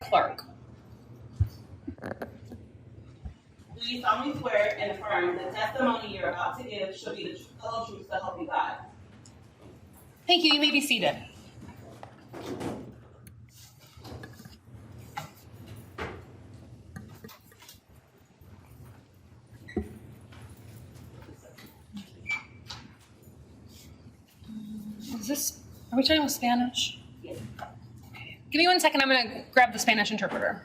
clerk. Do you solemnly swear and affirm the testimony you're about to give shall be the whole truth, so help you God? Thank you. You may be seated. Are we starting with Spanish? Yes. Okay. Give me 1 second. I'm going to grab the Spanish interpreter.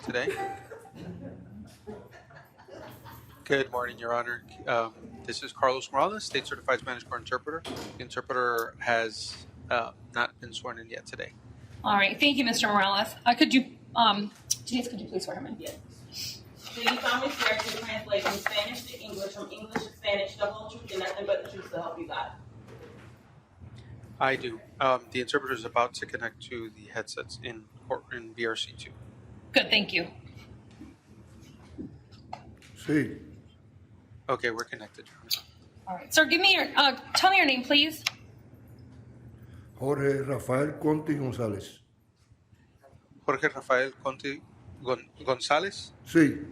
Today? Good morning, Your Honor. This is Carlos Morales, State Certified Spanish Court Interpreter. The interpreter has not been sworn in yet today. All right. Thank you, Mr. Morales. Denise, could you please swear him in? Yes. Do you solemnly swear to translate from Spanish to English, from English to Spanish, the whole truth and nothing but the truth, so help you God? I do. The interpreter is about to connect to the headsets in VRC2. Good. Thank you. Sí, Okay, we're connected, Your Honor. All right. Sir, tell me your name, please. Jorge Rafael Conti González. Jorge Rafael Conti González. Sí,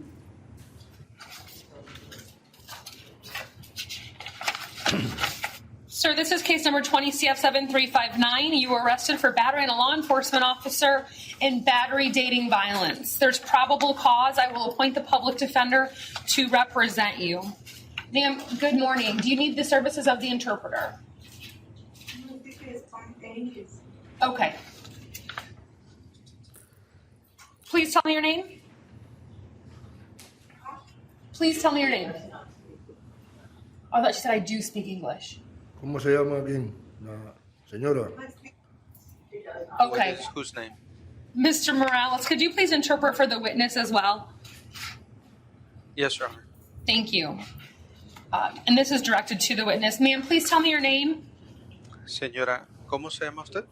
Sir, this is case number 20 CF7359. You were arrested for battering a law enforcement officer and battery dating violence. There's probable cause. I will appoint the public defender to represent you. Ma'am, good morning. Do you need the services of the interpreter? Okay. Please tell me your name. Please tell me your name. Oh, I thought she said I do speak English. ¿cómo se llama bien la señora? Okay. Whose name? Mr. Morales, could you please interpret for the witness as well? Yes, Your Honor. Thank you. And this is directed to the witness. Ma'am, please tell me your name. Señora, ¿cómo se llama usted?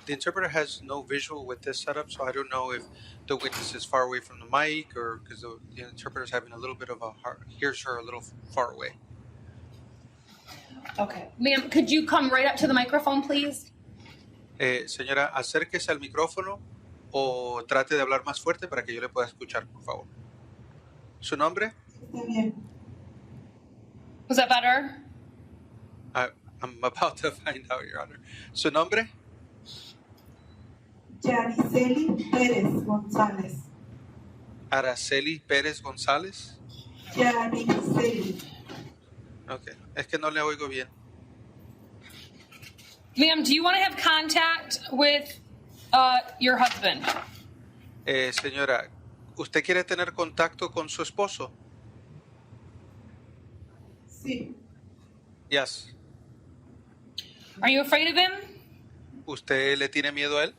The interpreter has no visual with this setup, so I don't know if the witness is far away from the mic or because the interpreter is having a little bit of hears her a little far away. Okay. Ma'am, could you come right up to the microphone, please? Señora, acérquese al micrófono o trate de hablar más fuerte para que yo le pueda escuchar, por favor. ¿Su nombre? Was that better? I'm about to find out, Your Honor. ¿Su nombre? Yariceli Pérez González. Araceli Pérez González. Yariceli. Ok, es que no le oigo bien. Ma'am, do you want to have contact with your husband? Señora, ¿usted quiere tener contacto con su esposo? Sí. Yes. Are you afraid of him? ¿Usted le tiene miedo a él?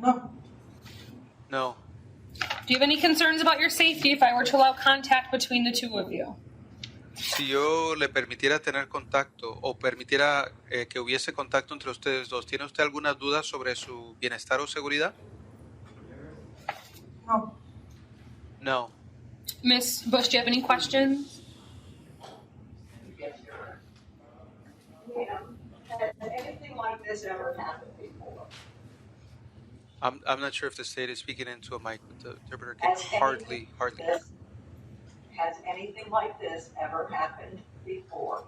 No. No. Do you have any concerns about your safety if I were to allow contact between the two of you? Si yo le permitiera tener contacto o permitiera que hubiese contacto entre ustedes dos, ¿tiene usted alguna duda sobre su bienestar o seguridad? No. No. Ms. Bush, do you have any questions? Has anything like this ever happened before? I'm not sure if the state is speaking into a mic, but the interpreter can hardly. Has anything like this ever happened before?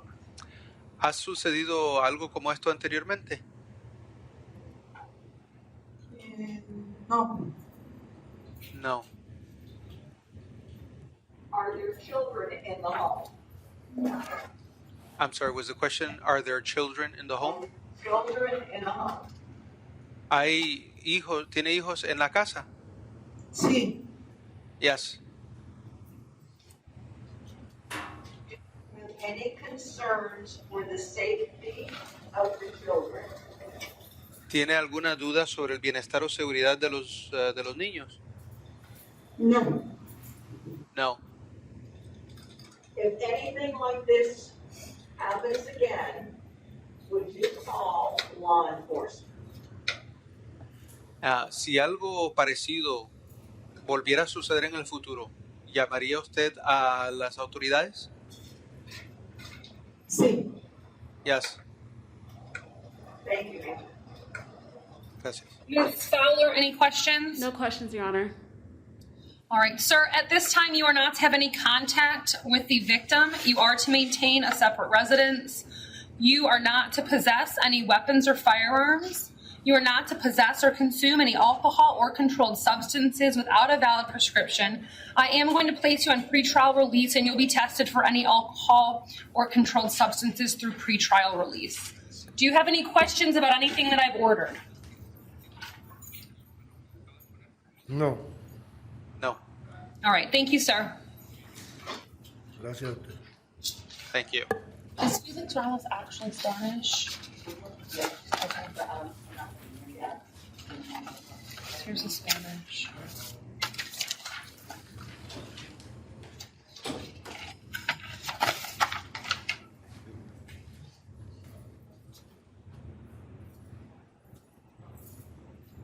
¿Ha sucedido algo como esto anteriormente? No. No. Are there children in the home? I'm sorry, was the question, are there children in the home? Children in the home. ¿Tiene hijos en la casa? Sí. Yes. Any concerns for the safety of the children? ¿Tiene alguna duda sobre el bienestar o seguridad de los niños? No. No. If anything like this happens again, would you call law enforcement? Si algo parecido volviera a suceder en el futuro, ¿llamaría usted a las autoridades? Sí. Yes. Thank you. Gracias. Ms. Fowler, any questions? No questions, Your Honor. All right, sir, at this time, you are not to have any contact with the victim. You are to maintain a separate residence. You are not to possess any weapons or firearms. You are not to possess or consume any alcohol or controlled substances without a valid prescription. I am going to place you on pretrial release, and you'll be tested for any alcohol or controlled substances through pretrial release. Do you have any questions about anything that I've ordered? No. No. All right, thank you, sir. Gracias a usted. Thank you. Is Felix Ramos actually Spanish? Okay. Here's the Spanish.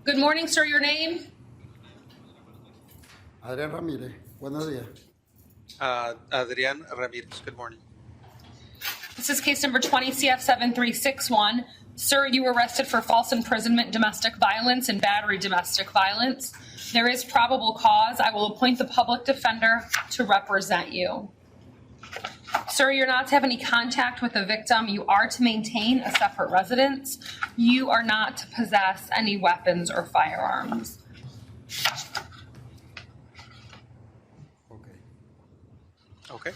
Good morning, sir. Your name? Adrián Ramírez, buenos días. Adrián Ramírez, good morning. This is case number 20 CF 7361. Sir, you were arrested for false imprisonment, domestic violence, and battery domestic violence. There is probable cause. I will appoint the public defender to represent you. Sir, you're not to have any contact with the victim. You are to maintain a separate residence. You are not to possess any weapons or firearms. Okay. Okay.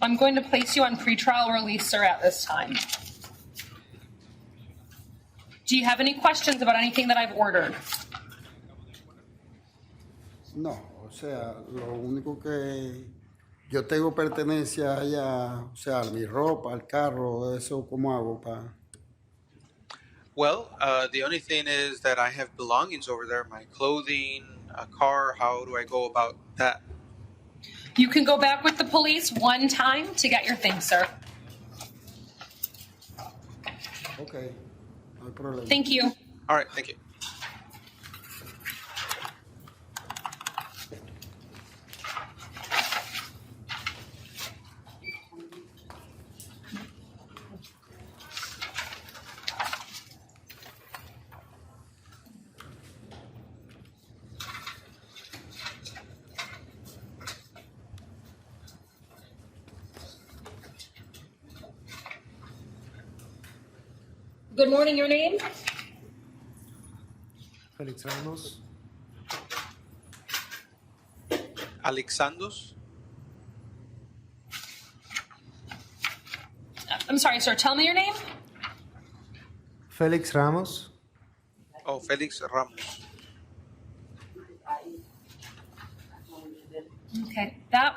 I'm going to place you on pretrial release, sir, at this time. Do you have any questions about anything that I've ordered? No, o sea, lo único que yo tengo pertenencia allá, o sea, mi ropa, el carro, eso, ¿cómo hago para? Well, the only thing is that I have belongings over there, my clothing, a car. How do I go about that? You can go back with the police one time to get your things, sir. Okay, no hay problema. Thank you. All right, thank you. Good morning, your name? Felix Ramos, Alexandros. I'm sorry, sir. Tell me your name. Felix Ramos, Oh, Felix Ramos. Okay, that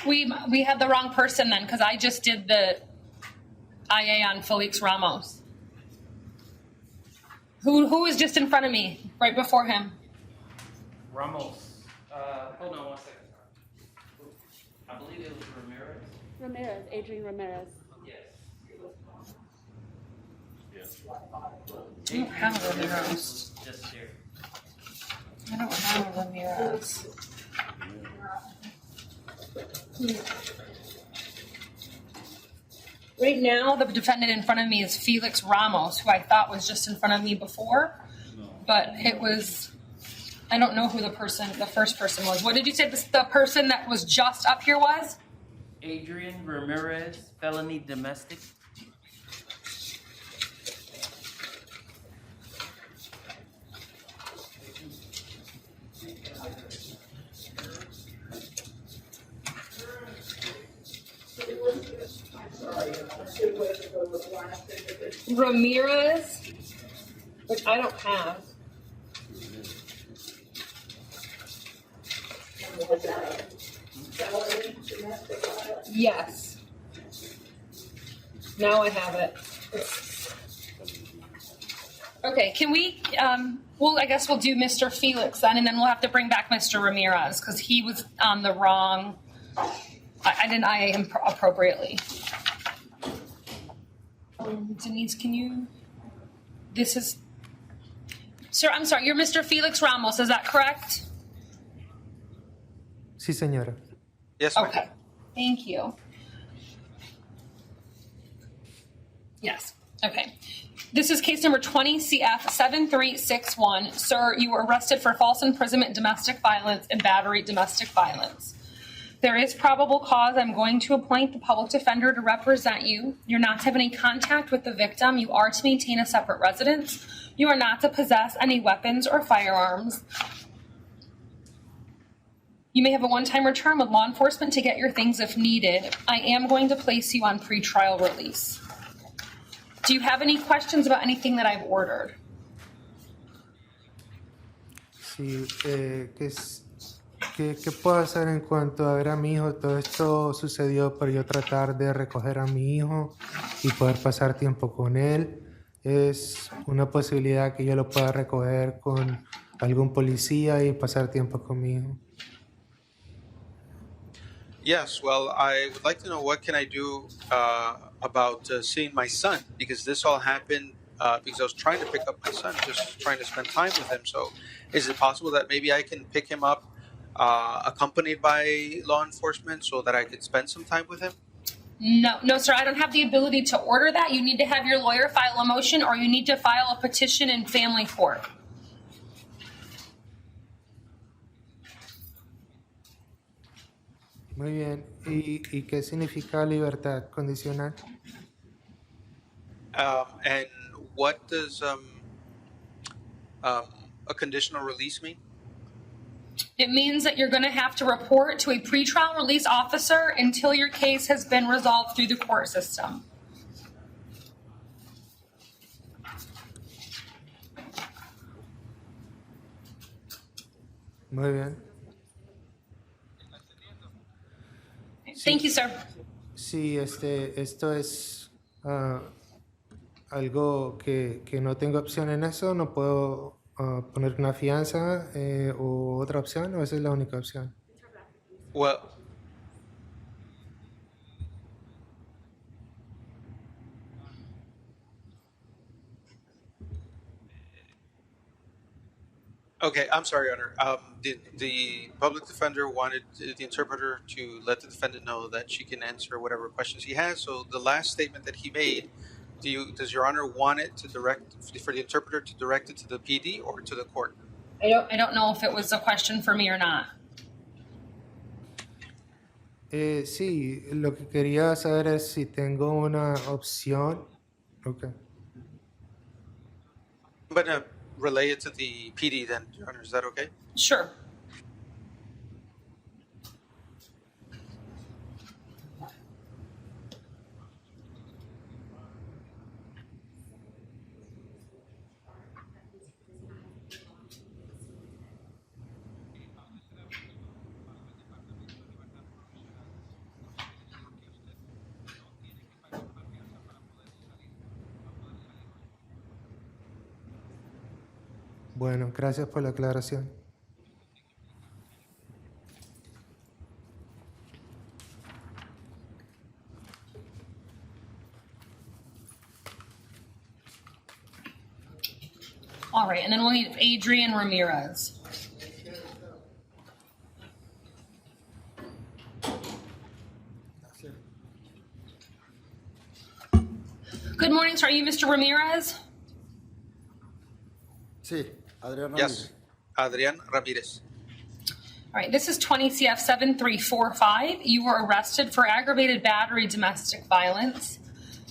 we had the wrong person then, because I just did the IA on Felix Ramos. Who was just in front of me right before him? Ramos. Hold on one second. I believe it was Ramirez. Ramirez, Adrian Ramirez. Yes. I don't have a Ramirez. Just here. I don't have a Ramirez. Right now, the defendant in front of me is Felix Ramos, who I thought was just in front of me before, but it was, I don't know who the first person was. What did you say the person that was just up here was? Adrian Ramirez, felony domestic. Ramirez, which I don't have. Yes. Now I have it. Okay, can we, Well, I guess we'll do Mr. Felix then, and then we'll have to bring back Mr. Ramirez because he was on the wrong. I didn't IA him appropriately. Denise, can you? This is. Sir, I'm sorry. You're Mr. Felix Ramos. Is that correct? Sí, señora. Yes, ma'am. Okay. Thank you. Yes. Okay. This is case number 20 CF 7361. Sir, you were arrested for false imprisonment, domestic violence, and battery domestic violence. There is probable cause. I'm going to appoint the public defender to represent you. You're not to have any contact with the victim. You are to maintain a separate residence. You are not to possess any weapons or firearms. You may have a one-time return with law enforcement to get your things if needed. I am going to place you on pretrial release. Do you have any questions about anything that I've ordered? Sí, ¿qué puedo hacer en cuanto a ver a mi hijo? Todo esto sucedió por yo tratar de recoger a mi hijo y poder pasar tiempo con él. Es una posibilidad que yo lo pueda recoger con algún policía y pasar tiempo con mi hijo. Yes, well, I would like to know what can I do about seeing my son, because this all happened because I was trying to pick up my son, just trying to spend time with him. So is it possible that maybe I can pick him up accompanied by law enforcement so that I could spend some time with him? No, sir, I don't have the ability to order that. You need to have your lawyer file a motion or you need to file a petition in family court. Muy bien. ¿Y qué significa libertad condicional? And what does a conditional release mean? It means that you're going to have to report to a pretrial release officer until your case has been resolved through the court system. Muy bien. Thank you, sir. Sí, esto es algo que no tengo opción en eso, no puedo poner una fianza o otra opción, o esa es la única opción. Well, okay, I'm sorry, Your Honor. The public defender wanted the interpreter to let the defendant know that she can answer whatever questions he has. So the last statement that he made, does Your Honor want it to direct for the interpreter to direct it to the PD or to the court? I don't know if it was a question for me or not. Sí, lo que quería saber es si tengo una opción. Okay. I'm going to relay it to the PD then, Your Honor. Is that okay? Sure. Bueno, gracias por la aclaración. All right, and then we'll need Adrian Ramirez. Good morning, sir. Are you Mr. Ramirez? Sí, Adrián Ramírez. Yes. Adrian Ramirez. All right, this is 20 CF 7345. You were arrested for aggravated battery domestic violence.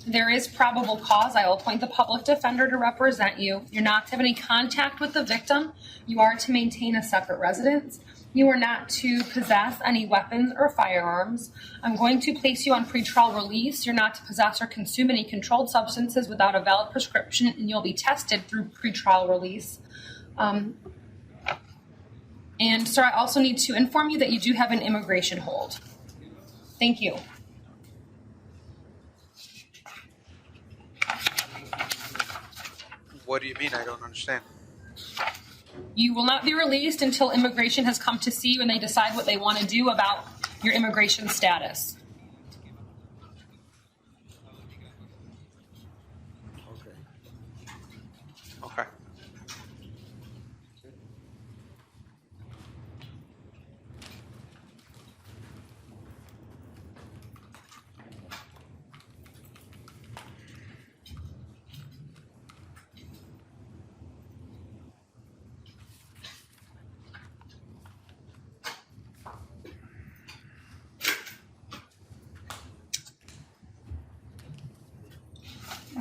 There is probable cause. I will appoint the public defender to represent you. You're not to have any contact with the victim. You are to maintain a separate residence. You are not to possess any weapons or firearms. I'm going to place you on pretrial release. You're not to possess or consume any controlled substances without a valid prescription, and you'll be tested through pretrial release. And sir, I also need to inform you that you do have an immigration hold. Thank you. What do you mean? I don't understand. You will not be released until immigration has come to see you and they decide what they want to do about your immigration status. Okay. Okay.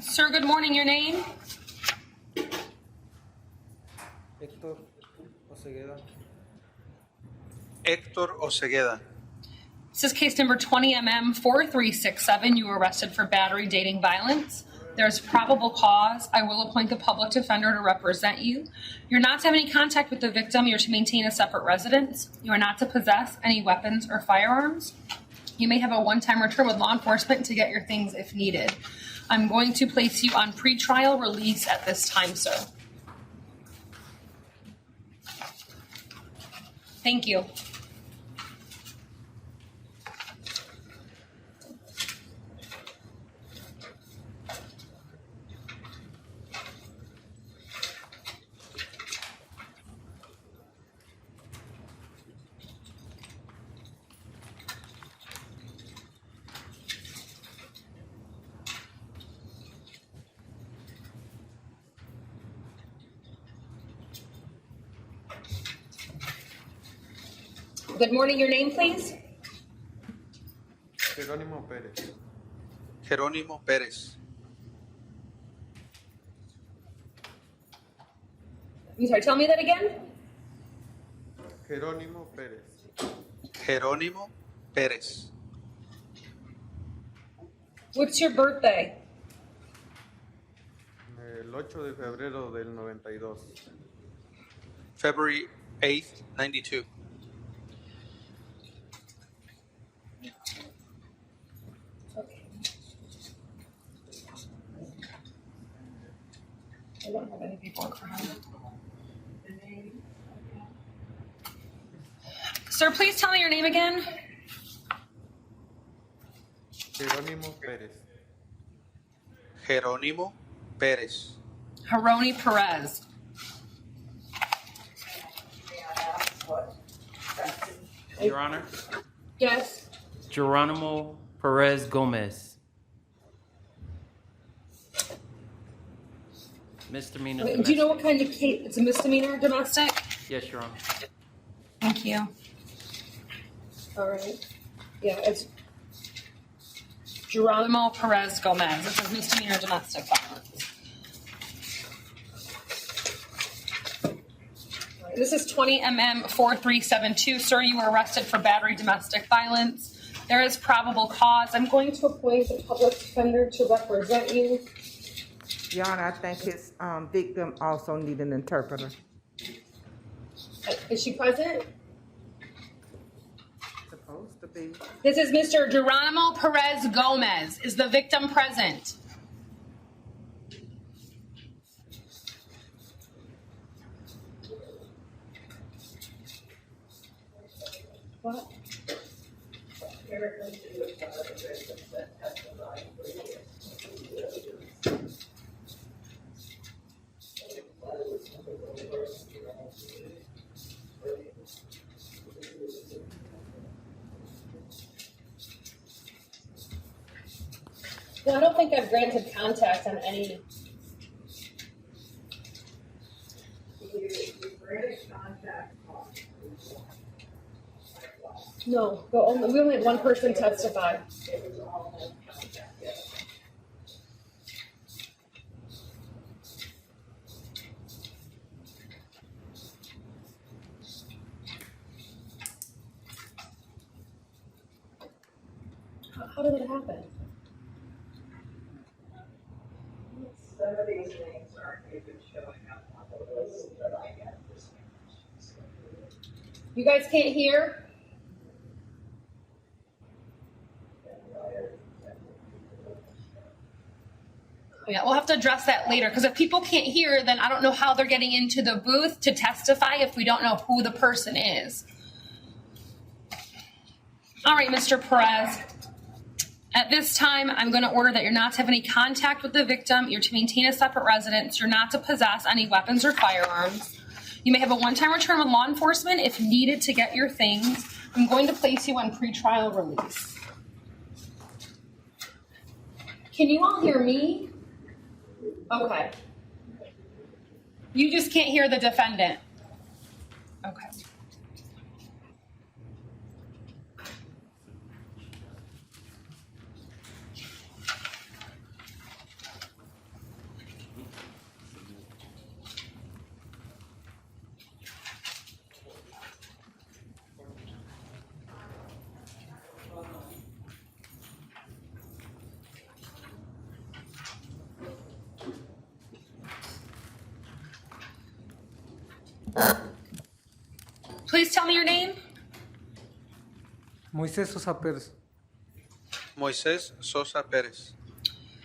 Sir, good morning. Your name? Héctor Osegueda. Héctor Osegueda. This is case number 20MM4367. You were arrested for battery, dating, violence. There's probable cause. I will appoint the public defender to represent you. You're not to have any contact with the victim. You're to maintain a separate residence. You are not to possess any weapons or firearms. You may have a one-time return with law enforcement to get your things if needed. I'm going to place you on pretrial release at this time, sir. Thank you. Good morning. Your name, please? Jerónimo Pérez. Jerónimo Pérez. I'm sorry, tell me that again. Jerónimo Pérez. Jerónimo Pérez. What's your birthday? El 8 de febrero del 92. February 8th, 92. Okay. I don't have any paperwork for him. Sir, please tell me your name again. Jerónimo Pérez. Jerónimo Pérez. Haroni Perez. Your Honor, Yes. Geronimo Perez Gomez. Misdemeanor Do you domestic. know what kind of case? It's a misdemeanor domestic? Yes, Your Honor. Thank you. All right. Yeah, it's Geronimo Perez Gomez. It says misdemeanor domestic violence. This is 20MM4372. Sir, you were arrested for battery domestic violence. There is probable cause. I'm going to appoint the public defender to represent you. Your Honor, I think his victim also need an interpreter. Is she present? Supposed to be. This is Mr. Geronimo Perez Gomez. Is the victim present? What? No, I don't think I've granted contact on any. No, we only had one person testify. How did it happen? Some of these names aren't even showing up on the list that I get. You guys can't hear? Yeah, we'll have to address that later, because if people can't hear, then I don't know how they're getting into the booth to testify if we don't know who the person is. All right, Mr. Perez. At this time, I'm going to order that you're not to have any contact with the victim, you're to maintain a separate residence, you're not to possess any weapons or firearms. You may have a one-time return with law enforcement if needed to get your things. I'm going to place you on pretrial release. Can you all hear me? Okay. You just can't hear the defendant. Okay. Please tell me your name. Moisés Sosa Pérez. Moisés Sosa Perez.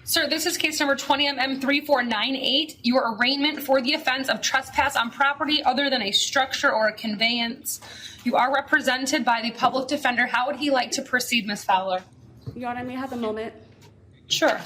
Sir, this is case number 20MM3498. Your arraignment for the offense of trespass on property other than a structure or a conveyance. You are represented by the public defender. How would he like to proceed, Ms. Fowler? Your Honor, may I have a moment? Sure.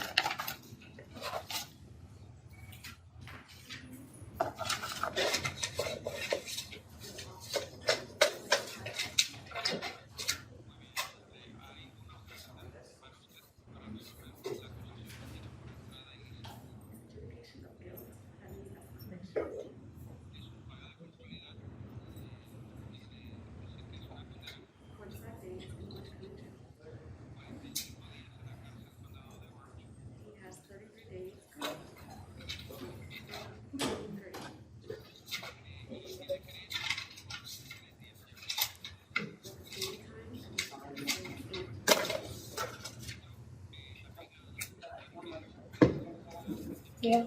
Yeah.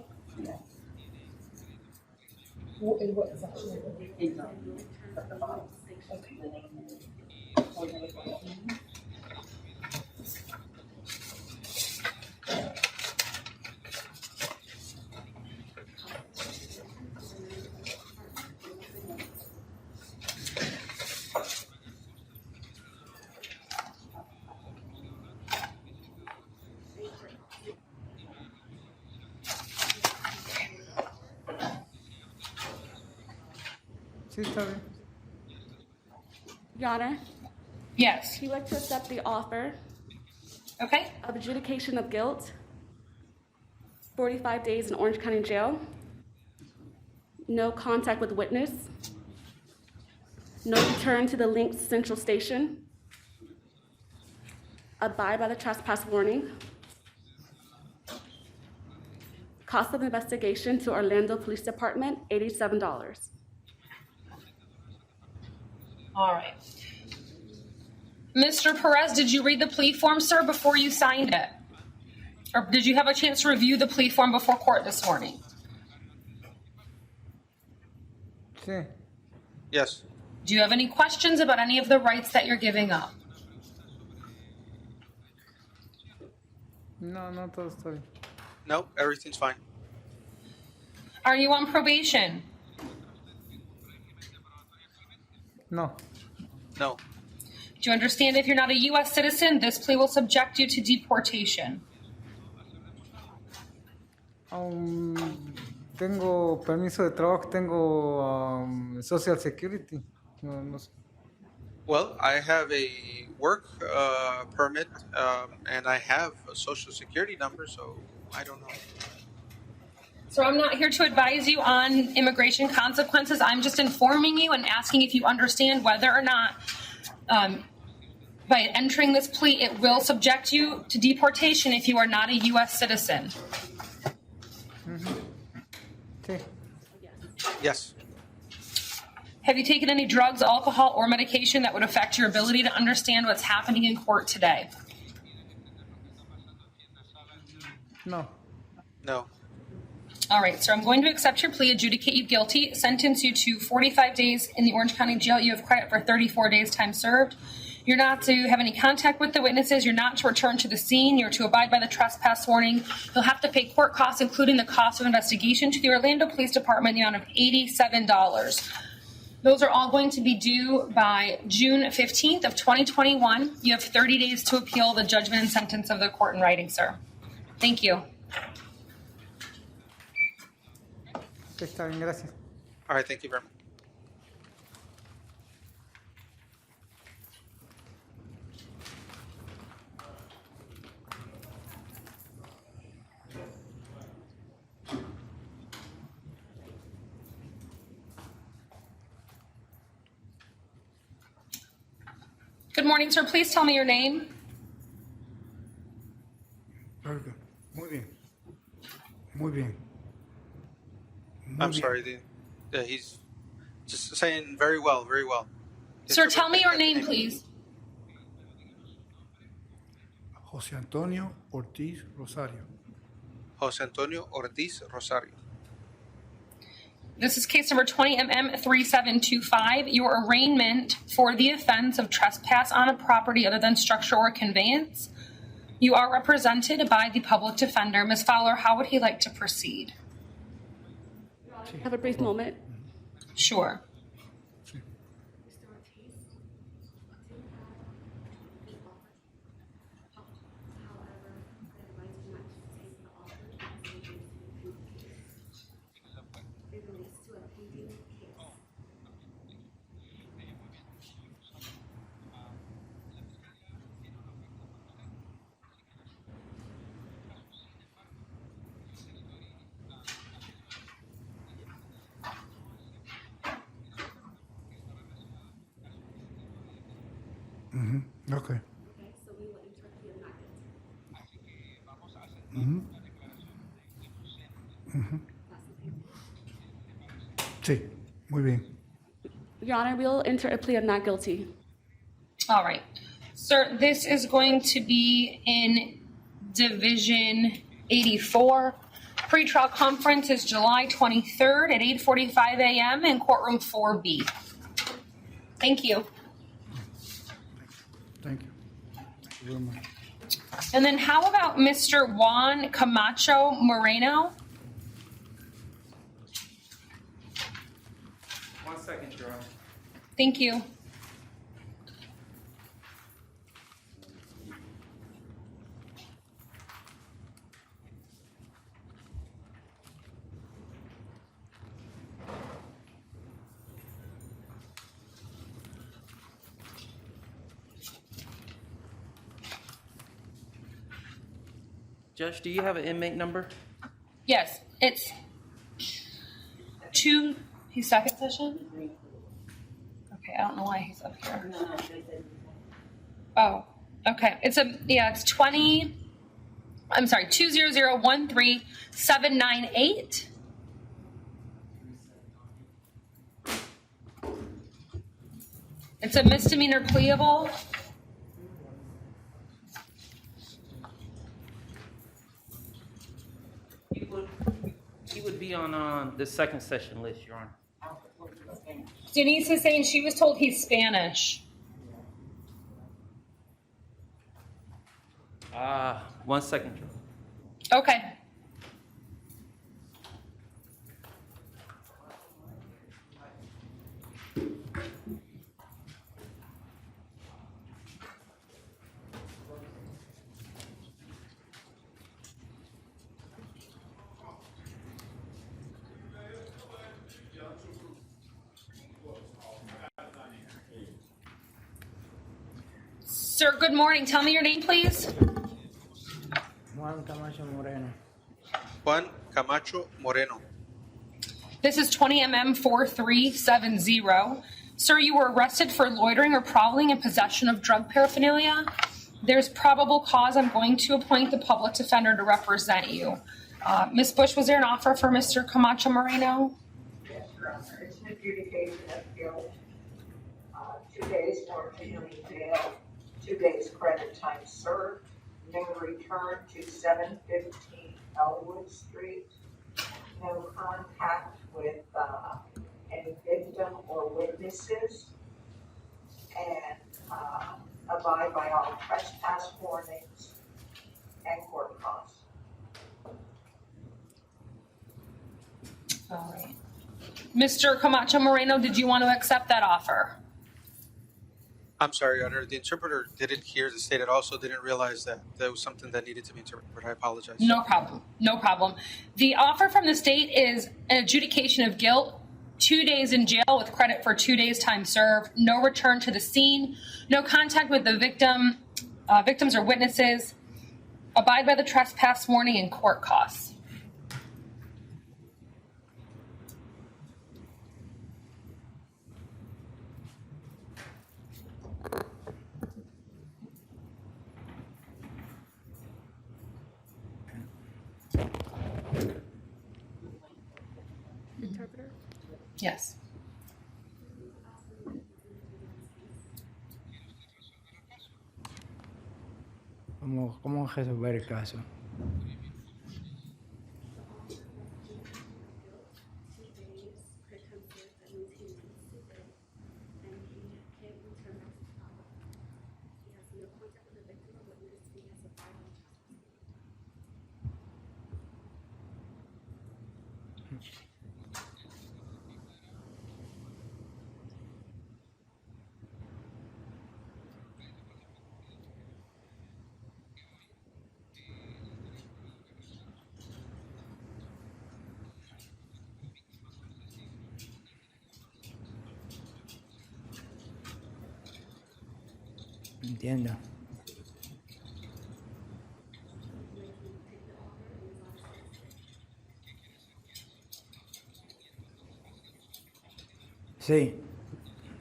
What is that? Sí, está bien. Your Honor, Yes. if you'd like to accept the offer Okay. of adjudication of guilt, 45 days in Orange County Jail, no contact with witness, no return to the linked central station, abide by the trespass warning, cost of investigation to Orlando Police Department, $87. All right. Mr. Perez, did you read the plea form, sir, before you signed it? Or did you have a chance to review the plea form before court this morning? Sí. Yes. Do you have any questions about any of the rights that you're giving up? No, no, todo está bien. No, everything's fine. Are you on probation? No. No. Do you understand if you're not a U.S. citizen, this plea will subject you to deportation? Tengo permiso de trabajo, tengo Social Security. No, no sé. Well, I have a work permit and I have a social security number, so I don't know. So I'm not here to advise you on immigration consequences. I'm just informing you and asking if you understand whether or not by entering this plea, it will subject you to deportation if you are not a U.S. citizen. Sí. Yes. Have you taken any drugs, alcohol, or medication that would affect your ability to understand what's happening in court today? No. No. All right, sir, I'm going to accept your plea, adjudicate you guilty, sentence you to 45 days in the Orange County Jail. You have credit for 34 days time served. You're not to have any contact with the witnesses. You're not to return to the scene. You're to abide by the trespass warning. You'll have to pay court costs, including the cost of investigation, to the Orlando Police Department in the amount of $87. Those are all going to be due by June 15th of 2021. You have 30 days to appeal the judgment and sentence of the court in writing, sir. Thank you. Está bien, gracias. All right, thank you very much. Good morning, sir. Please tell me your name. Perdón. Muy bien. Muy bien. I'm sorry. He's just saying very well, very well. Sir, tell me your name, please. José Antonio Ortiz Rosario. Jose Antonio Ortiz Rosario. This is case number 20MM3725, your arraignment for the offense of trespass on a property other than structure or conveyance. You are represented by the public defender. Ms. Fowler, how would he like to proceed? Have a brief moment. Sure. Okay. Sí, muy bien. Your Honor, we'll enter a plea of not guilty. All right. Sir, this is going to be in Division 84. Pretrial conference is July 23rd at 8:45 a.m. in courtroom 4B. Thank you. Thank you. Thank you very much. And then how about Mr. Juan Camacho Moreno? 1 second, Your Honor. Thank you. Judge, do you have an inmate number? Yes, it's two. He's second session? Okay, I don't know why he's up here. Oh, okay. It's 200137998. It's a misdemeanor pleable. He would be on the second session list, Your Honor. Denise is saying she was told he's Spanish. 1 second, Your Honor. Okay. Sir, good morning. Tell me your name, please. Juan Camacho Moreno. Juan Camacho Moreno. This is 20MM4370. Sir, you were arrested for loitering or prowling in possession of drug paraphernalia. There's probable cause. I'm going to appoint the public defender to represent you. Ms. Bush, was there an offer for Mr. Camacho Moreno? Yes, Your Honor. It's an adjudication of guilt. 2 days for county jail, 2 days credit time served, no return to 715 Elwood Street, no contact with any victim or witnesses, and abide by all trespass warnings and court costs. All right. Mr. Camacho Moreno, did you want to accept that offer? I'm sorry, Your Honor. The interpreter didn't hear the state at all, so didn't realize that there was something that needed to be interpreted. I apologize. No problem. No problem. The offer from the state is an adjudication of guilt, 2 days in jail with credit for 2 days time served, no return to the scene, no contact with the victims or witnesses, abide by the trespass warning and court costs. Interpreter? Yes. ¿Cómo resolver el caso? Entiendo. Sí.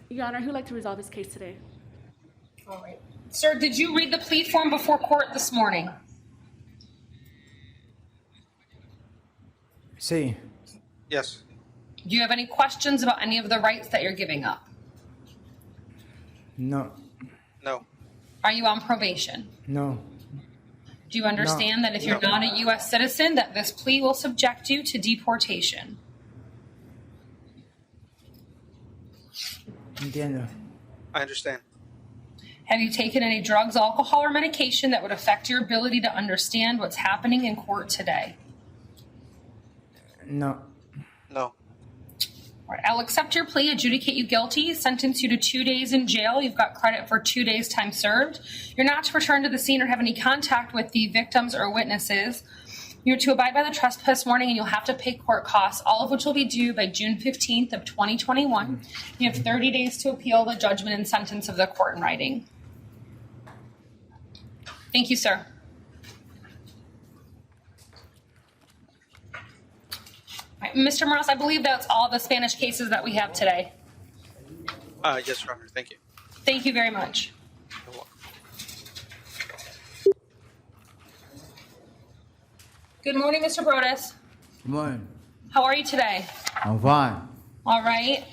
Your Honor, who'd like to resolve this case today? All right. Sir, did you read the plea form before court this morning? Sí. Yes. Do you have any questions about any of the rights that you're giving up? No. No. Are you on probation? No. Do you understand that if you're not a U.S. citizen, that this plea will subject you to deportation? Entiendo. I understand. Have you taken any drugs, alcohol, or medication that would affect your ability to understand what's happening in court today? No. No. All right, I'll accept your plea, adjudicate you guilty, sentence you to 2 days in jail. You've got credit for 2 days time served. You're not to return to the scene or have any contact with the victims or witnesses. You're to abide by the trespass warning, and you'll have to pay court costs, all of which will be due by June 15th of 2021. You have 30 days to appeal the judgment and sentence of the court in writing. Thank you, sir. All right, Mr. Morales, I believe that's all the Spanish cases that we have today. Yes, Your Honor. Thank you. Thank you very much. You're welcome. Good morning, Mr. Broadus. Good morning. How are you today? I'm fine. All right.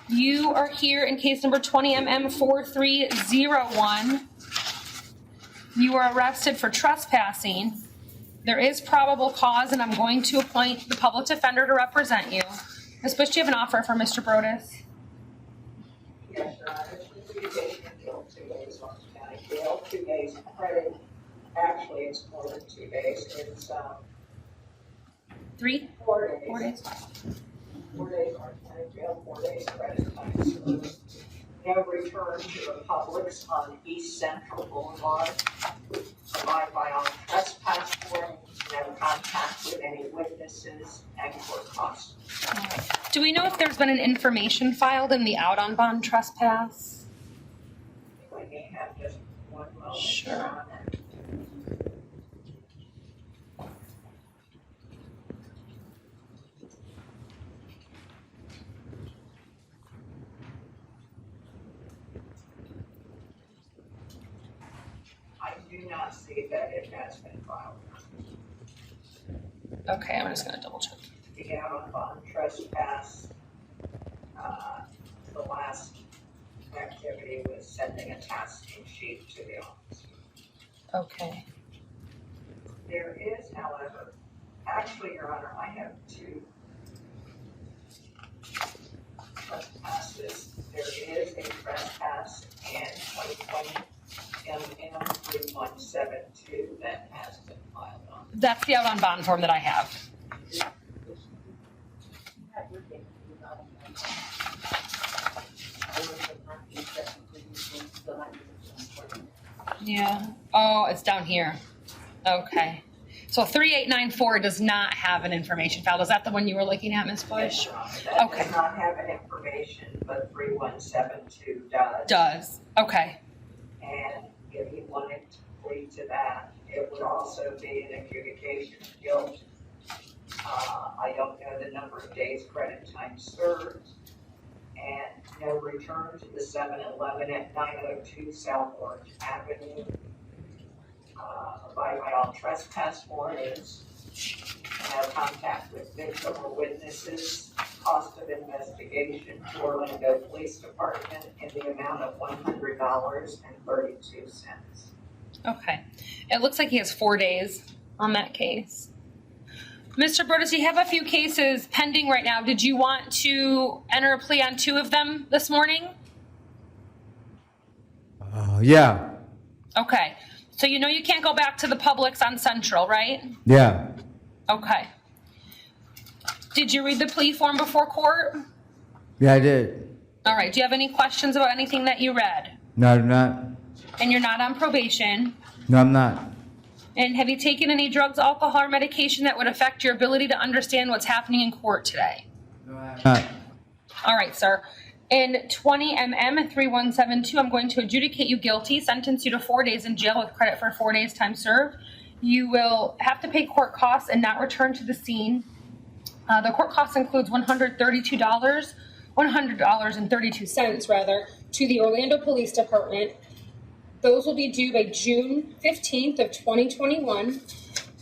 You are here in case number 20MM4301. You were arrested for trespassing. There is probable cause, and I'm going to appoint the public defender to represent you. Ms. Bush, do you have an offer for Mr. Broadus? Yes, Your Honor, adjudication of guilt, 2 days on county jail, 2 days credit. Actually, it's more than 2 days. It's 3? 4 days. 4 days. 4 days on county jail, 4 days credit time served. No return to the Publix on East Central Boulevard. Abide by all trespass warnings. No contact with any witnesses and court costs. Do we know if there's been an information filed in the out on bond trespass? If I may have just 1 moment. Sure. Your Honor. I do not see that it has been filed. Okay, I'm just going to double check. The out-on-bond trespass, the last activity was sending a tasking sheet to the office. Okay. There is, however, actually, Your Honor, I have 2 trespasses. There is a trespass in 2020 That's the out on bond form that I have. Yeah. Oh, it's down here. Okay. So 3894 does not have an information file. Is that the one you were looking at, Ms. Bush? That Okay. does not have an information, but 3172 does. Does. Okay. And if he wanted to plead to that, it would also be an adjudication of guilt. I don't know the number of days credit time served, and no return to the 7-Eleven at 902 South Orange Avenue. By trespass warnings, no contact with victim or witnesses, cost of investigation to Orlando Police Department in the amount of $100.32. Okay. It looks like he has 4 days on that case. Mr. Burtis, you have a few cases pending right now. Did you want to enter a plea on 2 of them this morning? Yeah. Okay. So you know you can't go back to the Publix on Central, right? Yeah. Okay. Did you read the plea form before court? Yeah, I did. All right. Do you have any questions about anything that you read? No, I'm not. And you're not on probation? No, I'm not. And have you taken any drugs, alcohol, or medication that would affect your ability to understand what's happening in court today? No, I'm not. All right, sir. In 20 MM 3172, I'm going to adjudicate you guilty, sentence you to 4 days in jail with credit for 4 days time served. You will have to pay court costs and not return to the scene. The court cost includes $100.32 rather, to the Orlando Police Department. Those will be due by June 15th of 2021.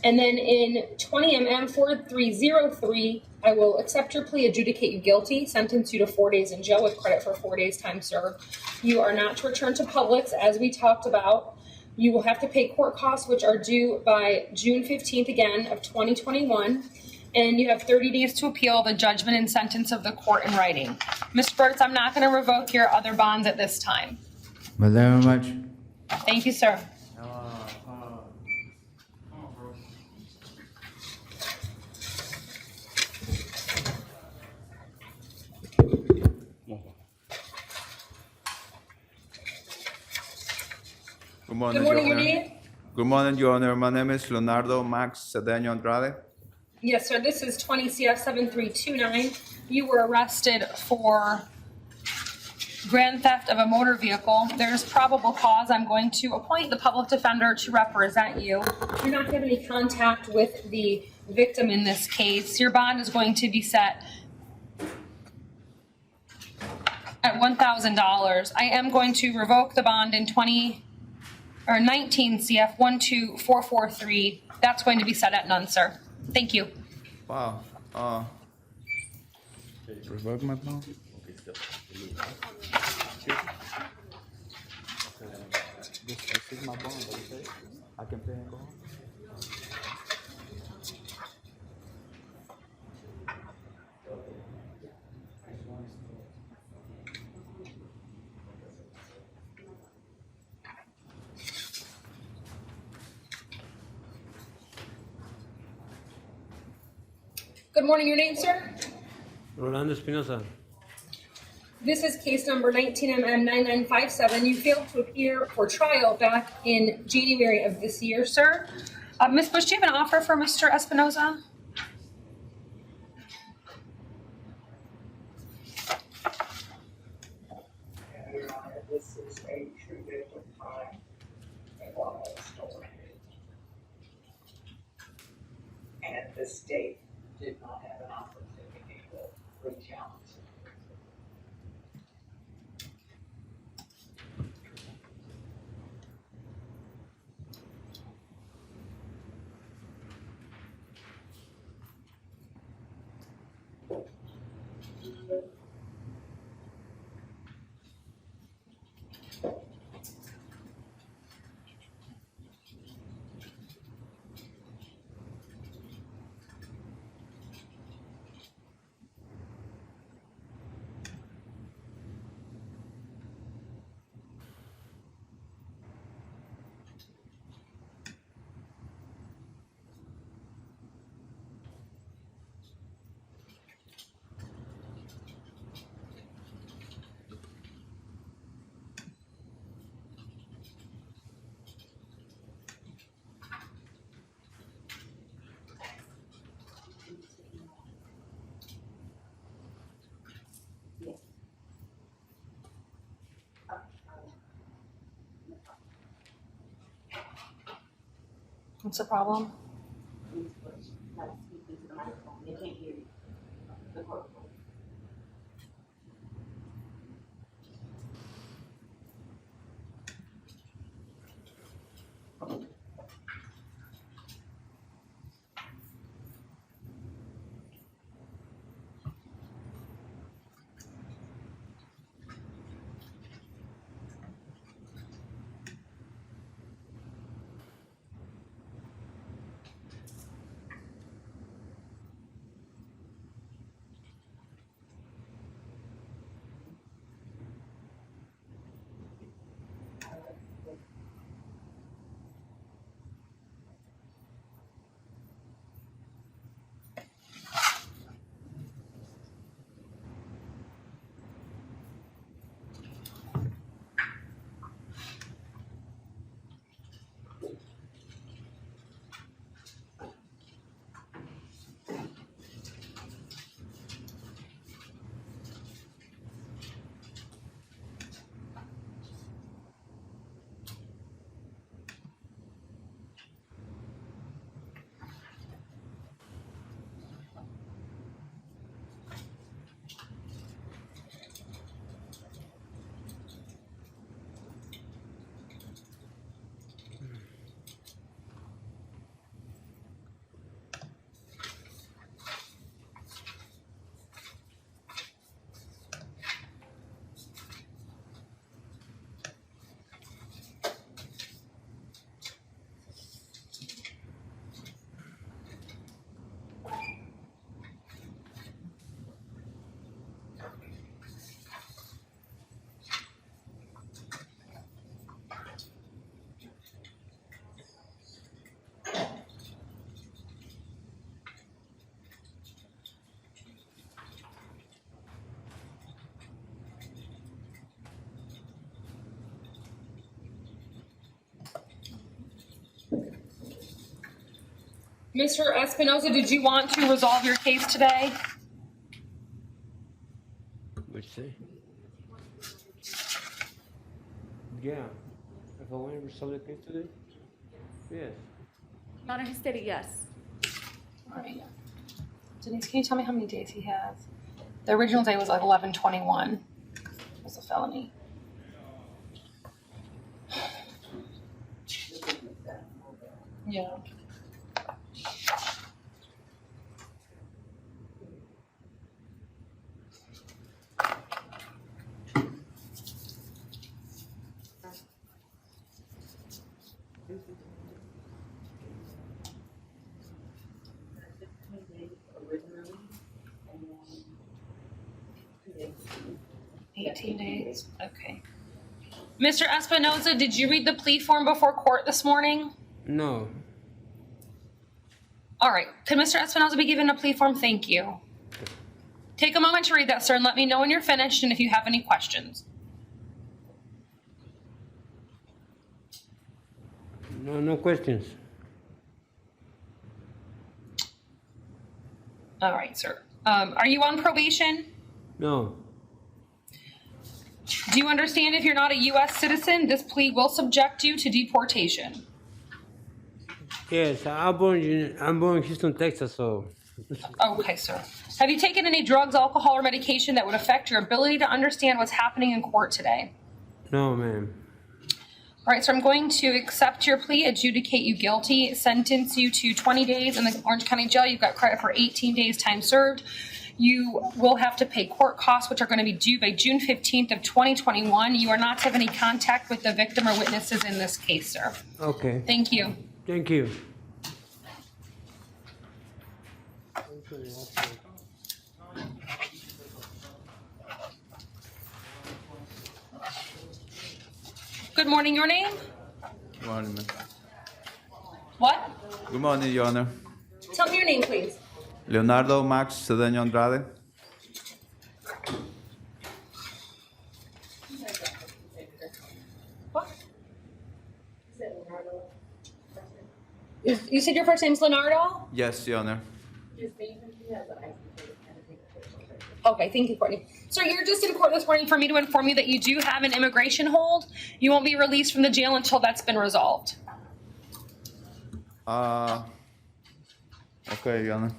And then in 20 MM 4303, I will accept your plea, adjudicate you guilty, sentence you to 4 days in jail with credit for 4 days time served. You are not to return to Publix, as we talked about. You will have to pay court costs, which are due by June 15th again of 2021. And you have 30 days to appeal the judgment and sentence of the court in writing. Mr. Burtz, I'm not going to revoke your other bonds at this time. Well, very much. Thank you, sir. Good morning, Good morning, Your your Honor. name? Good morning, Your Honor. My name is Leonardo Max Cedeno Andrade. Yes, sir. This is 20 CF 7329. You were arrested for grand theft of a motor vehicle. There's probable cause. I'm going to appoint the public defender to represent you. You're not going to have any contact with the victim in this case. Your bond is going to be set at $1,000. I am going to revoke the bond in 19 CF 12443. That's going to be set at none, sir. Thank you. Wow. Revoke my bond? This is my bond, okay? I can pay and go home. Good morning, your name, sir? Rolando Espinosa. This is case number 19MM9957. You failed to appear for trial back in January of this year, sir. Ms. Bush, do you have an offer for Mr. Espinoza? Your Honor, this is a true victim crime involving stolen. And the state did not have an opportunity to re-challenge it. What's the problem? They can't hear you. The court. Mr. Espinoza, did you want to resolve your case today? What'd you say? Yeah. If I want to resolve the case today? Yes. Your Honor, he stated yes. All right. Denise, can you tell me how many days he has? The original day was like 11/21. It was a felony. Yeah. Originally, and then 18 days. Okay. Mr. Espinoza, did you read the plea form before court this morning? No. All right. Could Mr. Espinoza be given a plea form? Thank you. Take a moment to read that, sir, and let me know when you're finished and if you have any questions. No questions. All right, sir. Are you on probation? No. Do you understand if you're not a U.S. citizen, this plea will subject you to deportation? Yes, I'm born in Houston, Texas, so. Okay, sir. Have you taken any drugs, alcohol, or medication that would affect your ability to understand what's happening in court today? No, ma'am. All right, so I'm going to accept your plea, adjudicate you guilty, sentence you to 20 days in the Orange County Jail. You've got credit for 18 days time served. You will have to pay court costs, which are going to be due by June 15th of 2021. You are not to have any contact with the victim or witnesses in this case, sir. Okay. Thank you. Thank you. Good morning, your name? Good morning, ma'am. What? Good morning, Your Honor. Tell me your name, please. Leonardo Max Cedeño Andrade. What? You said your first name's Leonardo? Yes, Your Honor. Okay, thank you, Courtney. Sir, you're just in court this morning for me to inform you that you do have an immigration hold. You won't be released from the jail until that's been resolved. Okay, Your Honor.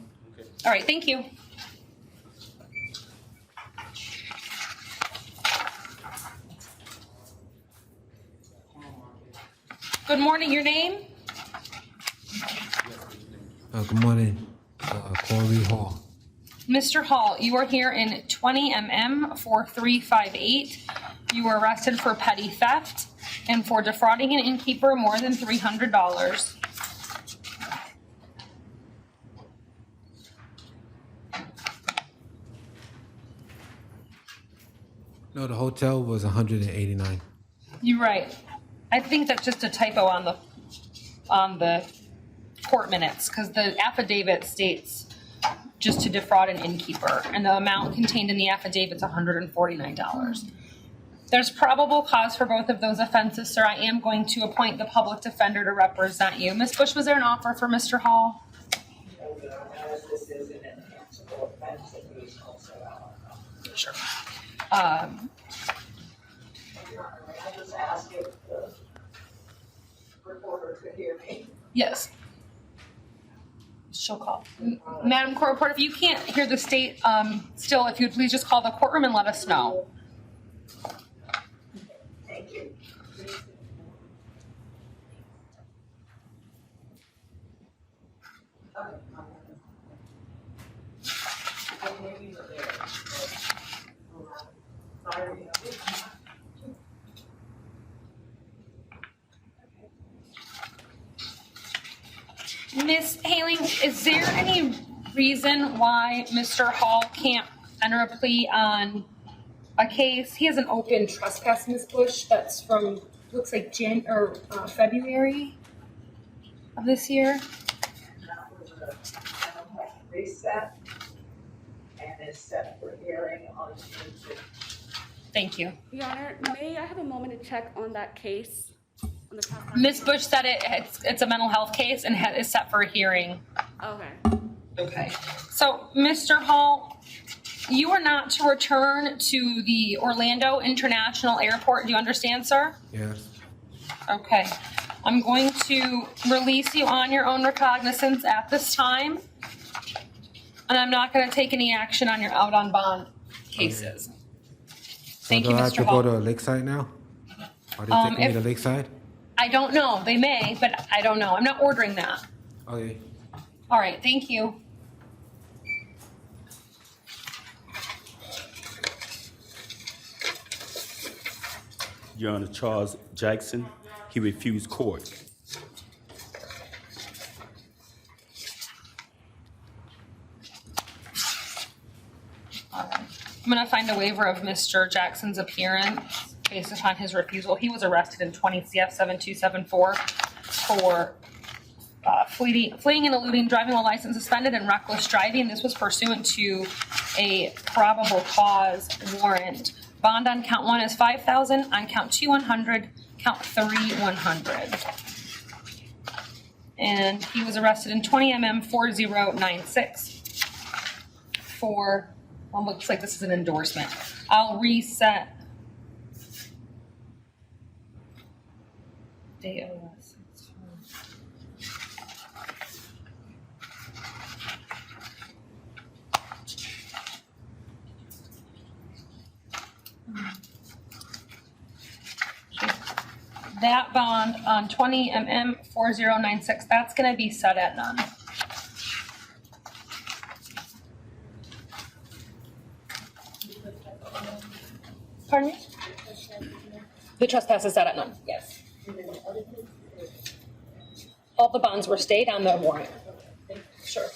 All right, thank you. Good morning, your name? Good morning, Corey Hall. Mr. Hall, you are here in 20 4358. You were arrested for petty theft and for defrauding an innkeeper more than $300. No, the hotel was 189. You're right. I think that's just a typo on the court minutes, because the affidavit states just to defraud an innkeeper, and the amount contained in the affidavit is $149. There's probable cause for both of those offenses, sir. I am going to appoint the public defender to represent you. Ms. Bush, was there an offer for Mr. Hall? This is an enhanceable offense, and he's also out. Sure. I just asked if the reporter could hear me. Yes. She'll call. Madam Court Reporter, if you can't hear the state still, if you'd please just call the courtroom and let us know. Thank you. Ms. Haling, is there any reason why Mr. Hall can't enter a plea on a case? He has an open trespass, Ms. Bush, that's from, looks like February of this year. That was a reset and is set for hearing on Tuesday. Thank you. Your Honor, may I have a moment to check on that case? On the trespass? Ms. Bush said it's a mental health case and is set for a hearing. Okay. Okay. So, Mr. Hall, you are not to return to the Orlando International Airport. Do you understand, sir? Yes. Okay. I'm going to release you on your own recognizance at this time. And I'm not going to take any action on your out on bond cases. Thank So you, do I have Mr. to Hall. go to Lakeside now? Are they taking me to Lakeside? I don't know. They may, but I don't know. I'm not ordering that. Okay. All right. Thank you. Your Honor, Charles Jackson, he refused court. I'm going to find a waiver of Mr. Jackson's appearance based upon his refusal. He was arrested in 20 CF 7274 for fleeing and eluding, driving while license suspended, and reckless driving. This was pursuant to a probable cause warrant. Bond on count 1 is $5,000, on count 2 100, count 3 100. And he was arrested in 20 MM 4096 for, well, looks like this is an endorsement. I'll reset. Date of arrest. That bond on 20 MM 4096, that's going to be set at none. Pardon me? The trespass is set at none, yes. All the bonds were stayed on the warrant. Sure.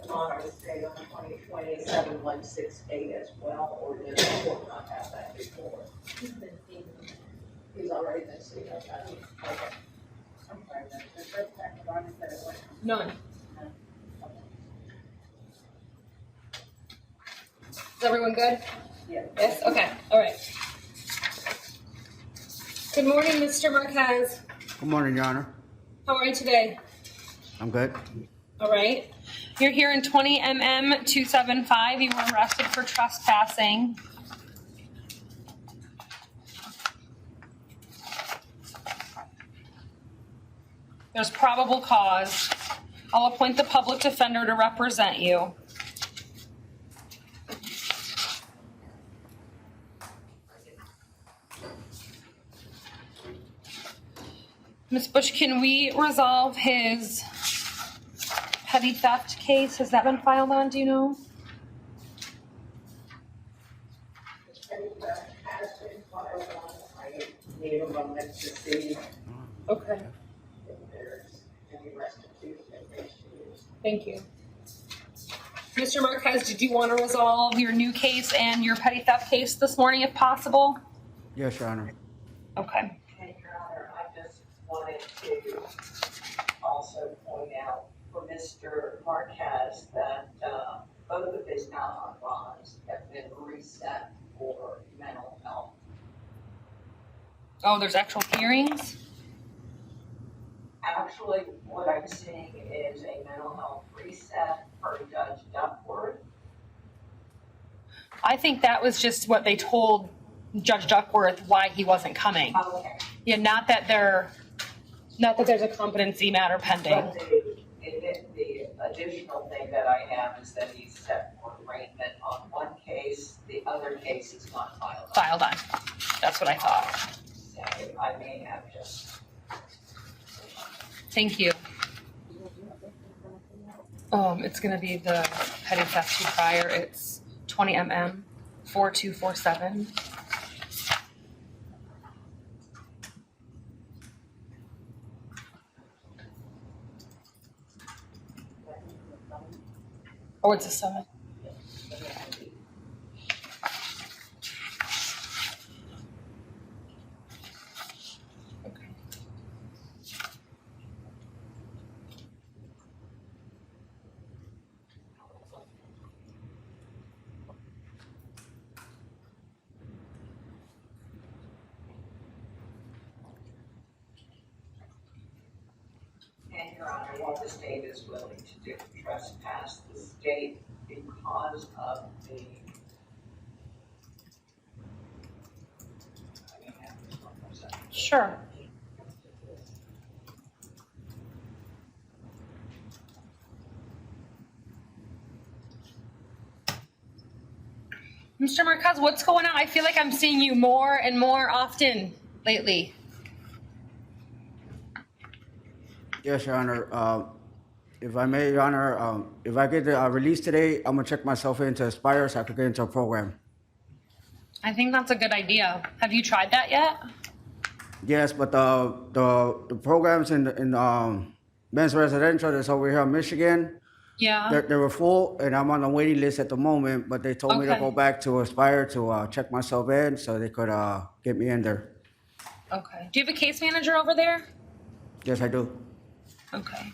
The honor was stayed on 2020 7168 as well, or did the court not have that before? He's already been seen. Okay. I'm sorry, the first time the bond said it went. None. Is everyone good? Yeah. Yes, okay, all right. Good morning, Mr. Marquez. Good morning, Your Honor. How are you today? I'm good. All right. You're here in 20 MM 275. You were arrested for trespassing. There's probable cause. I'll appoint the public defender to represent you. Ms. Bush, can we resolve his petty theft case? Has that been filed on, do you know? Has been filed on. I need a moment to see Okay, if there's any restitution issues. thank you. Mr. Marquez, did you want to resolve your new case and your petty theft case this morning if possible? Yes, Your Honor. Okay. And Your Honor, I just wanted to also point out for Mr. Marquez that both of his non bonds have been reset for mental health. Oh, there's actual hearings? Actually, what I'm seeing is a mental health reset for Judge Duckworth. I think that was just what they told Judge Duckworth why he wasn't coming. Okay. Yeah, not that there's a competency matter pending. But the additional thing that I have is that he's set for arraignment on one case, the other case is not filed on. Filed on. That's what I thought. So I may have just. Thank you. It's gonna be the petty theft to prior. It's 20 MM 4247. Oh, it's a 7. Okay. And Your Honor, while the state is willing to do trespass, the state, because of the. Sure. Mr. Marquez, what's going on? I feel like I'm seeing you more and more often lately. Yes, Your Honor. If I may, Your Honor, if I get the release today, I'm gonna check myself into Aspire so I could get into a program. I think that's a good idea. Have you tried that yet? Yes, but the programs in men's residential that's over here in Michigan, Yeah. they were full, and I'm on the waiting list at the moment. But they told me to Okay. go back to Aspire to check myself in so they could get me in there. Okay. Do you have a case manager over there? Yes, I do. Okay.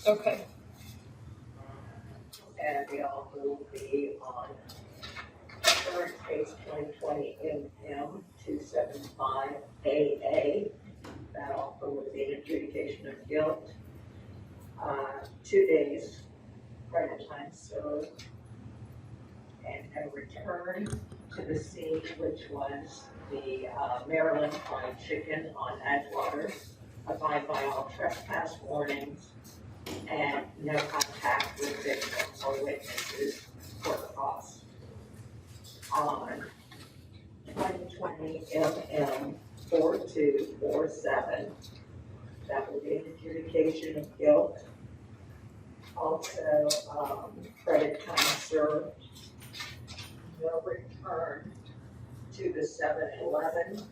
Okay. And we also will be on current case 2020 MM 275 AA. That also would be an adjudication of guilt. 2 days credit time served. And a return to the scene, which was the Maryland Fried Chicken on Edgewater. Abide by all trespass warnings and no contact with victims or witnesses for cost. On 2020 MM 4247, that will be an adjudication of guilt. Also, credit time served, no return to the 7-Eleven.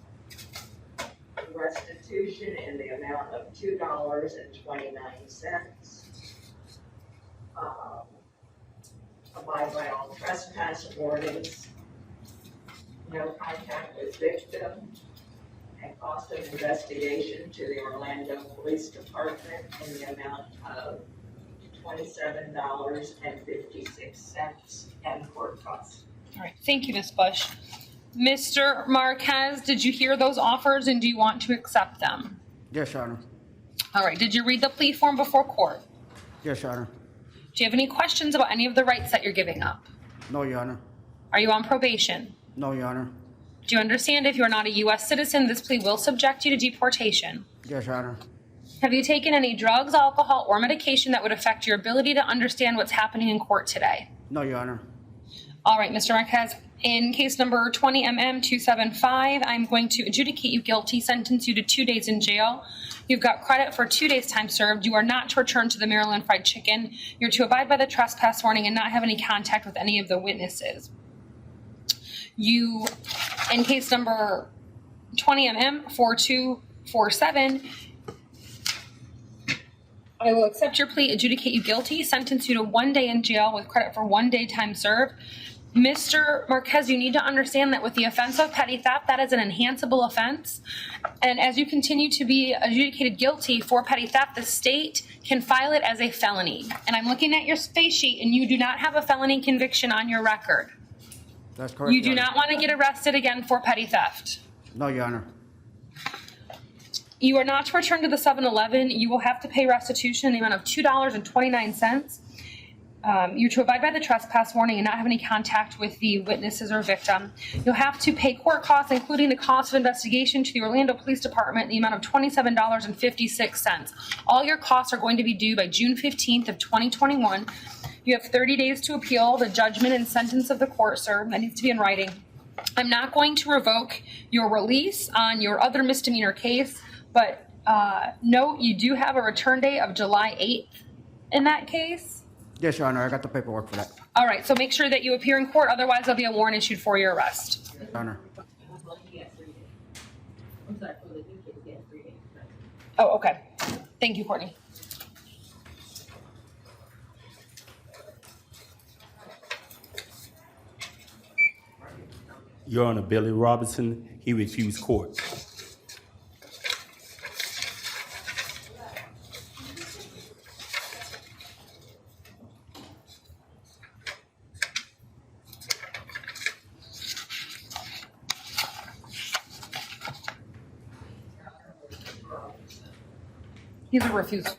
Restitution in the amount of $2.29. Abide by all trespass warnings. No contact with victim. And cost of investigation to the Orlando Police Department in the amount of $27.56 and court costs. All right. Thank you, Ms. Bush. Mr. Marquez, did you hear those offers and do you want to accept them? Yes, Your Honor. All right. Did you read the plea form before court? Yes, Your Honor. Do you have any questions about any of the rights that you're giving up? No, Your Honor. Are you on probation? No, Your Honor. Do you understand if you are not a U.S. citizen, this plea will subject you to deportation? Yes, Your Honor. Have you taken any drugs, alcohol, or medication that would affect your ability to understand what's happening in court today? No, Your Honor. All right, Mr. Marquez, in case number 20MM275, I'm going to adjudicate you guilty, sentence you to 2 days in jail. You've got credit for 2 days time served. You are not to return to the Maryland Fried Chicken. You're to abide by the trespass warning and not have any contact with any of the witnesses. You, in case number 20MM4247, I will accept your plea, adjudicate you guilty, sentence you to 1 day in jail with credit for 1 day time served. Mr. Marquez, you need to understand that with the offense of petty theft, that is an enhanceable offense. And as you continue to be adjudicated guilty for petty theft, the state can file it as a felony. And I'm looking at your face sheet, and you do not have a felony conviction on your record. That's correct. You do Your Honor. not want to get arrested again for petty theft. No, Your Honor. You are not to return to the 7-Eleven. You will have to pay restitution in the amount of $2.29. You're to abide by the trespass warning and not have any contact with the witnesses or victim. You'll have to pay court costs, including the cost of investigation, to the Orlando Police Department in the amount of $27.56. All your costs are going to be due by June 15th of 2021. You have 30 days to appeal the judgment and sentence of the court, sir. That needs to be in writing. I'm not going to revoke your release on your other misdemeanor case, but note you do have a return date of July 8th in that case. Yes, Your Honor. I got the paperwork for that. All right, so make sure that you appear in court, otherwise there'll be a warrant issued for your arrest. Your Honor. Oh, okay. Thank you, Courtney. Your Honor, Billy Robinson, he refused court. He's a refusal.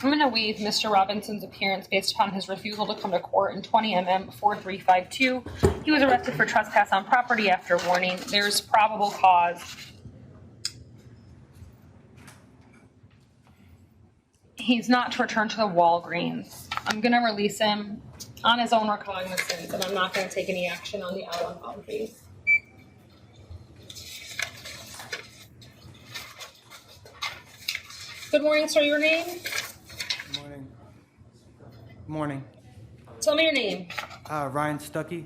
I'm going to waive Mr. Robinson's appearance based upon his refusal to come to court in 20MM4352. He was arrested for trespass on property after warning. There's probable cause. He's not to return to the Walgreens. I'm going to release him on his own recognizance, and I'm not going to take any action on the out-on-bond case. Good morning, sir. Your name? Morning. Morning. Tell me your name. Ryan Stuckey.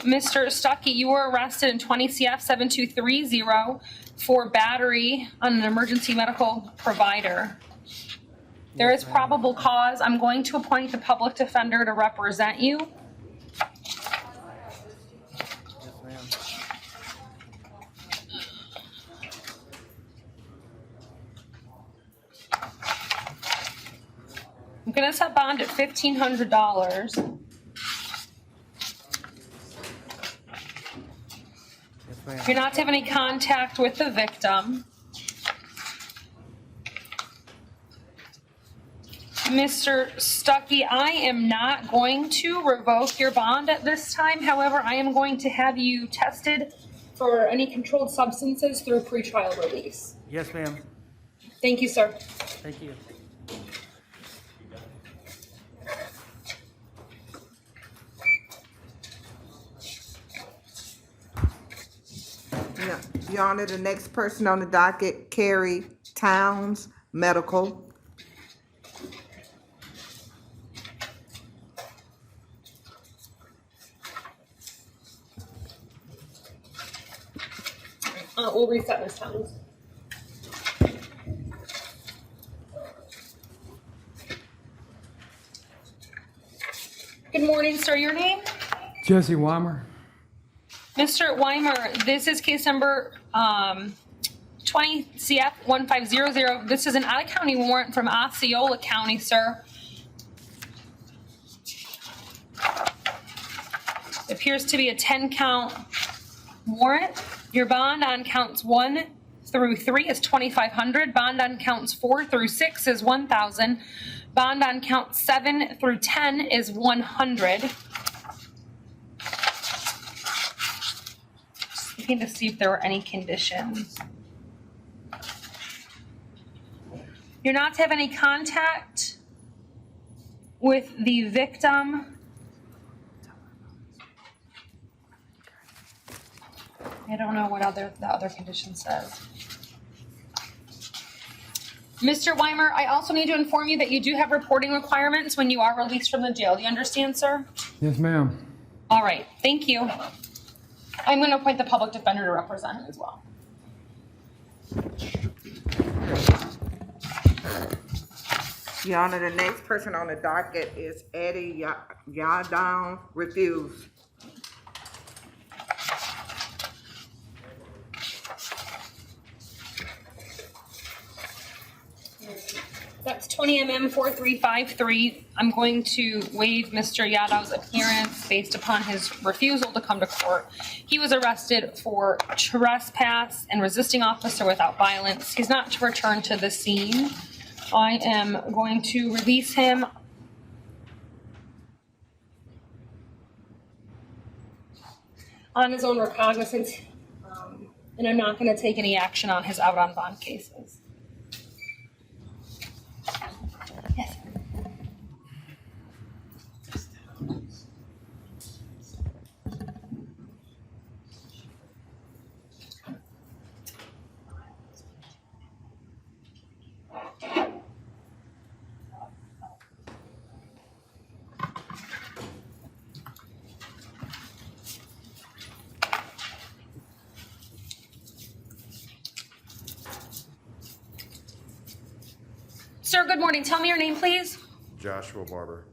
Mr. Stuckey, you were arrested in 20 CF 7230 for battery on an emergency medical provider. There is probable cause. I'm going to appoint the public defender to represent you. Yes, ma'am. I'm going to set bond at $1,500. Yes, ma'am. You're not to have any contact with the victim. Mr. Stuckey, I am not going to revoke your bond at this time. However, I am going to have you tested for any controlled substances through pretrial release. Yes, ma'am. Thank you, sir. Thank you. Yeah, Your Honor, the next person on the docket, Carrie Towns, medical. We'll reset Ms. Towns. Good morning, sir. Your name? Jesse Weimer. Mr. Weimer, this is case number 20 CF 1500. This is an out-of-county warrant from Osceola County, sir. appears to be a 10-count warrant. Your bond on counts 1 through 3 is $2,500. Bond on counts 4 through 6 is $1,000. Bond on counts 7 through 10 is $100. Just looking to see if there were any conditions. You're not to have any contact with the victim. I don't know what the other condition says. Mr. Weimer, I also need to inform you that you do have reporting requirements when you are released from the jail. Do you understand, sir? Yes, ma'am. All right, thank you. I'm going to appoint the public defender to represent him as well. Your Honor, the next person on the docket is Eddie Yadon Refusal. That's 20 MM 4353. I'm going to waive Mr. Yadav's appearance based upon his refusal to come to court. He was arrested for trespass and resisting officer without violence. He's not to return to the scene. I am going to release him on his own recognizance, and I'm not going to take any action on his out on bond cases. Yes. Sir, good morning. Tell me your name, please. Joshua Barber.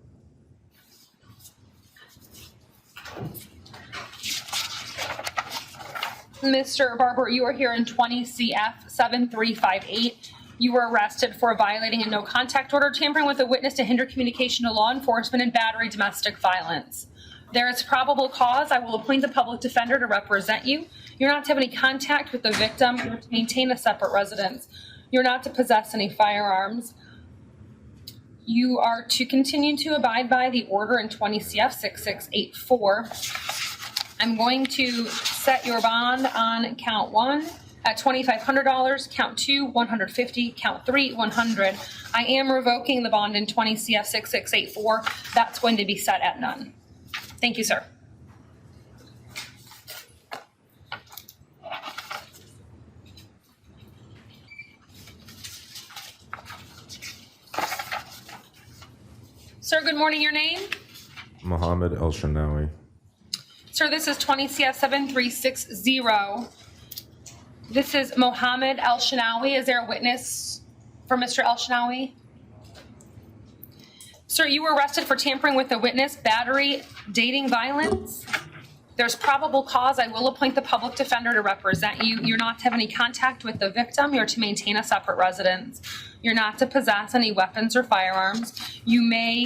Mr. Barber, you are here in 20 CF 7358. You were arrested for violating a no contact order, tampering with a witness to hinder communication to law enforcement, and battery domestic violence. There is probable cause. I will appoint the public defender to represent you. You're not to have any contact with the victim. You're to maintain a separate residence. You're not to possess any firearms. You are to continue to abide by the order in 20 CF 6684. I'm going to set your bond on count 1 at $2,500, count 2, $150, count 3, $100. I am revoking the bond in 20 CF 6684. That's going to be set at none. Thank you, sir. Sir, good morning. Your name? Mohammed El Shanawi. Sir, this is 20 CF 7360. This is Mohammed El Shanawi. Is there a witness for Mr. El Shanawi? Sir, you were arrested for tampering with a witness, battery, dating violence. There's probable cause. I will appoint the public defender to represent you. You're not to have any contact with the victim. You're to maintain a separate residence. You're not to possess any weapons or firearms. You may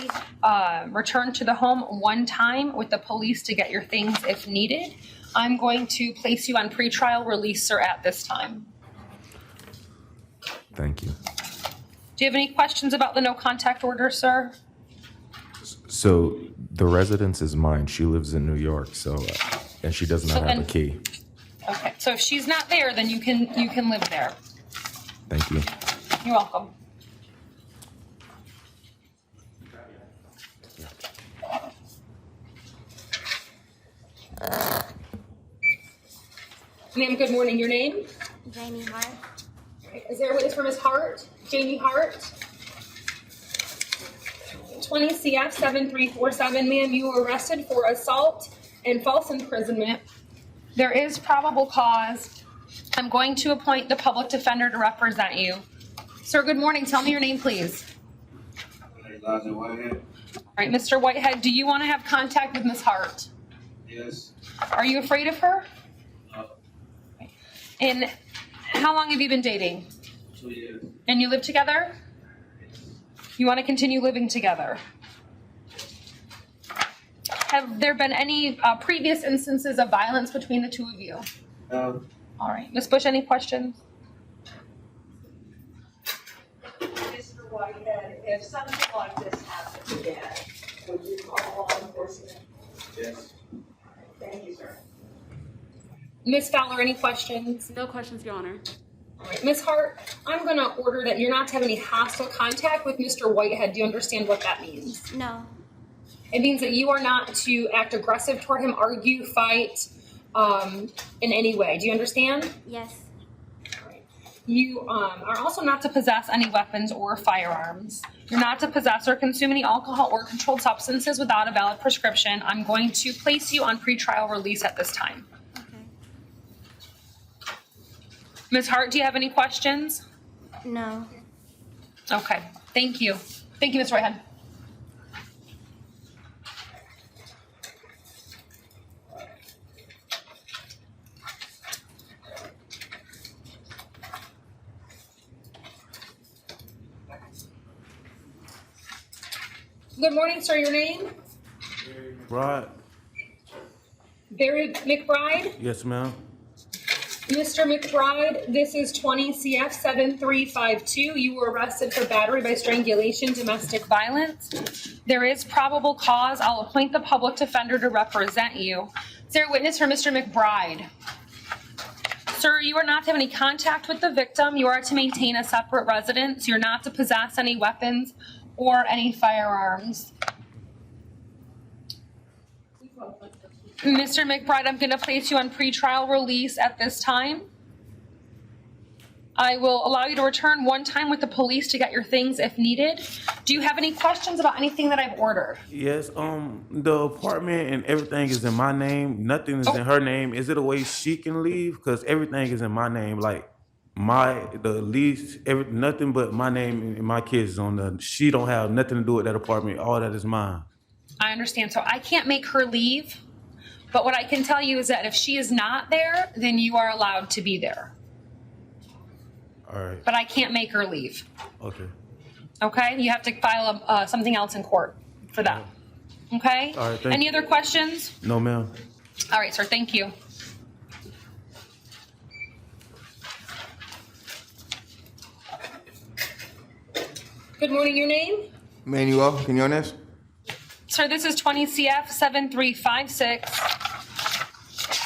return to the home one time with the police to get your things if needed. I'm going to place you on pretrial release, sir, at this time. Thank you. Do you have any questions about the no contact order, sir? So the residence is mine. She lives in New York, and she does not have a key. Okay, so if she's not there, then you can live there. Thank you. You're welcome. Ma'am, good morning. Your name? Jamie Hart. Is there a witness for Ms. Hart? Jamie Hart? 20 CF 7347. Ma'am, you were arrested for assault and false imprisonment. There is probable cause. I'm going to appoint the public defender to represent you. Sir, good morning. Tell me your name, please. Elijah Whitehead. All right, Mr. Whitehead, do you want to have contact with Ms. Hart? Yes. Are you afraid of her? No. And how long have you been dating? 2 years. And you live together? You want to continue living together? Have there been any previous instances of violence between the two of you? No. All right. Ms. Bush, any questions? Mr. Whitehead, if something like this happened again, would you call law enforcement? Yes. Thank you, sir. Ms. Fowler, any questions? No questions, Your Honor. All right. Ms. Hart, I'm going to order that you're not to have any hostile contact with Mr. Whitehead. Do you understand what that means? No. It means that you are not to act aggressive toward him, argue, fight in any way. Do you understand? Yes. You are also not to possess any weapons or firearms. You're not to possess or consume any alcohol or controlled substances without a valid prescription. I'm going to place you on pretrial release at this time. Okay. Ms. Hart, do you have any questions? No. Okay. Thank you. Thank you, Ms. Whitehead. Good morning, sir. Your name? Rod? Barry McBride? Yes, ma'am. Mr. McBride, this is 20 CF 7352. You were arrested for battery by strangulation, domestic violence. There is probable cause. I'll appoint the public defender to represent you. Is there a witness for Mr. McBride? Sir, you are not to have any contact with the victim. You are to maintain a separate residence. You're not to possess any weapons or any firearms. Mr. McBride, I'm going to place you on pretrial release at this time. I will allow you to return one time with the police to get your things if needed. Do you have any questions about anything that I've ordered? Yes, the apartment and everything is in my name. Nothing is in her name. Is it a way she can leave? Because everything is in my name. Like the lease, nothing but my name and my kids on the. She don't have nothing to do with that apartment. All that is mine. I understand. So I can't make her leave. But what I can tell you is that if she is not there, then you are allowed to be there. All right. But I can't make her leave. Okay. Okay? You have to file something else in court for that. Okay? All right. Thank Any you. other questions? No, ma'am. All right, sir. Thank you. Good morning. Your name? Manuel Quinones. Sir, this is 20 CF 7356.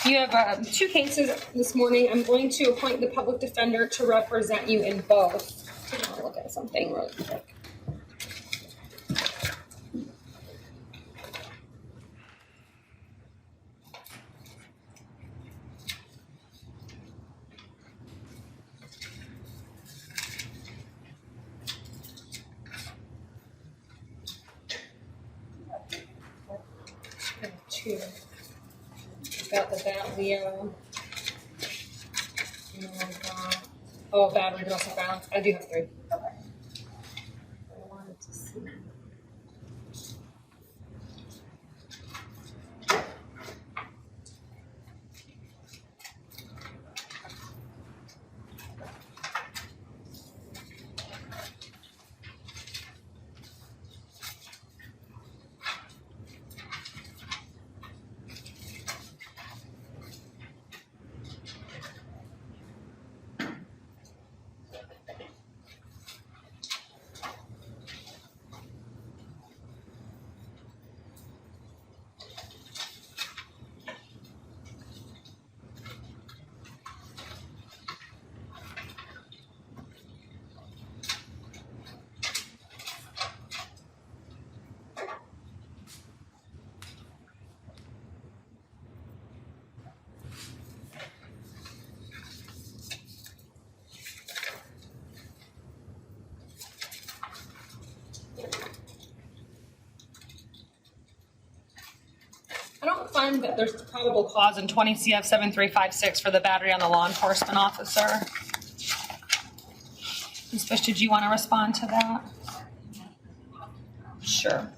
You have two cases this morning. I'm going to appoint the public defender to represent you in both. I'll look at something really quick. Two. Got the bat Leo. Battery domestic violence. I do have three. Okay. I wanted to see. I don't find that there's probable cause in 20 CF 7356 for the battery on the law enforcement officer. Ms. Fish, did you want to respond to that? Sure.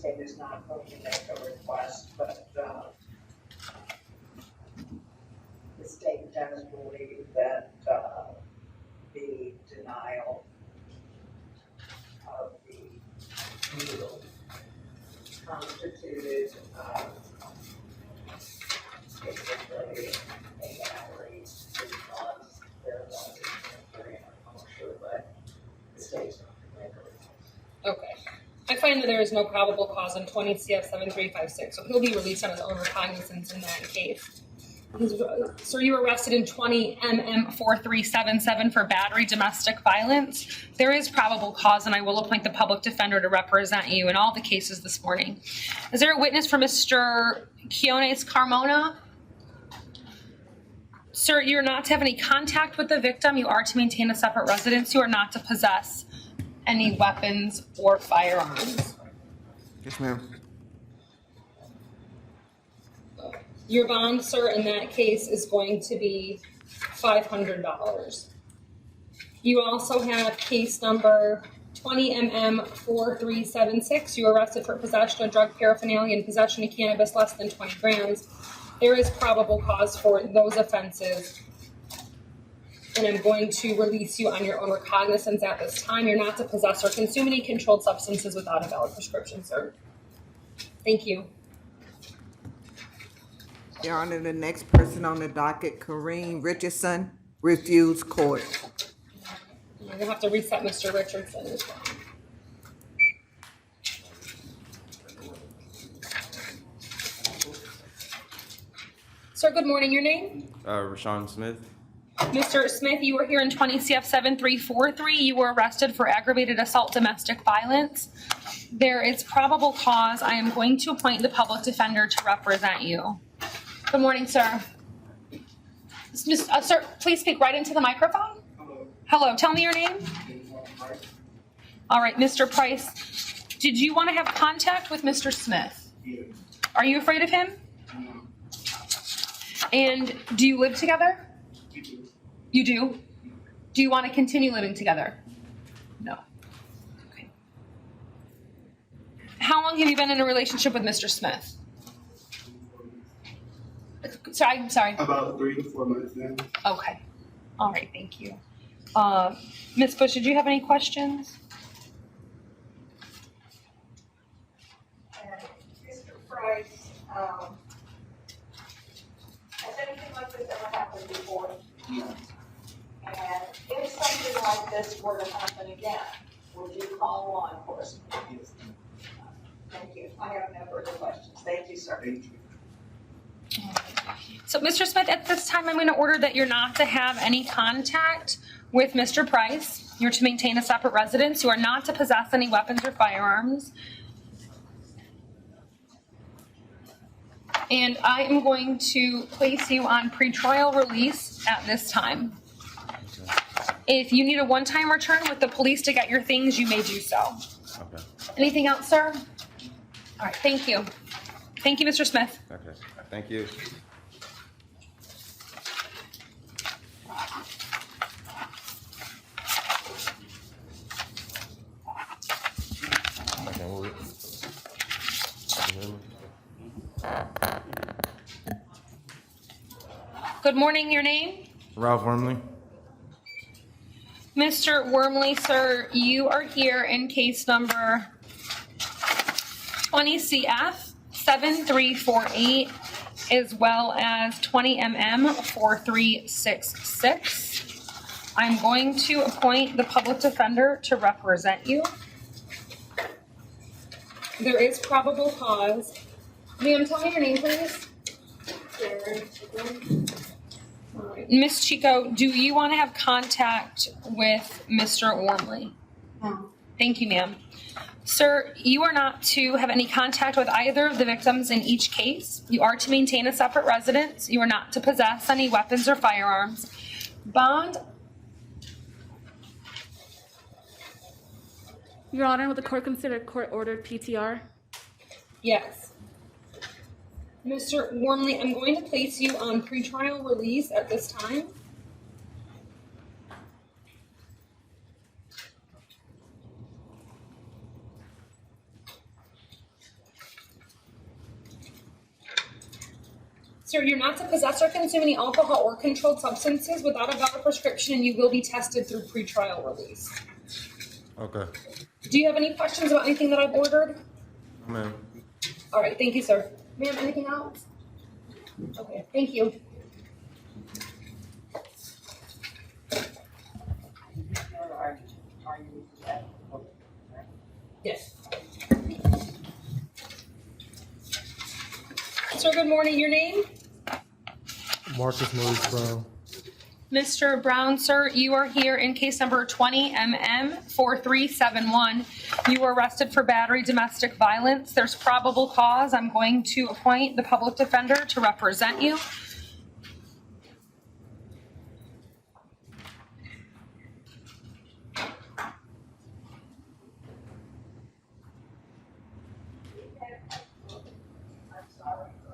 state is not going to make a request, but, the state does believe that, the denial of the deal constituted, basically a battery because there was a injury in our culture, but the state's not going to make a request. Okay. I find that there is no probable cause in 20 CF 7356, so he'll be released on his own recognizance in that case. Sir, you were arrested in 20 MM 4377 for battery domestic violence. There is probable cause, and I will appoint the public defender to represent you in all the cases this morning. Is there a witness for Mr. Quiones Carmona? Sir, you're not to have any contact with the victim. You are to maintain a separate residence. You are not to possess any weapons or firearms. Yes, ma'am. Your bond, sir, in that case is going to be $500. You also have case number 20MM 4376. You were arrested for possession of drug paraphernalia and possession of cannabis less than 20 grams. There is probable cause for those offenses, and I'm going to release you on your own recognizance at this time. You're not to possess or consume any controlled substances without a valid prescription, sir. Thank you. Your Honor, the next person on the docket, Kareem Richardson, refused court. I'm going to have to reset Mr. Richardson as well. Sir, good morning. Your name? Rashawn Smith. Mr. Smith, you were here in 20 CF 7343. You were arrested for aggravated assault domestic violence. There is probable cause. I am going to appoint the public defender to represent you. Good morning, sir. Sir, please speak right into the microphone. Hello. Tell me your name. All right, Mr. Price, did you want to have contact with Mr. Smith? Are you afraid of him? And do you live together? You do? Do you want to continue living together? No. Okay. How long have you been in a relationship with Mr. Smith? Sorry. About 3 to 4 months now. Okay. All right. Thank you. Ms. Bush, did you have any questions? Mr. Price, has anything like this ever happened before? And if something like this were to happen again, would you call law enforcement? Thank you. I have no further questions. Thank you, sir. Thank you. So, Mr. Smith, at this time, I'm going to order that you're not to have any contact with Mr. Price. You're to maintain a separate residence. You are not to possess any weapons or firearms. And I am going to place you on pretrial release at this time. If you need a one-time return with the police to get your things, you may do so. Okay. Anything else, sir? All right, thank you. Thank you, Mr. Smith. Okay. Thank you. I can move it. Good morning, your name? Ralph Wormley. Mr. Wormley, sir, you are here in case number 20 CF 7348 as well as 20 MM 4366. I'm going to appoint the public defender to represent you. There is probable cause. Ma'am, tell me your name, please. All right. Ms. Chico, do you want to have contact with Mr. Wormley? No. Thank you, ma'am. Sir, you are not to have any contact with either of the victims in each case. You are to maintain a separate residence. You are not to possess any weapons or firearms. Bond. Your Honor, will the court consider court-ordered PTR? Yes. Mr. Wormley, I'm going to place you on pretrial release at this time. Sir, you're not to possess or consume any alcohol or controlled substances without a valid prescription, and you will be tested through pretrial release. Okay. Do you have any questions about anything that I've ordered? Ma'am. All right, thank you, sir. Ma'am, anything else? Okay, thank you. Yes. Sir, good morning. Your name? Marcus Maurice Brown. Mr. Brown, sir, you are here in case number 20MM4371. You were arrested for battery domestic violence. There's probable cause. I'm going to appoint the public defender to represent you.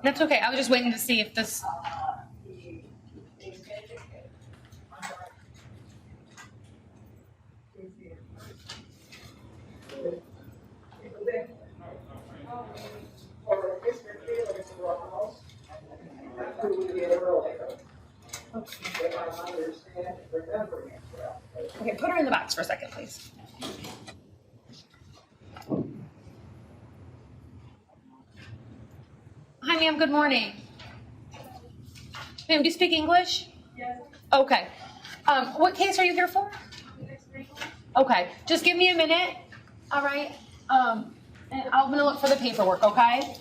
That's okay. I was just waiting to see if this... Okay, put her in the box for a second, please. Hi, ma'am. Good morning. Ma'am, do you speak English? Yes. Okay. What case are you here for? Okay. Just give me a minute. All right. And I'm gonna look for the paperwork. Okay.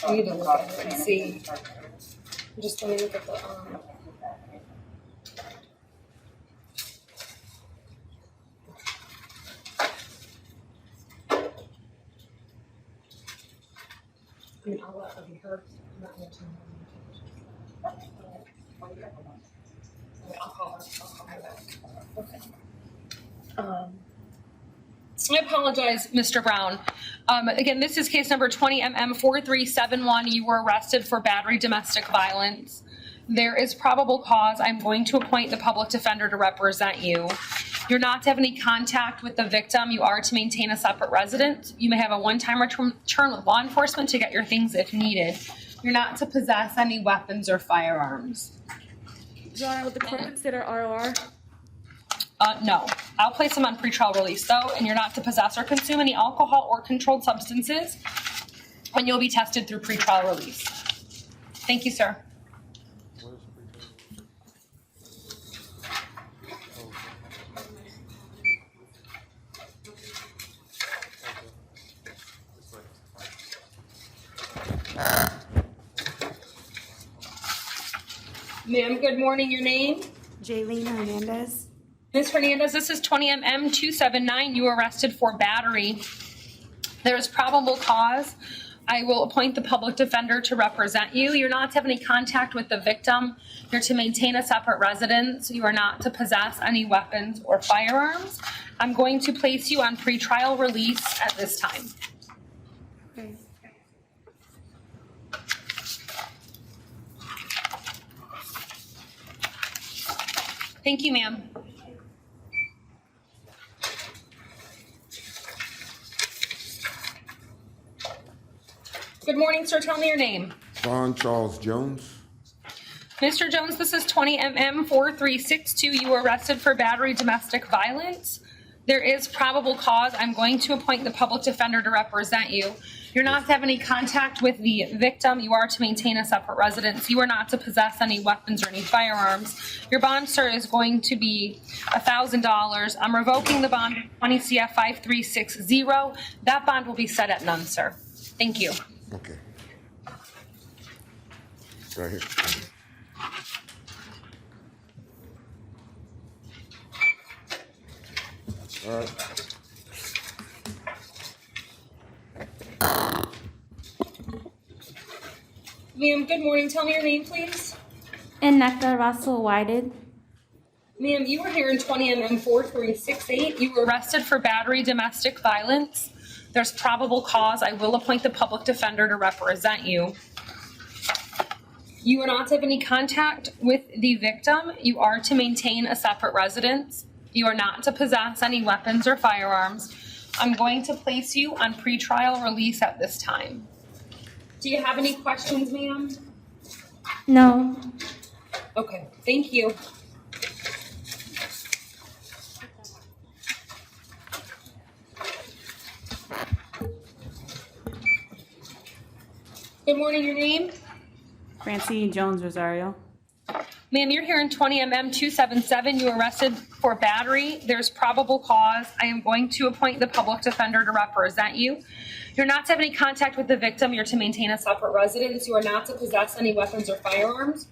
I need to look at it and see. Just let me look at the. I mean, I'll let her. I'm not gonna tell her. I'll call her back. Okay. I apologize, Mr. Brown. Again, this is case number 20MM4371. You were arrested for battery domestic violence. There is probable cause. I'm going to appoint the public defender to represent you. You're not to have any contact with the victim. You are to maintain a separate residence. You may have a one-time return with law enforcement to get your things if needed. You're not to possess any weapons or firearms. Your Honor, would the court consider ROR? No. I'll place them on pretrial release, though, and you're not to possess or consume any alcohol or controlled substances, and you'll be tested through pretrial release. Thank you, sir. Ma'am, good morning. Your name? Jaylene Hernandez. Ms. Hernandez, this is 20MM279. You were arrested for battery. There is probable cause. I will appoint the public defender to represent you. You're not to have any contact with the victim. You're to maintain a separate residence. You are not to possess any weapons or firearms. I'm going to place you on pretrial release at this time. Okay. Thank you, ma'am. Good morning, sir. Tell me your name. Ron Charles Jones. Mr. Jones, this is 20MM4362. You were arrested for battery domestic violence. There is probable cause. I'm going to appoint the public defender to represent you. You're not to have any contact with the victim. You are to maintain a separate residence. You are not to possess any weapons or any firearms. Your bond, sir, is going to be $1,000. I'm revoking the bond 20 CF 5360. That bond will be set at none, sir. Thank you. Okay. Right here. All right. Ma'am, good morning. Tell me your name, please. Ineka Russell Whited. Ma'am, you were here in 20MM4368. You were arrested for battery domestic violence. There's probable cause. I will appoint the public defender to represent you. You are not to have any contact with the victim. You are to maintain a separate residence. You are not to possess any weapons or firearms. I'm going to place you on pretrial release at this time. Do you have any questions, ma'am? No. Okay, thank you. Good morning, your name? Francie Jones Rosario. Ma'am, you're here in 20 MM 277. You were arrested for battery. There's probable cause. I am going to appoint the public defender to represent you. You're not to have any contact with the victim. You're to maintain a separate residence. You are not to possess any weapons or firearms.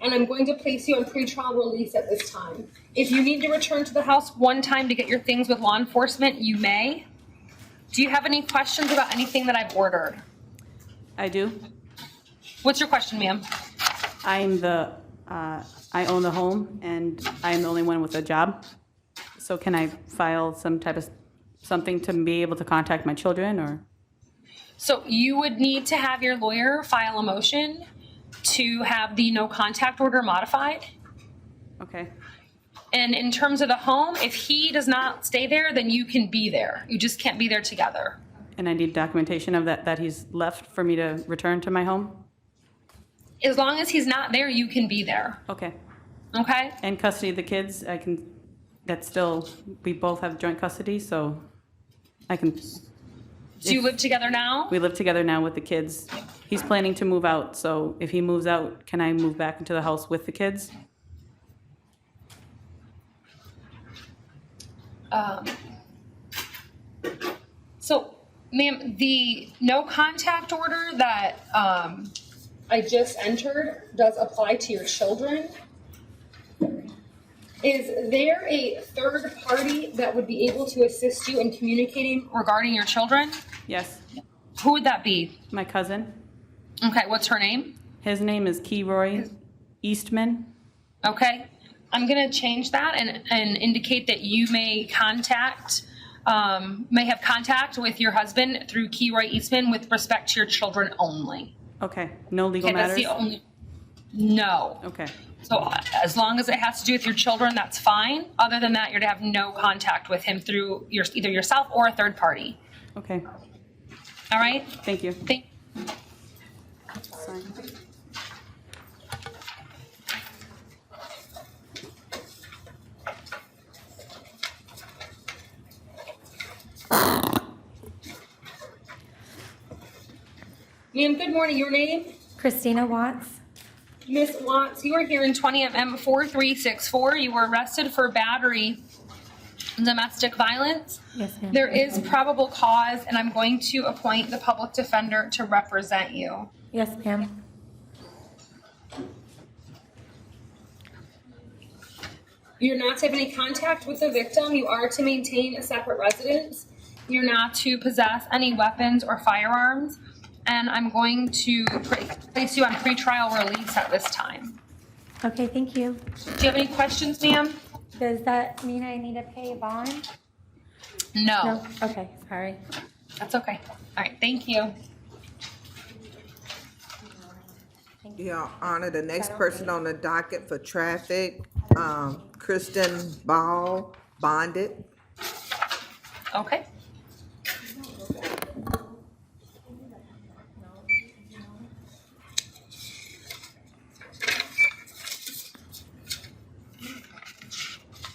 And I'm going to place you on pretrial release at this time. If you need to return to the house one time to get your things with law enforcement, you may. Do you have any questions about anything that I've ordered? I do. What's your question, ma'am? I own the home and I am the only one with a job. So can I file some type of something to be able to contact my children or? So you would need to have your lawyer file a motion to have the no contact order modified. Okay. And in terms of the home, if he does not stay there, then you can be there. You just can't be there together. And I need documentation of that he's left for me to return to my home? As long as he's not there, you can be there. Okay. Okay? And custody of the kids, we both have joint custody, so I can. Do you live together now? We live together now with the kids. He's planning to move out, so if he moves out, can I move back into the house with the kids? So, ma'am, the no contact order that I just entered does apply to your children. Is there a third party that would be able to assist you in communicating regarding your children? Yes. Who would that be? My cousin. Okay, what's her name? His name is Keyroy Eastman. Okay, I'm gonna change that and indicate that you may have contact with your husband through Keyroy Eastman with respect to your children only. Okay, no legal Okay, matters? that's the only, no. Okay. So as long as it has to do with your children, that's fine. Other than that, you're to have no contact with him through either yourself or a third party. Okay. All right? Thank you. Sign. Ma'am, good morning. Your name? Christina Watts. Miss Watts, you are here in 20 MM 4364. You were arrested for battery and domestic violence. Yes, ma'am. There is probable cause, and I'm going to appoint the public defender to represent you. Yes, ma'am. You're not to have any contact with the victim. You are to maintain a separate residence. You're not to possess any weapons or firearms. And I'm going to place you on pretrial release at this time. Okay, thank you. Do you have any questions, ma'am? Does that mean I need to pay a bond? No. Okay, sorry. That's okay. All right, thank you. Your Honor, the next person on the docket for traffic, Kristen Ball, bonded. Okay.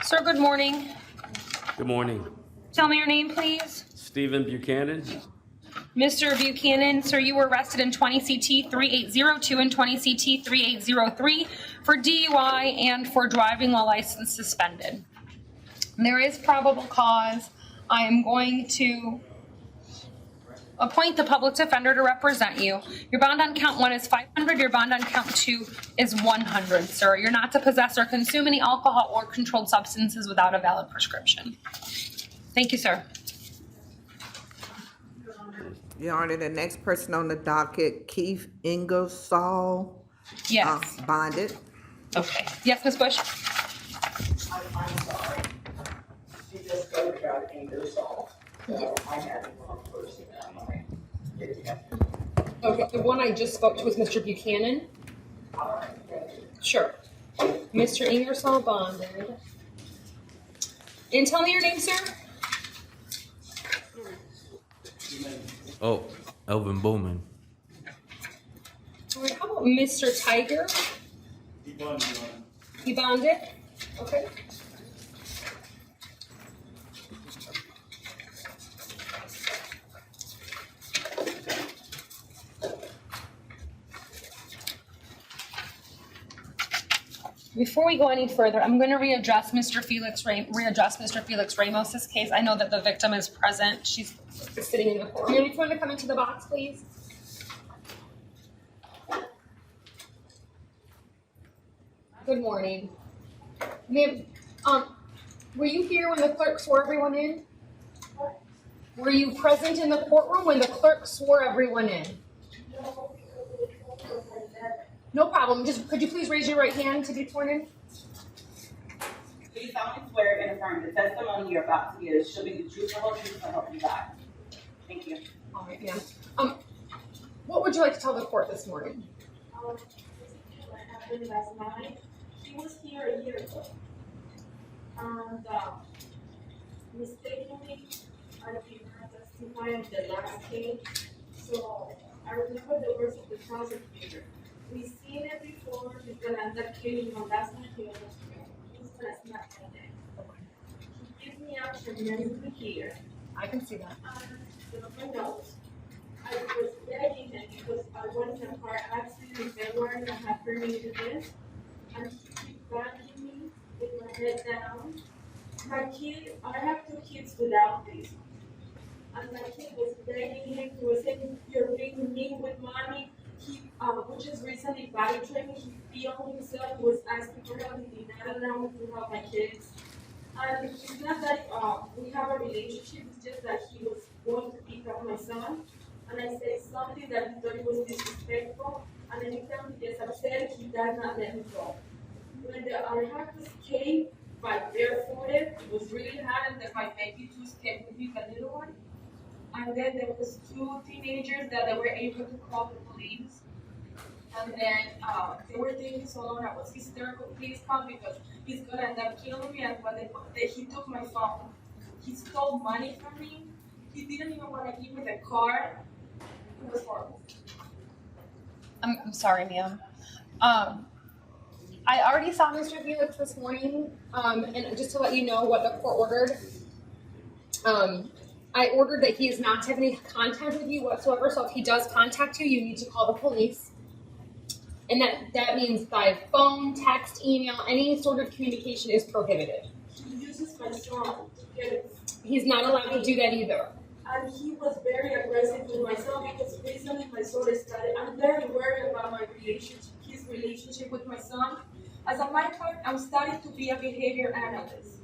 Sir, good morning. Good morning. Tell me your name, please. Stephen Buchanan. Mr. Buchanan, sir, you were arrested in 20 CT 3802 and 20 CT 3803 for DUI and for driving while license suspended. There is probable cause. I am going to appoint the public defender to represent you. Your bond on count 1 is $500. Your bond on count 2 is $100, sir. You're not to possess or consume any alcohol or controlled substances without a valid prescription. Thank you, sir. Your Honor, the next person on the docket, Keith Ingersoll. Yes. Bonded. Okay. Yes, Ms. Bush? I'm sorry. She just spoke about Ingersoll. So I had the wrong person on my. Okay, the one I just spoke to was Mr. Buchanan. All right, thank you. Sure. Mr. Ingersoll bonded. And tell me your name, sir. Oh, Elvin Bowman. All right, how about Mr. Tiger? He bonded. Okay. Before we go any further, I'm going to readjust Mr. Felix Ramos's case. I know that the victim is present. She's sitting in the courtroom. Ma'am, if you want to come into the box, please. Good morning. Ma'am, were you here when the clerk swore everyone in? Were you present in the courtroom when the clerk swore everyone in? No problem. Just could you please raise your right hand to be sworn in? Do you solemnly swear and affirm the testimony you're about to give shall be the truth, the whole truth, so help you God? Thank you. All right, ma'am. What would you like to tell the court this morning? What happened last night? He was here a year ago, and mistakenly, I did not testify in the last case. So I remember the words of the prosecutor. We've seen it before. He's gonna end up killing on last night. He's gonna snap my neck. He gives me out tremendously here. I can see that. My nose. I was begging him because I was in a car accident in February and I had herniated disc. And he kept banging me with my head down. I have 2 kids without this. And my kid was begging him. He was saying, "You're being mean with mommy." He, which is recently body training. He filmed himself. He was asking for help. He did not allow me to help my kids. And it's not that we have a relationship. It's just that he was going to pick up my son. And I said something that he thought was disrespectful. And anytime he gets upset, he does not let me go. When I had to escape by barefooted, it was really hard, and then my baby too escaped with me, the little one. And then there was 2 teenagers that they were able to call the police. And then they were thinking so long I was hysterical, please come because he's gonna end up killing me. And when he took my phone, he stole money from me. He didn't even want to give me the card. It was horrible. I'm sorry, ma'am. I already saw Mr. Felix this morning, and just to let you know what the court ordered, I ordered that he is not to have any contact with you whatsoever. So if he does contact you, you need to call the police. And that means by phone, text, email, any sort of communication is prohibited. He uses my son to get it. He's not allowed to do that either. And he was very aggressive with my son because recently my son started. I'm very worried about my relationship, his relationship with my son. As a matter of fact, I'm starting to be a behavior analyst.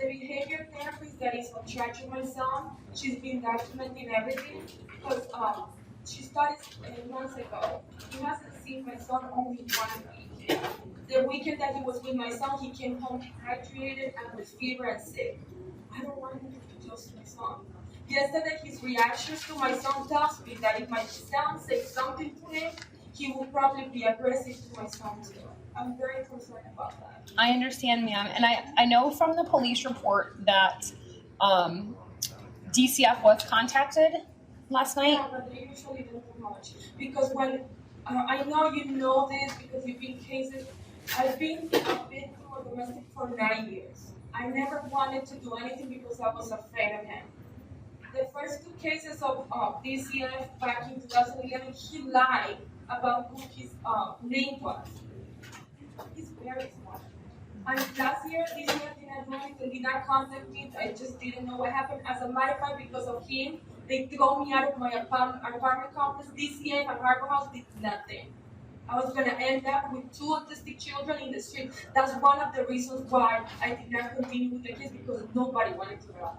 The behavior therapist that is on charge of my son, she's been documenting everything because she started months ago. He hasn't seen my son only 1 week. The weekend that he was with my son, he came home dehydrated and with fever and sick. I don't want him to be close to my son. Yesterday, his reactions to my son tells me that if my son says something to him, he will probably be aggressive to my son too. I'm very concerned about that. I understand, ma'am, and I know from the police report that DCF was contacted last night. Yeah, but they usually don't do much. Because when, I know you know this because you've been cases, I've been through a domestic for 9 years. I never wanted to do anything because I was afraid of him. The first 2 cases of DCF back in 2011, he lied about who his name was. He's very smart. And last year, DCF didn't do anything, did not contact me. I just didn't know what happened. As a matter of fact, because of him, they threw me out of my apartment complex. DCF and Harbor House did nothing. I was gonna end up with 2 autistic children in the street. That's one of the reasons why I did not continue with the case because nobody wanted to help.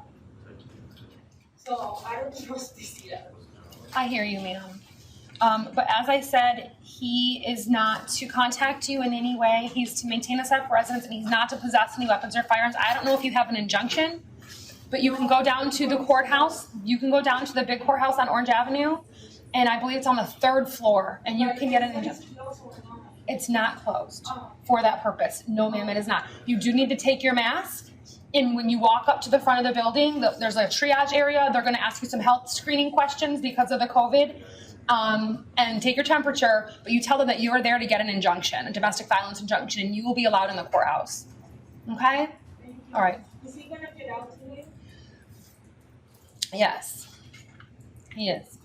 So I don't trust DCF. I hear you, ma'am. But as I said, he is not to contact you in any way. He's to maintain a safe residence, and he's not to possess any weapons or firearms. I don't know if you have an injunction, but you can go down to the courthouse. You can go down to the big courthouse on Orange Avenue, and I believe it's on the 3rd floor, and you can get an injunction. It's not closed for that purpose. No, ma'am, it is not. You do need to take your mask, And when you walk up to the front of the building, there's a triage area. They're going to ask you some health screening questions because of the COVID, and take your temperature. But you tell them that you are there to get an injunction, a domestic violence injunction, and you will be allowed in the courthouse. Okay? All right. Is he gonna get out today? Yes, he is.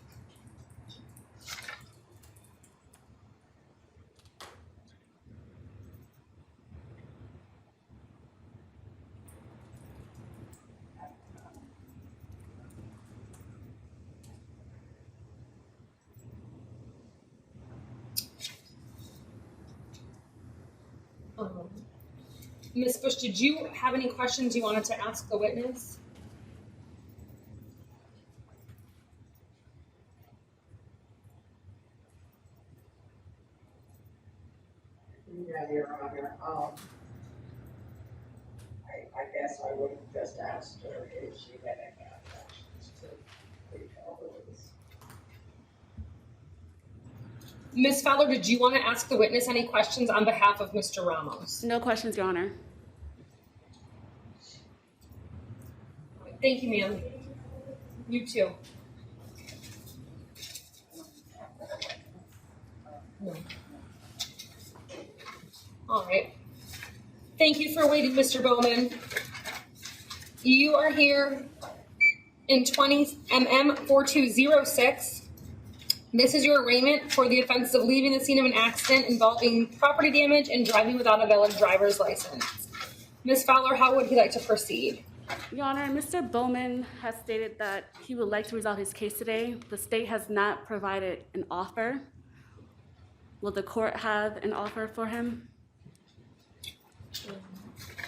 Ms. Bush, did you have any questions you wanted to ask the witness? Yeah, Your Honor, I guess I would have just asked her if she had any objections to release. Ms. Fowler, did you want to ask the witness any questions on behalf of Mr. Ramos? No questions, Your Honor. Thank you, ma'am. You too. All right. Thank you for waiting, Mr. Bowman. You are here in 20 MM 4206. This is your arraignment for the offense of leaving the scene of an accident involving property damage and driving without a valid driver's license. Ms. Fowler, how would you like to proceed? Your Honor, Mr. Bowman has stated that he would like to resolve his case today. The state has not provided an offer. Will the court have an offer for him?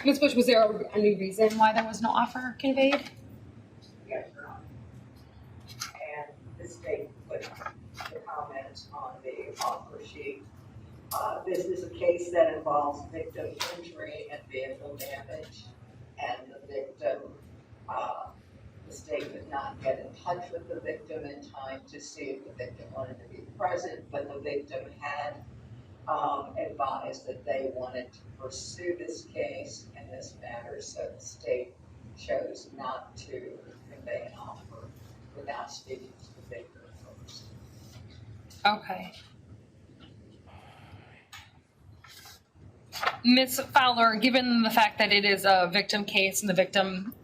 Ms. Bush, was there any reason why there was no offer conveyed? Yes, Your Honor. And the state put the comments on the offer sheet. This is a case that involves victim injury and vehicle damage. And the victim, the state could not get in touch with the victim in time to see if the victim wanted to be present, but the victim had advised that they wanted to pursue this case in this matter, so the state chose not to convey an offer without speaking to the victim first. Okay. Ms. Fowler, given the fact that it is a victim case and the victim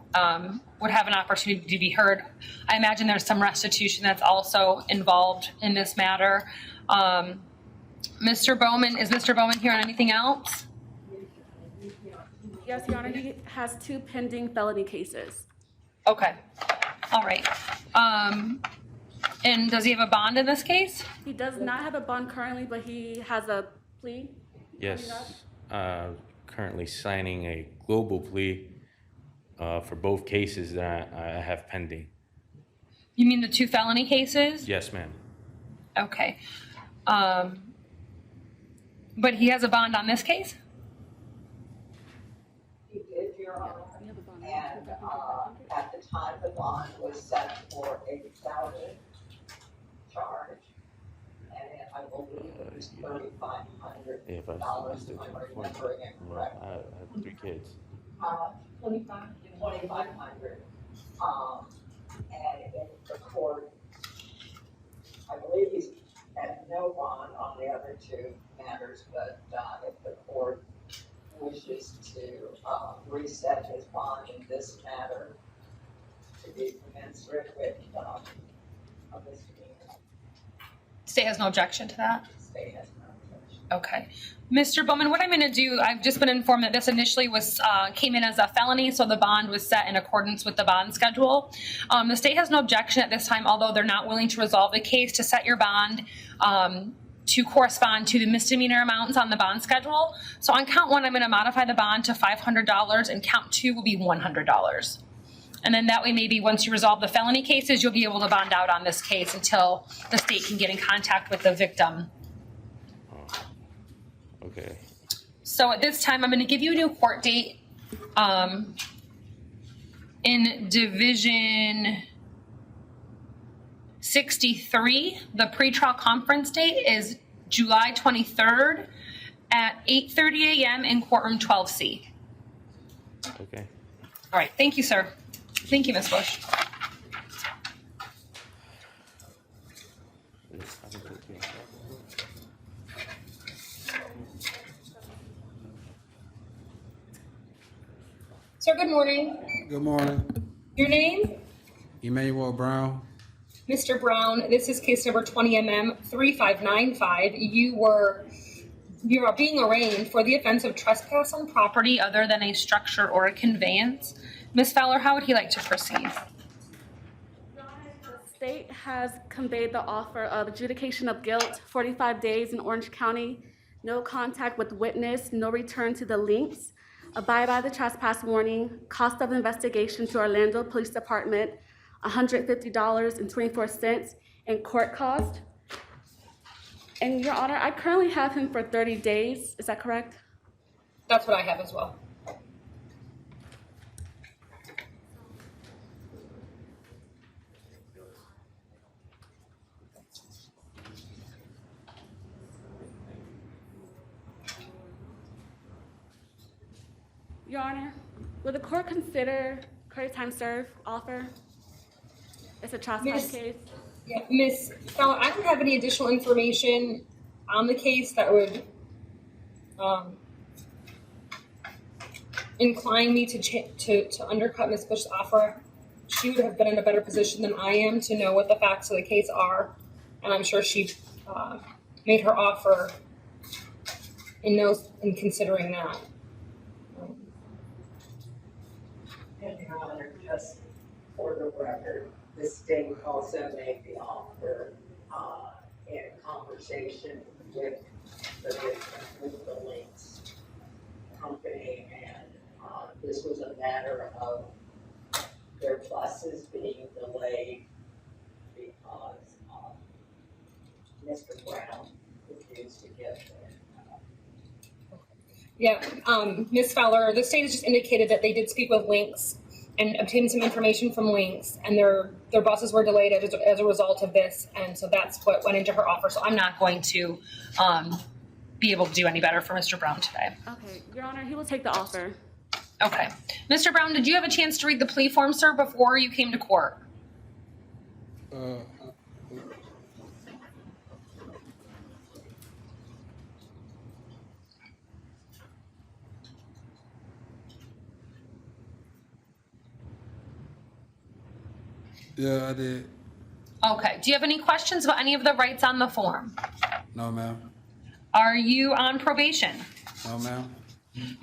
would have an opportunity to be heard, I imagine there's some restitution that's also involved in this matter. Mr. Bowman, is Mr. Bowman here on anything else? Yes, Your Honor, he has 2 pending felony cases. Okay, all right. And does he have a bond in this case? He does not have a bond currently, but he has a plea. Yes, currently signing a global plea for both cases that I have pending. You mean the 2 felony cases? Yes, ma'am. Okay. But he has a bond on this case? He did, Your Honor, and at the time the bond was set for a felony charge, and I believe it was $3,500, if I'm remembering it correctly. I have 3 kids. 2,500. And if the court, I believe he's at no bond on the other 2 matters, but if the court wishes to reset his bond in this matter to be commensurate with a misdemeanor. State has no objection to that? State has no objection. Okay. Mr. Bowman, what I'm going to do, I've just been informed that this initially was came in as a felony, so the bond was set in accordance with the bond schedule. The state has no objection at this time, although they're not willing to resolve the case, to set your bond to correspond to the misdemeanor amounts on the bond schedule. So on count 1, I'm going to modify the bond to $500, and count 2 will be $100. And then that way, maybe once you resolve the felony cases, you'll be able to bond out on this case until the state can get in contact with the victim. Okay. So at this time, I'm going to give you a new court date. In Division 63, the pretrial conference date is July 23rd at 8:30 a.m. in courtroom 12C. Okay. All right, thank you, sir. Thank you, Ms. Bush. Sir, good morning. Good morning. Your name? Emmanuel Brown. Mr. Brown, this is case number 20MM 3595. You are being arraigned for the offense of trespass on property other than a structure or a conveyance. Ms. Fowler, how would he like to proceed? The state has conveyed the offer of adjudication of guilt, 45 days in Orange County, no contact with witness, no return to the links, abide by the trespass warning, cost of investigation to Orlando Police Department, $150.24 in court cost. And Your Honor, I currently have him for 30 days. Is that correct? That's what I have as well. Your Honor, will the court consider credit time served offer? It's a trespass case. Yeah, Ms. Fowler, I don't have any additional information on the case that would incline me to undercut Ms. Bush's offer. She would have been in a better position than I am to know what the facts of the case are, and I'm sure she made her offer in considering that. And Your Honor, just for the record, the state also made the offer in conversation with the victim, with the Links company, and this was a matter of their buses being delayed because Mr. Brown refused to get there. Yeah, Ms. Fowler, the state has just indicated that they did speak with Links and obtained some information from Links, and their buses were delayed as a result of this, and so that's what went into her offer. So I'm not going to be able to do any better for Mr. Brown today. Okay, Your Honor, he will take the offer. Okay. Mr. Brown, did you have a chance to read the plea form, sir, before you came to court? Yeah, I did. Okay. Do you have any questions about any of the rights on the form? No, ma'am. Are you on probation? No, ma'am.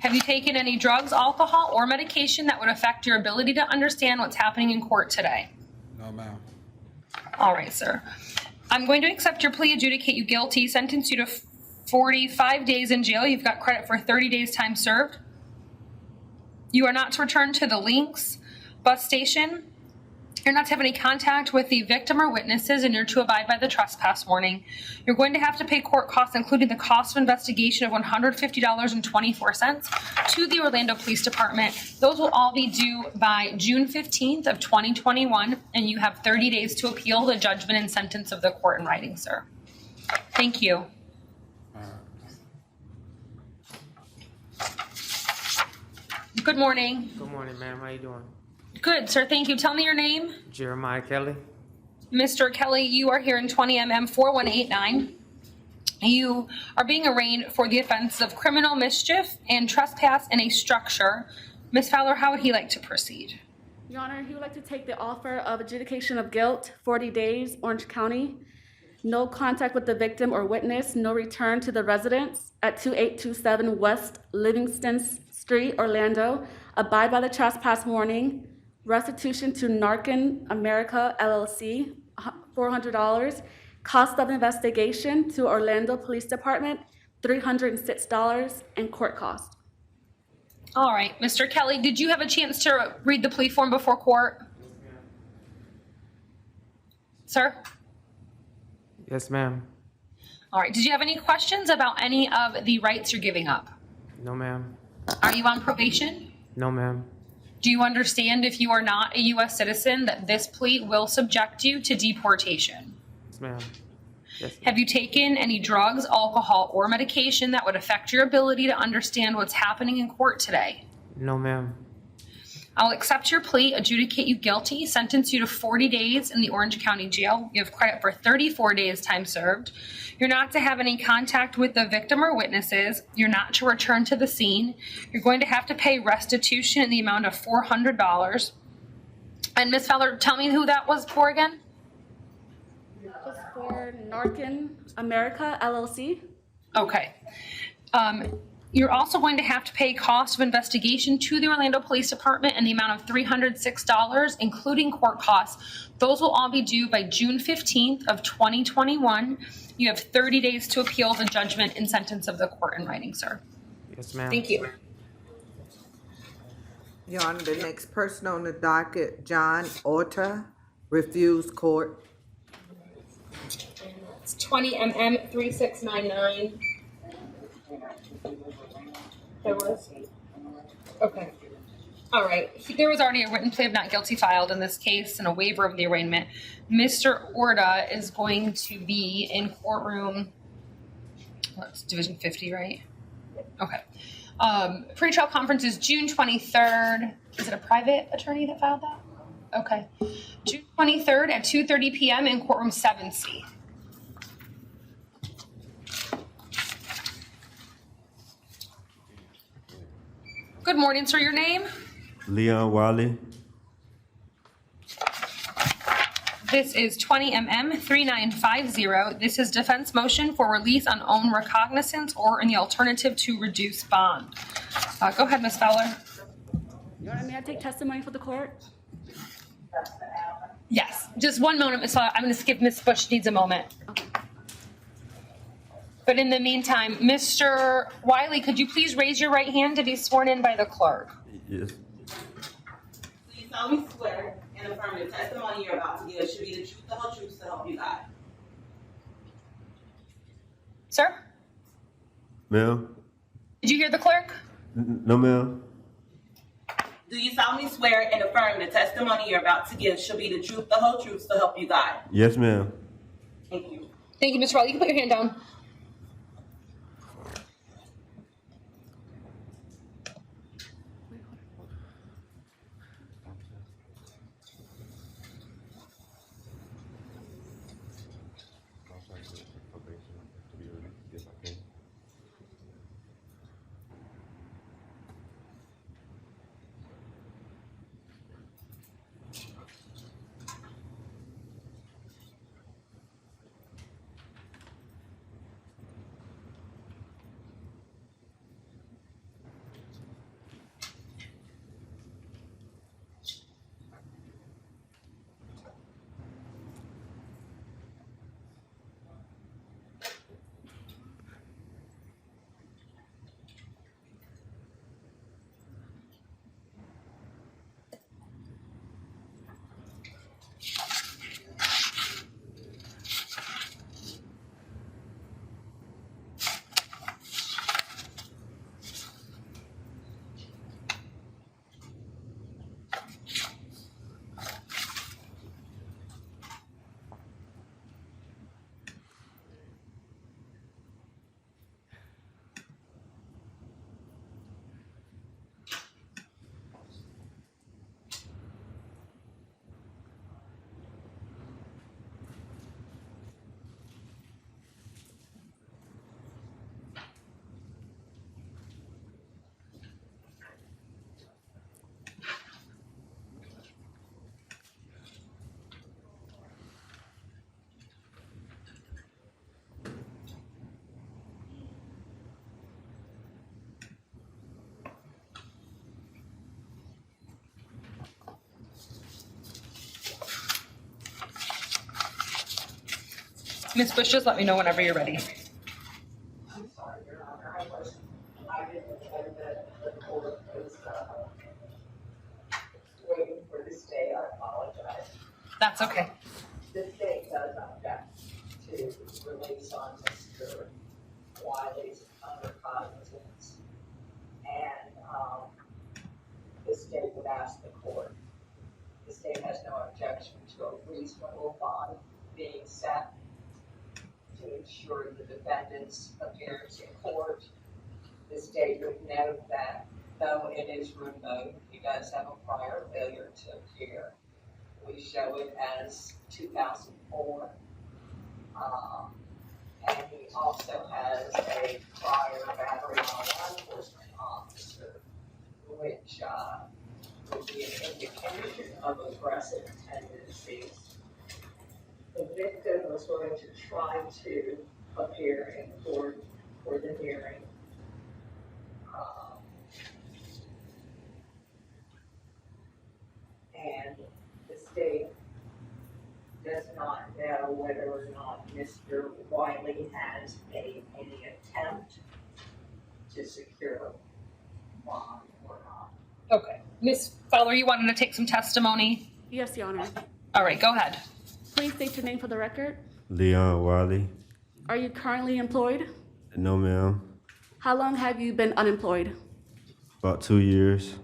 Have you taken any drugs, alcohol, or medication that would affect your ability to understand what's happening in court today? No, ma'am. All right, sir. I'm going to accept your plea, adjudicate you guilty, sentence you to 45 days in jail. You've got credit for 30 days time served. You are not to return to the Links bus station. You're not to have any contact with the victim or witnesses, and you're to abide by the trespass warning. You're going to have to pay court costs, including the cost of investigation of $150.24 to the Orlando Police Department. Those will all be due by June 15th of 2021, and you have 30 days to appeal the judgment and sentence of the court in writing, sir. Thank you. Good morning. Good morning, ma'am. How you doing? Good, sir. Thank you. Tell me your name. Jeremiah Kelly. Mr. Kelly, you are here in 20MM 4189. You are being arraigned for the offense of criminal mischief and trespass in a structure. Ms. Fowler, how would he like to proceed? Your Honor, he would like to take the offer of adjudication of guilt, 40 days, Orange County. No contact with the victim or witness, no return to the residence at 2827 West Livingston Street, Orlando. Abide by the trespass warning. Restitution to Narcan America LLC, $400. Cost of investigation to Orlando Police Department, $306, and court cost. All right, Mr. Kelly, did you have a chance to read the plea form before court? Sir? Yes, ma'am. All right, did you have any questions about any of the rights you're giving up? No, ma'am. Are you on probation? No, ma'am. Do you understand, if you are not a U.S. citizen, that this plea will subject you to deportation? Yes, ma'am. Yes. Have you taken any drugs, alcohol, or medication that would affect your ability to understand what's happening in court today? No, ma'am. I'll accept your plea, adjudicate you guilty, sentence you to 40 days in the Orange County Jail. You have credit for 34 days time served. You're not to have any contact with the victim or witnesses. You're not to return to the scene. You're going to have to pay restitution in the amount of $400. And Ms. Feller, tell me who that was for again? Was for Narcan America LLC. Okay. You're also going to have to pay cost of investigation to the Orlando Police Department in the amount of $306, including court costs. Those will all be due by June 15th of 2021. You have 30 days to appeal the judgment and sentence of the court in writing, sir. Yes, ma'am. Thank you. Your Honor, the next person on the docket, John Orta, refused court. It's 20 MM 3699. There was? Okay. All right. There was already a written plea of not guilty filed in this case and a waiver of the arraignment. Mr. Orta is going to be in courtroom, what's Division 50, right? Okay. Pre-trial conference is June 23rd. Is it a private attorney that filed that? Okay. June 23rd at 2:30 p.m. in courtroom 7C. Good morning, sir. Your name? Leon Wiley. This is 20 MM 3950. This is defense motion for release on own recognizance or in the alternative to reduce bond. Go ahead, Ms. Fowler. Your Honor, may I take testimony for the court? Yes, just one moment, Ms. Fowler. I'm going to skip Ms. Bush needs a moment. Okay. But in the meantime, Mr. Wiley, could you please raise your right hand to be sworn in by the clerk? Yes. Do you solemnly swear and affirm the testimony you're about to give should be the truth, the whole truth, so help you God? Sir, Ma'am? did you hear the clerk? No, ma'am. Do you solemnly swear and affirm the testimony you're about to give should be the truth, the whole truth, so help you God? Yes, ma'am. Thank you. Thank you, Mr. Wiley. You can put your hand down. Ms. Bush, just let me know whenever you're ready. I'm sorry, Your Honor, I didn't know that the court was, waiting for this day. I apologize. That's okay. The state does object to release on Mr. Wiley's under cognizance. And, the state would ask the court, the state has no objection to a reasonable bond being set to ensure the defendant's appearance in court. The state would note that though it is remote, he does have a prior failure to appear. We show it as 2004. And he also has a prior battery on a law enforcement officer, which would be an indication of aggressive tendencies. The victim was going to try to appear in court for the hearing. And the state does not know whether or not Mr. Wiley has made any attempt to secure bond or not. Okay. Ms. Fowler, you wanted to take some testimony? Yes, Your Honor. All right, go ahead. Please state your name for the record. Leon Wiley. Are you currently employed? No, ma'am. How long have you been unemployed? About 2 years.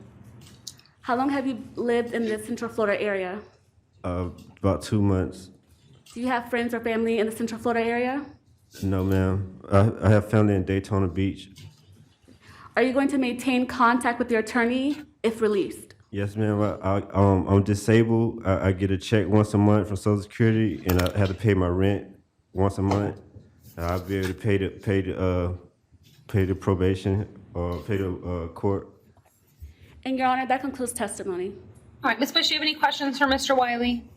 How long have you lived in the Central Florida area? About 2 months. Do you have friends or family in the Central Florida area? No, ma'am. I have family in Daytona Beach. Are you going to maintain contact with your attorney if released? Yes, ma'am. I'm disabled. I get a check once a month from Social Security, and I have to pay my rent once a month. I'll be able to pay the probation or pay the court. And Your Honor, that concludes testimony. All right, Ms. Bush, do you have any questions for Mr. Wiley?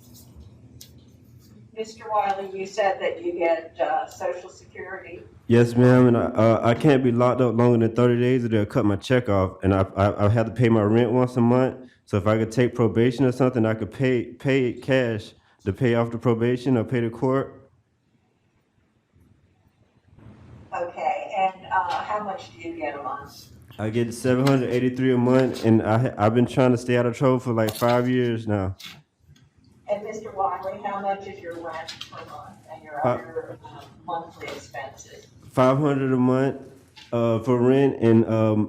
Mr. Wiley, you said that you get Social Security. Yes, ma'am. And I can't be locked up longer than 30 days, or they'll cut my check off. And I have to pay my rent once a month. So if I could take probation or something, I could pay cash to pay off the probation or pay the court. Okay, and how much do you get a month? I get $783 a month, and I've been trying to stay out of trouble for like 5 years now. And Mr. Wiley, how much is your rent per month and your other monthly expenses? $500 a month for rent, and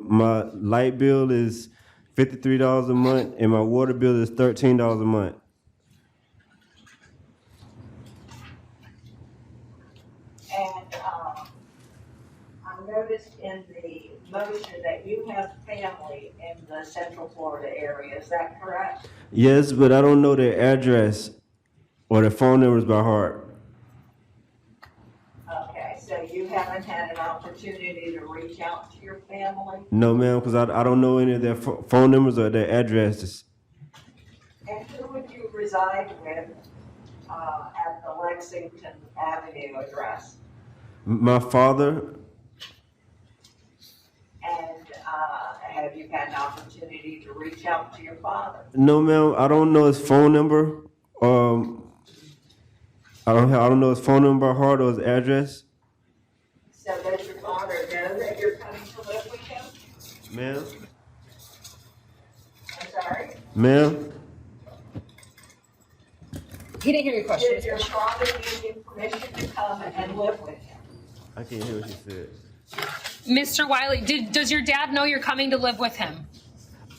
my light bill is $53 a month, and my water bill is $13 a month. And I noticed in the motion that you have family in the Central Florida area. Is that correct? Yes, but I don't know their address or their phone numbers by heart. Okay, so you haven't had an opportunity to reach out to your family? No, ma'am, because I don't know any of their phone numbers or their addresses. And who would you reside with at the Lexington Avenue address? My father. And have you had an opportunity to reach out to your father? No, ma'am, I don't know his phone number. I don't know his phone number by heart or his address. So does your father know that you're coming to live with him? Ma'am? I'm sorry? Ma'am? He didn't hear your question. Did your father give you permission to come and live with him? I can't hear what she said. Mr. Wiley, does your dad know you're coming to live with him?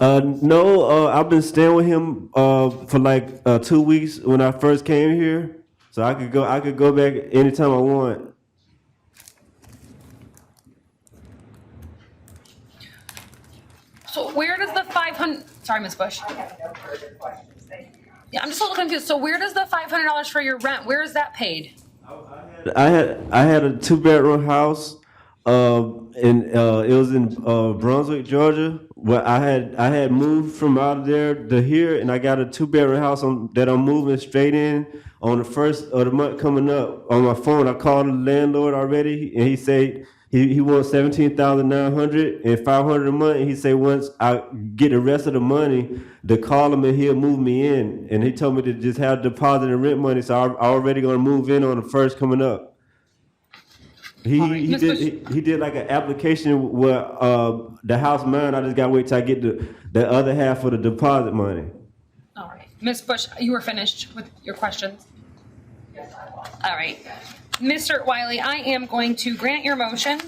No, I've been staying with him for like 2 weeks when I first came here. So I could go back anytime I want. So where does the 500, sorry, Ms. Bush. I have no further questions. Thank you. Yeah, I'm just a little confused. So where does the $500 for your rent, where is that paid? I had a 2-bedroom house, and it was in Brunswick, Georgia. But I had moved from out there to here, and I got a 2-bedroom house that I'm moving straight in on the first of the month coming up. On my phone, I called the landlord already, and he said he wants $17,900 and $500 a month. And he said once I get the rest of the money, to call him and he'll move me in. And he told me to just have deposit and rent money, so I'm already gonna move in on the first coming up. He did like an application where the house mine. I just gotta wait till I get the other half of the deposit money. All right. Ms. Bush, you were finished with your questions? Yes, I was. All right. Mr. Wiley, I am going to grant your motion.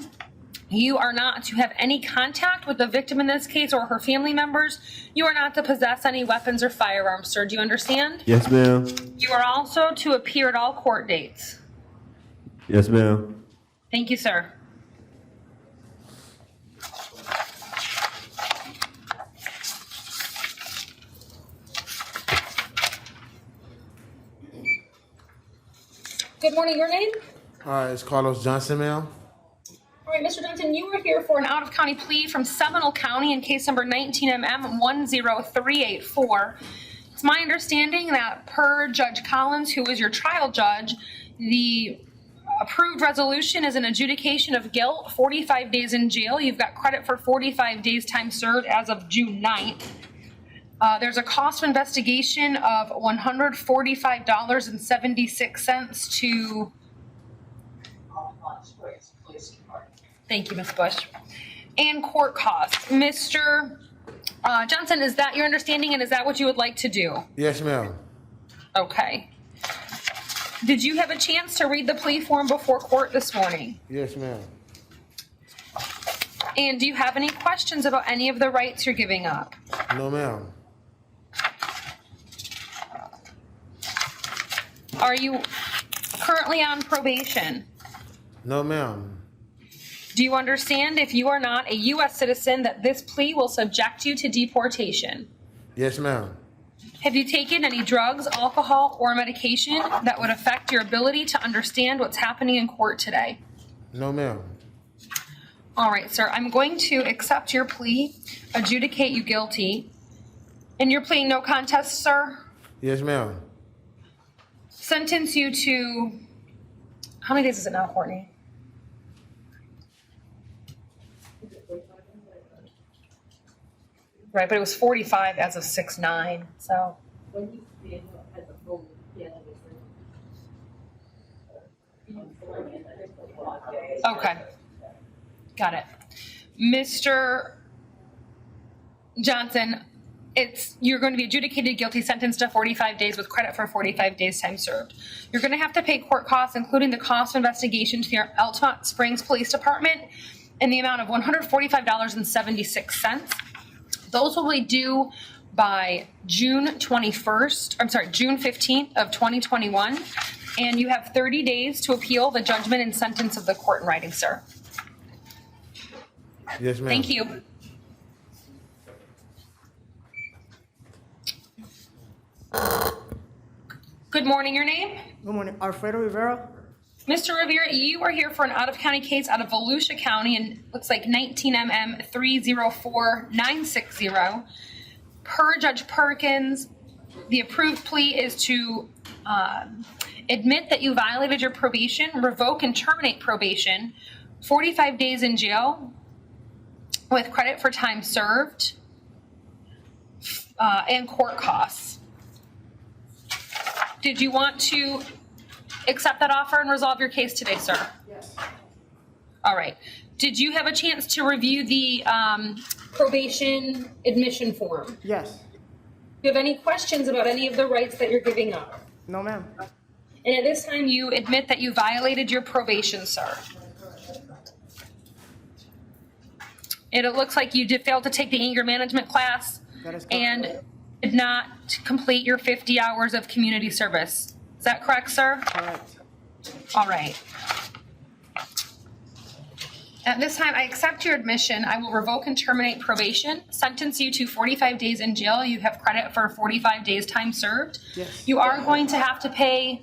You are not to have any contact with the victim in this case or her family members. You are not to possess any weapons or firearms, sir. Do you understand? Yes, ma'am. You are also to appear at all court dates. Yes, ma'am. Thank you, sir. Good morning, your name? It's Carlos Johnson, ma'am. All right, Mr. Johnson, you were here for an out-of-county plea from Seminole County in case number 19MM10384. It's my understanding that per Judge Collins, who was your trial judge, the approved resolution is an adjudication of guilt, 45 days in jail. You've got credit for 45 days time served as of June 9th. There's a cost of investigation of $145.76 to... Thank you, Ms. Bush. And court costs. Mr. Johnson, is that your understanding and is that what you would like to do? Yes, ma'am. Okay. Did you have a chance to read the plea form before court this morning? Yes, ma'am. And do you have any questions about any of the rights you're giving up? No, ma'am. Are you currently on probation? No, ma'am. Do you understand if you are not a U.S. citizen that this plea will subject you to deportation? Yes, ma'am. Have you taken any drugs, alcohol, or medication that would affect your ability to understand what's happening in court today? No, ma'am. All right, sir. I'm going to accept your plea, adjudicate you guilty. And you're pleading no contest, sir? Yes, ma'am. Sentence you to... How many days is it now, Courtney? Right, but it was 45 as of 6/9, so. Okay, got it. Mr. Johnson, you're going to be adjudicated guilty, sentenced to 45 days with credit for 45 days time served. You're going to have to pay court costs, including the cost of investigation to the Altamont Springs Police Department in the amount of $145.76. Those will be due by June 15th of 2021. And you have 30 days to appeal the judgment and sentence of the court in writing, sir. Yes, ma'am. Thank you. Good morning, your name? Good morning, Alfredo Rivera. Mr. Rivera, you are here for an out-of-county case out of Volusia County and looks like 19MM304960. Per Judge Perkins, the approved plea is to admit that you violated your probation, revoke and terminate probation, 45 days in jail with credit for time served, and court costs. Did you want to accept that offer and resolve your case today, sir? Yes. All right. Did you have a chance to review the probation admission form? Yes. Do you have any questions about any of the rights that you're giving up? No, ma'am. And at this time, you admit that you violated your probation, sir. And it looks like you did fail to take the anger management class and did not complete your 50 hours of community service. Is that correct, sir? Correct. All right. At this time, I accept your admission. I will revoke and terminate probation, sentence you to 45 days in jail. You have credit for 45 days time served. Yes. You are going to have to pay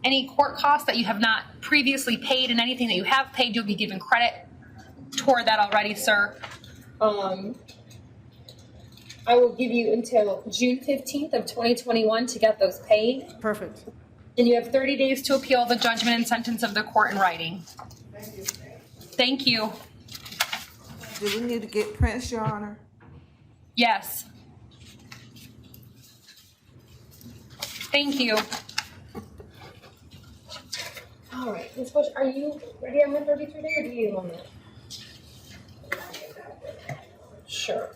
any court costs that you have not previously paid, and anything that you have paid, you'll be given credit toward that already, sir. I will give you until June 15th of 2021 to get those paid. Perfect. And you have 30 days to appeal the judgment and sentence of the court in writing. Thank you. Thank you. Do we need to get prints, Your Honor? Yes. Thank you. All right, Ms. Bush, are you ready on 133 day or do you need a moment? Sure.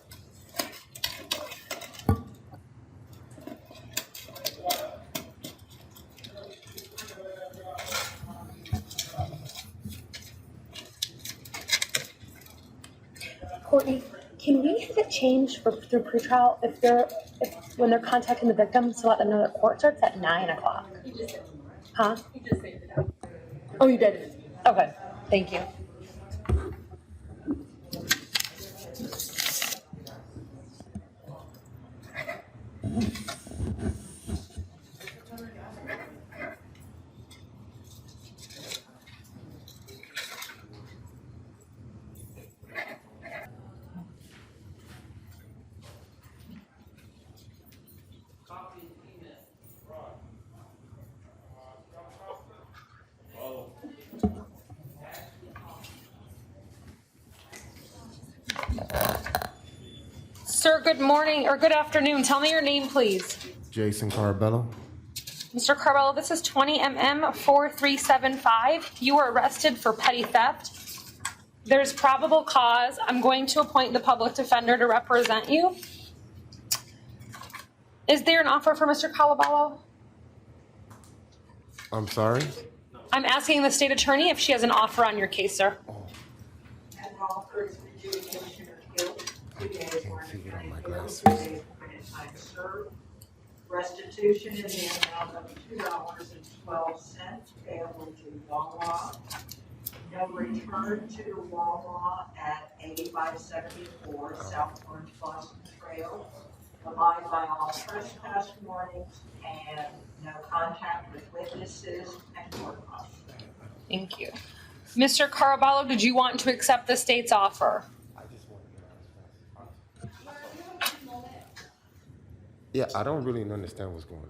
Courtney, can we have it changed through pretrial if when they're contacting the victims to let them know that court starts at 9 o'clock? Huh? Oh, you did? Okay, thank you. good morning, or good afternoon. Tell me your name, please. Jason Carbello. Mr. Carvello, this is 20 MM 4375. You were arrested for petty theft. There's probable cause. I'm going to appoint the public defender to represent you. Is there an offer for Mr. Caraballo? I'm sorry? I'm asking the state attorney if she has an offer on your case, sir. An offer is adjudication of guilt, 2 days warranty of guilt, 2 days credit time served. Restitution in the amount of $2.12 payable to Wawa. No return to Wawa at 8574 South Orange Blossom Trail. Abide by all trespass warnings and no contact with witnesses and court costs. Thank you. Mr. Caraballo, did you want to accept the state's offer? Yeah, I don't really understand what's going on.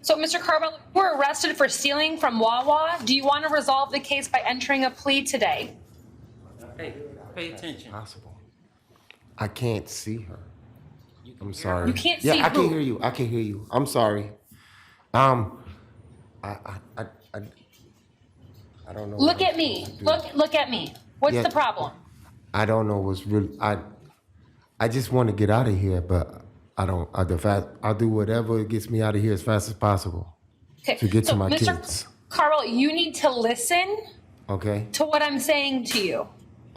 So, Mr. Caraballo, you were arrested for stealing from Wawa. Do you want to resolve the case by entering a plea today? Hey, pay attention. Possible. I can't see her. I'm sorry. You can't yeah, see I who? can hear you. I can hear you. I'm sorry. I don't know. Look what at I'm me. supposed to do. Look at me. What's Yeah. the problem? I don't know what's really. I just want to get out of here, but I don't. I'll do whatever gets me out of here as fast as possible Okay. to get so, to my Mr. kids. Caraballo, you need to listen Okay. to what I'm saying to you.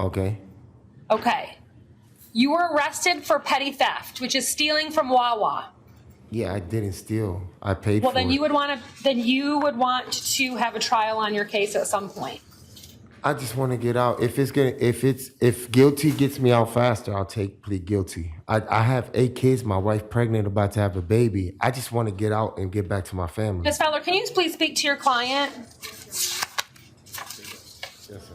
Okay. Okay. You were arrested for petty theft, which is stealing from Wawa. Yeah, I didn't steal. I paid Well, for then it. you would want to have a trial on your case at some point. I just want to get out. If guilty gets me out faster, I'll plead guilty. I have 8 kids. My wife pregnant, about to have a baby. I just want to get out and get back to my family. Ms. Fowler, can you please speak to your client? Yes, sir.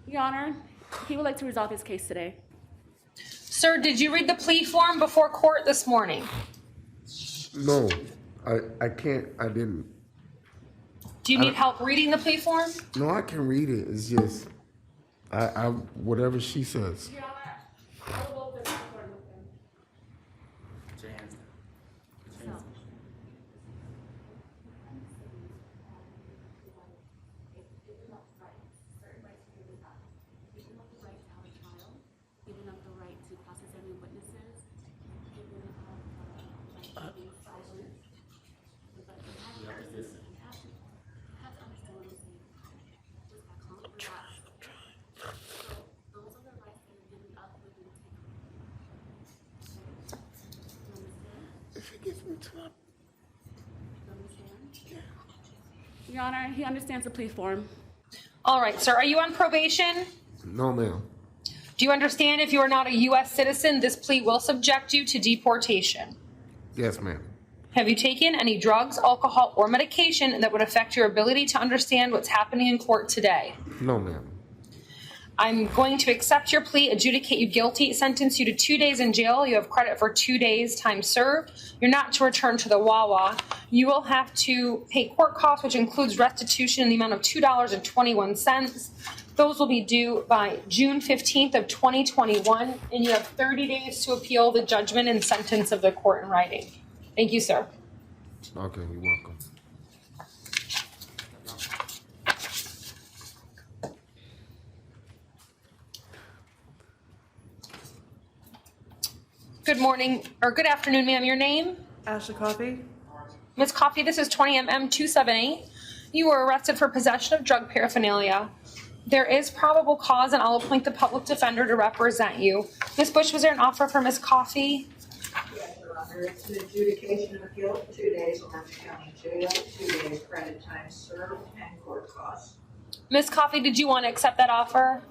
Your Honor, he would like to resolve his case today. Sir, did you read the plea form before court this morning? No, I can't. I didn't. Do you need help reading the plea form? No, I can read it. It's just, I whatever she says. Your Honor, I will go over the report with him. Put your hands down. Put your hands down. Giving up the right to cross-examine witnesses, giving up the right to be silent. But you have to understand what I'm saying. Was that calm or not? So those are the rights that are given up with you. You understand? If it gets me to my... You understand? Your Honor, he understands the plea form. All right, sir. Are you on probation? No, ma'am. Do you understand if you are not a U.S. citizen, this plea will subject you to deportation? Yes, ma'am. Have you taken any drugs, alcohol, or medication that would affect your ability to understand what's happening in court today? No, ma'am. I'm going to accept your plea, adjudicate you guilty, sentence you to 2 days in jail. You have credit for 2 days time served. You're not to return to the Wawa. You will have to pay court costs, which includes restitution in the amount of $2.21. Those will be due by June 15th of 2021, and you have 30 days to appeal the judgment and sentence of the court in writing. Thank you, sir. Okay, you're welcome. Good morning, or good afternoon, ma'am. Your name? Ashley Coffey. Ms. Coffey, this is 20MM278. You were arrested for possession of drug paraphernalia. There is probable cause, and I'll appoint the public defender to represent you. Ms. Bush, was there an offer for Ms. Coffey? Yes, Your Honor, it's an adjudication of guilt, 2 days Orange County Jail, 2 days credit time served, and court costs. Ms. Coffey, did you want to accept that offer?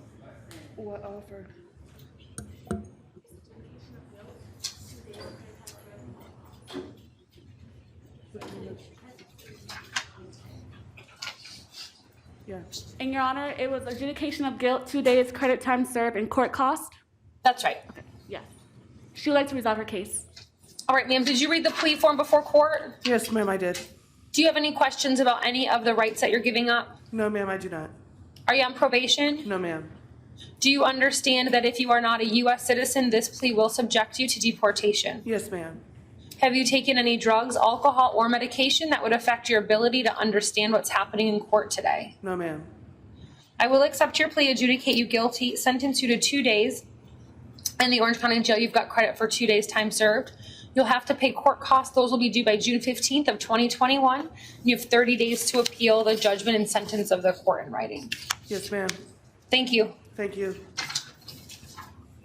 What offer? Yeah. In Your Honor, it was adjudication of guilt, 2 days credit time served, and court cost. That's right. Okay, yes. She would like to resolve her case. All right, ma'am, did you read the plea form before court? Yes, ma'am, I did. Do you have any questions about any of the rights that you're giving up? No, ma'am, I do not. Are you on probation? No, ma'am. Do you understand that if you are not a U.S. citizen, this plea will subject you to deportation? Yes, ma'am. Have you taken any drugs, alcohol, or medication that would affect your ability to understand what's happening in court today? No, ma'am. I will accept your plea, adjudicate you guilty, sentence you to 2 days in the Orange County Jail. You've got credit for 2 days time served. You'll have to pay court costs. Those will be due by June 15th of 2021. You have 30 days to appeal the judgment and sentence of the court in writing. Yes, ma'am. Thank you. Thank you.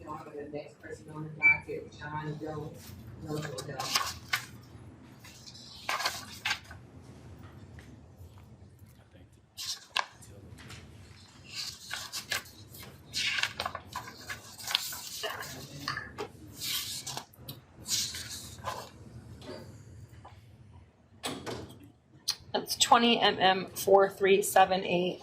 Your Honor, the next person on the docket, John Doe, Louisville. That's 20MM4378.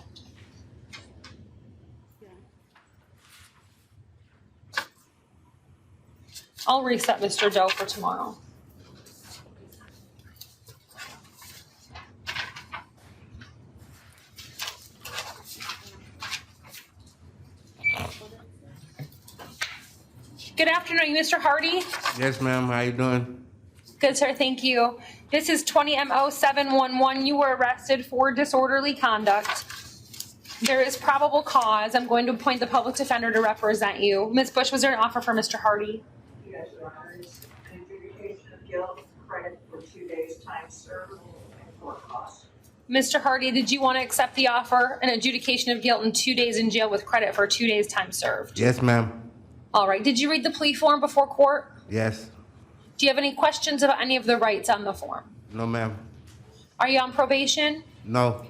I'll reset Mr. Doe for tomorrow. Good afternoon, are you Mr. Hardy? Yes, ma'am. How you doing? Good, sir, thank you. This is 20MO711. You were arrested for disorderly conduct. There is probable cause. I'm going to appoint the public defender to represent you. Ms. Bush, was there an offer for Mr. Hardy? Yes, Your Honor, it's an adjudication of guilt, credit for 2 days time served, and court costs. Mr. Hardy, did you want to accept the offer, an adjudication of guilt and 2 days in jail with credit for 2 days time served? Yes, ma'am. All right, did you read the plea form before court? Yes. Do you have any questions about any of the rights on the form? No, ma'am. Are you on probation? No.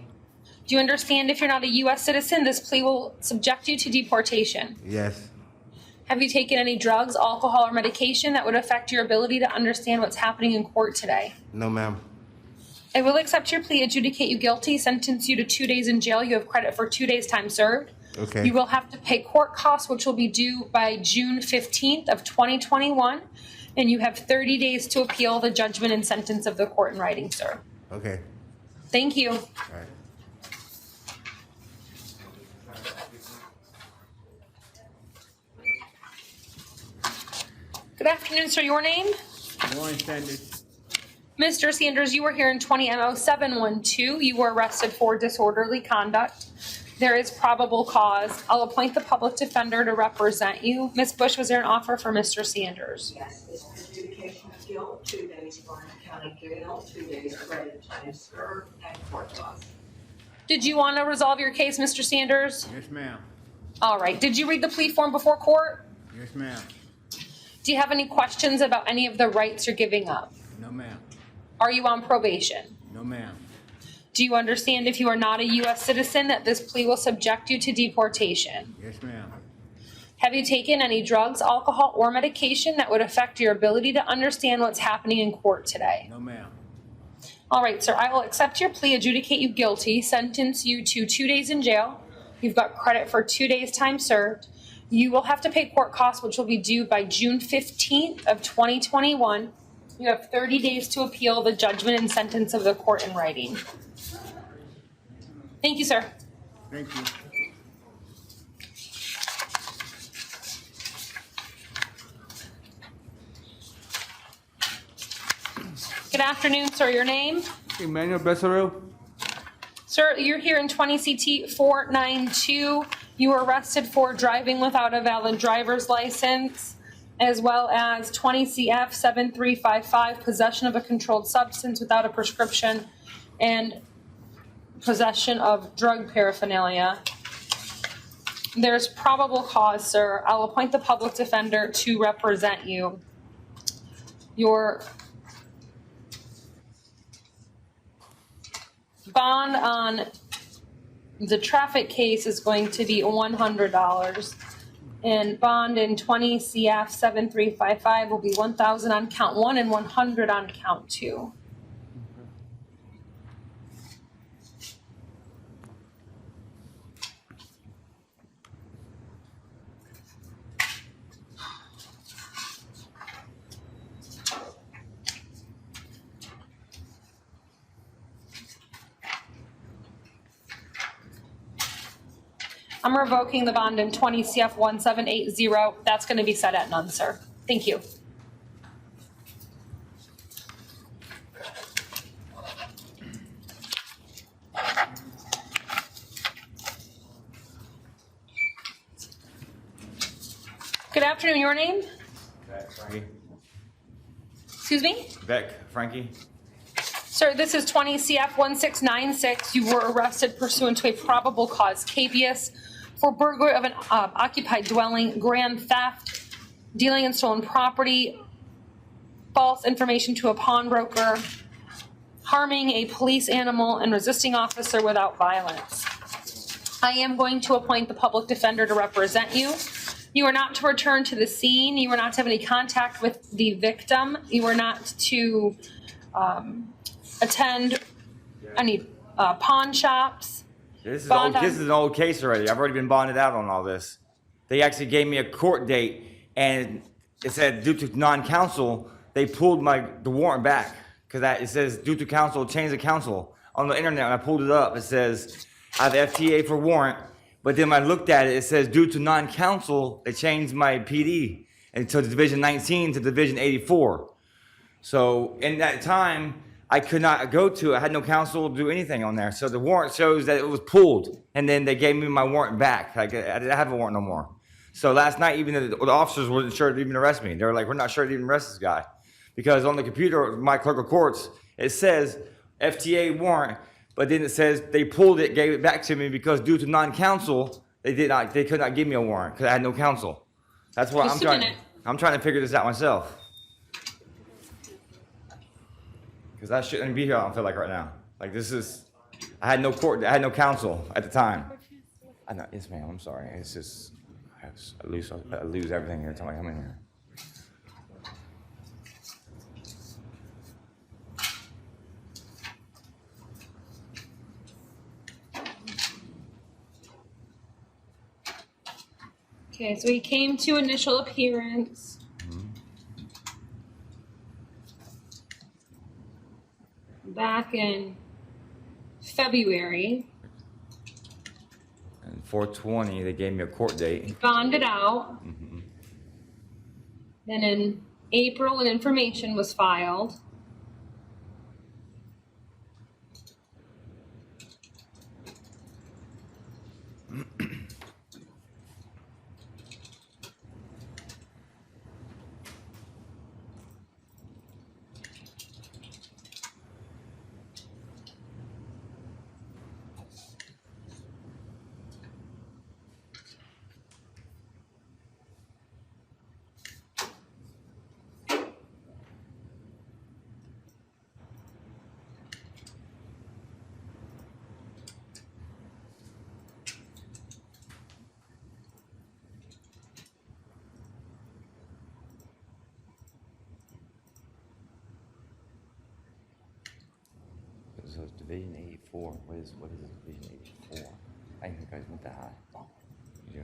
Do you understand if you're not a U.S. citizen, this plea will subject you to deportation? Yes. Have you taken any drugs, alcohol, or medication that would affect your ability to understand what's happening in court today? No, ma'am. I will accept your plea, adjudicate you guilty, sentence you to 2 days in jail. You have credit for 2 days time served. Okay. You will have to pay court costs, which will be due by June 15th of 2021. And you have 30 days to appeal the judgment and sentence of the court in writing, sir. Okay. Thank you. All right. Good afternoon, sir. Your name? Warren Sanders. Mr. Sanders, you were here in 20MO712. You were arrested for disorderly conduct. There is probable cause. I'll appoint the public defender to represent you. Ms. Bush, was there an offer for Mr. Sanders? Yes, it's an adjudication of guilt, 2 days Orange County Jail, 2 days credit time served, and court costs. Did you want to resolve your case, Mr. Sanders? Yes, ma'am. All right. Did you read the plea form before court? Yes, ma'am. Do you have any questions about any of the rights you're giving up? No, ma'am. Are you on probation? No, ma'am. Do you understand if you are not a U.S. citizen that this plea will subject you to deportation? Yes, ma'am. Have you taken any drugs, alcohol, or medication that would affect your ability to understand what's happening in court today? No, ma'am. All right, sir, I will accept your plea, adjudicate you guilty, sentence you to 2 days in jail. You've got credit for 2 days time served. You will have to pay court costs, which will be due by June 15th of 2021. You have 30 days to appeal the judgment and sentence of the court in writing. Thank you, sir. Thank you. Good afternoon, sir. Your name? Emmanuel Becerril. Sir, you're here in 20 CT 492. You were arrested for driving without a valid driver's license. as well as 20 CF 7355, possession of a controlled substance without a prescription, and possession of drug paraphernalia. There's probable cause, sir. I'll appoint the public defender to represent you. Your bond on the traffic case is going to be $100. And bond in 20 CF 7355 will be 1,000 on count 1 and 100 on count 2. I'm revoking the bond in 20 CF 1780. That's going to be set at none, sir. Thank you. Good afternoon. Your name? Beck, Frankie. Excuse me? Beck, Frankie. Sir, this is 20 CF 1696. You were arrested pursuant to a probable cause habeas for burglary of an occupied dwelling, grand theft, dealing in stolen property, false information to a pawnbroker, harming a police animal, and resisting officer without violence. I am going to appoint the public defender to represent you. You are not to return to the scene. You are not to have any contact with the victim. You are not to attend any pawn shops. This is an old case already. I've already been bonded out on all this. They actually gave me a court date, and it said due to non-counsel, they pulled the warrant back because it says due to counsel, change of counsel on the internet. When I pulled it up, it says I have FTA for warrant, but then when I looked at it, it says due to non-counsel, they changed my PD to Division 19 to Division 84. So in that time, I could not go to it. I had no counsel to do anything on there. So the warrant shows that it was pulled, and then they gave me my warrant back. I didn't have a warrant no more. So last night, even the officers weren't sure to even arrest me. They were like, we're not sure to even arrest this guy. Because on the computer, my clerk of courts, it says FTA warrant, but then it says they pulled it, gave it back to me because due to non-counsel, they could not give me a warrant because I had no counsel. That's what I'm trying to figure this out myself. Because I shouldn't be here, I don't feel like right now. Like I had no court, I had no counsel at the time. I know, yes ma'am, I'm sorry. It's just, I lose everything every time I come in here. Okay, so he came to initial appearance. Back in February. And 4/20, they gave me a court date. Bonded out. Then in April, an information was filed. So it's Division 84. What is Division 84? I think you guys went that high. You do.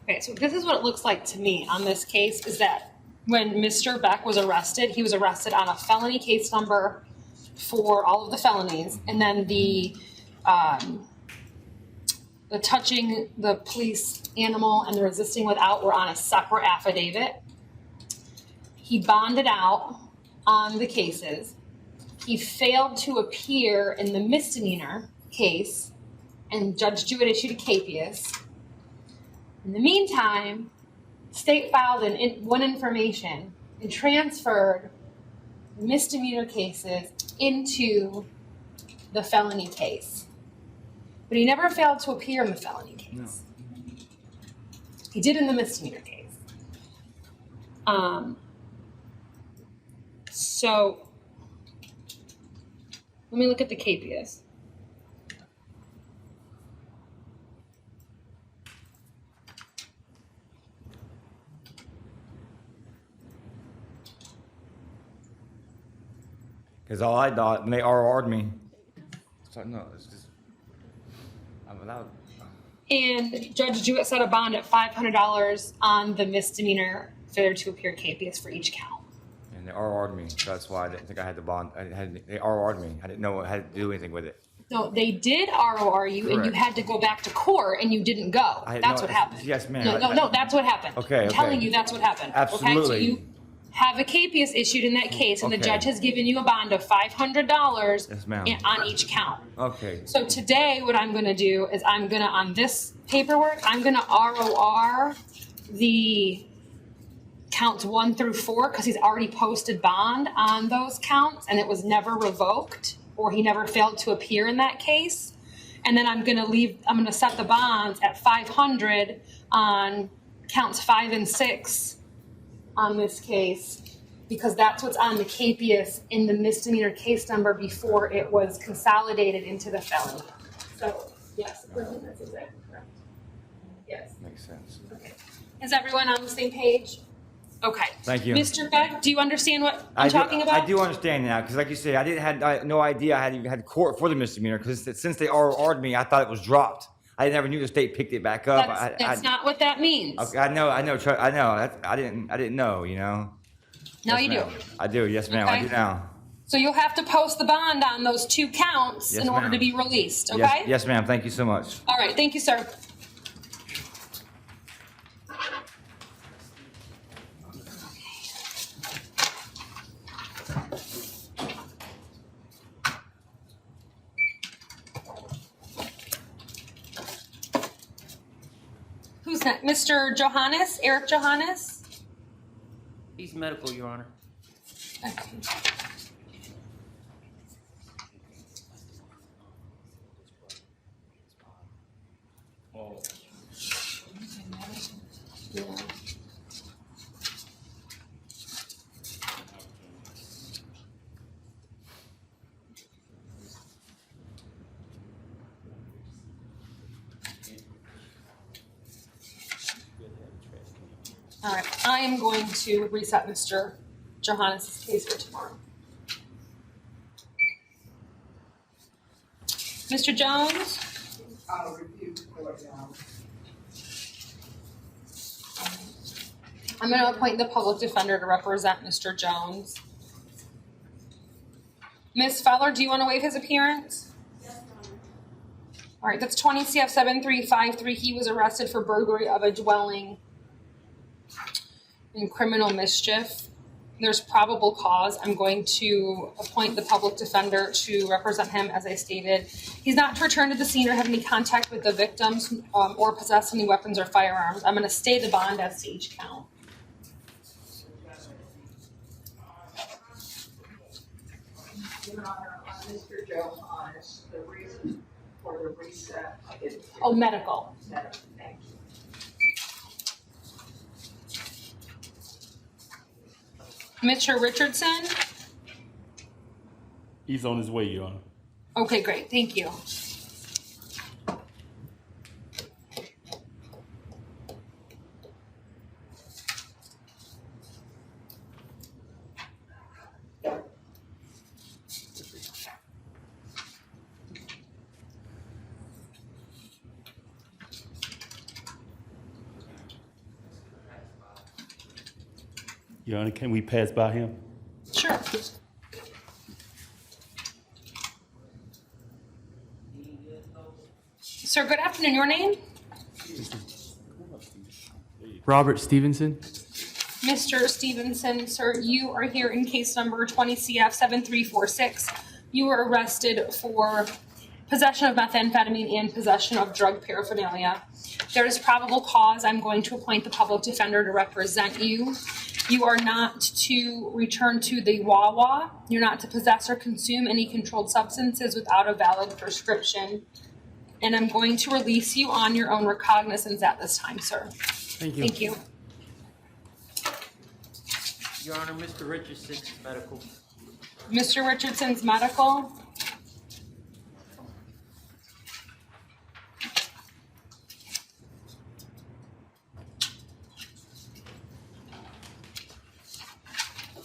Okay, so this is what it looks like to me on this case, is that when Mr. Beck was arrested, he was arrested on a felony case number for all of the felonies, and then the touching the police animal and the resisting without were on a separate affidavit. He bonded out on the cases. He failed to appear in the misdemeanor case, and Judge Jewett issued a capias. In the meantime, state filed one information and transferred misdemeanor cases into the felony case. But he never failed to appear in the felony case. No. He did in the misdemeanor case. So let me look at the capias. Because all I thought, when they RR'd me, so no, it's just, I'm allowed. And Judge Jewett set a bond at $500 on the misdemeanor failure to appear capias for each count. And they RR'd me, so that's why I didn't think I had the bond. They RR'd me. I didn't know I had to do anything with it. No, they did ROR you, and you Correct. had to go back to court, and you didn't go. That's what happened. Yes, ma'am. No, that's what happened. Okay, I'm telling you, that's what happened. Okay, so Absolutely. you have a capias issued in that case, and the Okay. judge has given you a bond of $500 Yes, ma'am. on each count. Okay. So today, what I'm gonna do is I'm gonna, on this paperwork, I'm gonna ROR the counts 1 through 4, because he's already posted bond on those counts, and it was never revoked, or he never failed to appear in that case. And then I'm gonna set the bonds at 500 on counts 5 and 6 on this case, because that's what's on the capias in the misdemeanor case number before it was consolidated into the felony. So, yes, that's exactly correct. Yes. Makes sense. Okay. Is everyone on the same page? Okay. Thank you. Mr. Beck, do you understand what I'm talking about? I do understand now, because like you say, I had no idea I had even had court for the misdemeanor, because since they RR'd me, I thought it was dropped. I never knew the state picked it back up. That's not what that means. Okay, I know. I didn't know, you know. Now Yes, you do. ma'am. I do. Yes, ma'am. I Okay. do now. So you'll have to post the bond on those 2 counts Yes, in order ma'am. to be released, okay? Yes, yes, ma'am. Thank you so much. All right, thank you, sir. Who's next? Mr. Johannes, Eric Johannes? He's medical, Your Honor. Okay. Yeah. All right, I am going to reset Mr. Johannes' case for tomorrow. Mr. Jones? I'll review for it now. I'm going to appoint the public defender to represent Mr. Jones. Ms. Feller, do you want to waive his appearance? Yes, Your All right, that's 20 CF 7353. He was arrested for burglary of a dwelling and criminal mischief. There's probable cause. I'm going to appoint the public defender to represent him, as I stated. He's not to return to the scene or have any contact with the victims or possess any weapons or firearms. I'm going to stay the bond as to each count. Your Honor, on Mr. Johannes, the reason for the reset. Oh, medical. Thank you. Mr. Richardson? He's on his way, Your Honor. Okay, great. Thank you. Your Honor, can we pass by him? Sure. Sir, good afternoon. Your name? Robert Stevenson. Mr. Stevenson, sir, you are here in case number 20 CF 7346. You were arrested for possession of methamphetamine and possession of drug paraphernalia. There is probable cause. I'm going to appoint the public defender to represent you. You are not to return to the Wawa. You're not to possess or consume any controlled substances without a valid prescription. And I'm going to release you on your own recognizance at this time, sir. Thank you. Thank you. Your Honor, Mr. Richardson's medical. Mr. Richardson's medical.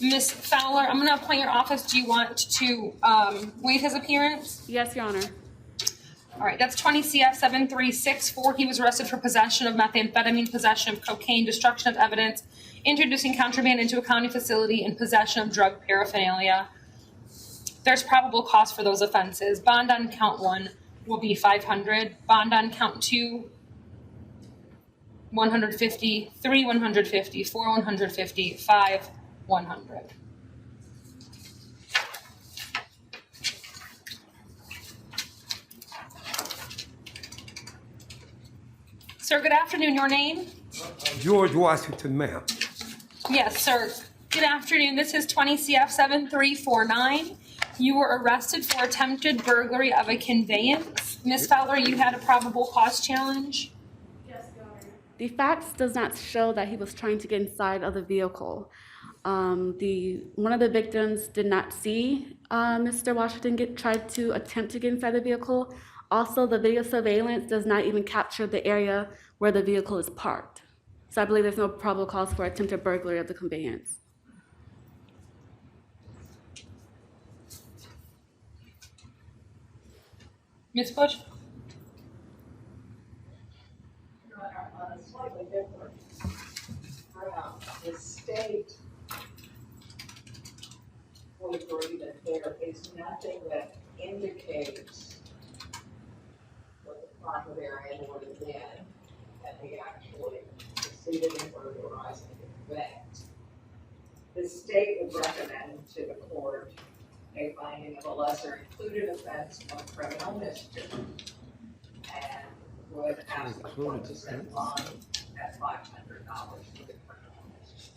Ms. Fowler, I'm going to appoint your office. Do you want to waive his appearance? Yes, Your Honor. All right, that's 20 CF 7364. He was arrested for possession of methamphetamine, possession of cocaine, destruction of evidence, introducing contraband into a county facility, and possession of drug paraphernalia. There's probable cause for those offenses. Bond on count 1 will be $500. Bond on count 2, $150. 3, $150. 4, $150. 5, $100. Sir, good afternoon. Your name? George Washington, ma'am. Yes, sir. Good afternoon. This is 20 CF 7349. You were arrested for attempted burglary of a conveyance. Ms. Fowler, you had a probable cause challenge? Yes, Your Honor. The facts does not show that he was trying to get inside of the vehicle. One of the victims did not see Mr. Washington tried to attempt to get inside the vehicle. Also, the video surveillance does not even capture the area where the vehicle is parked. So I believe there's no probable cause for attempted burglary of the conveyance. Ms. Bush? Your Honor, on a slightly different ground, the state would agree that there is nothing that indicates what the proper area would have been that he actually succeeded in burglarizing the conveyance. The state would recommend to the court a finding of a lesser included offense of criminal mischief and would ask the court to set a fine at $500 for the criminal mischief.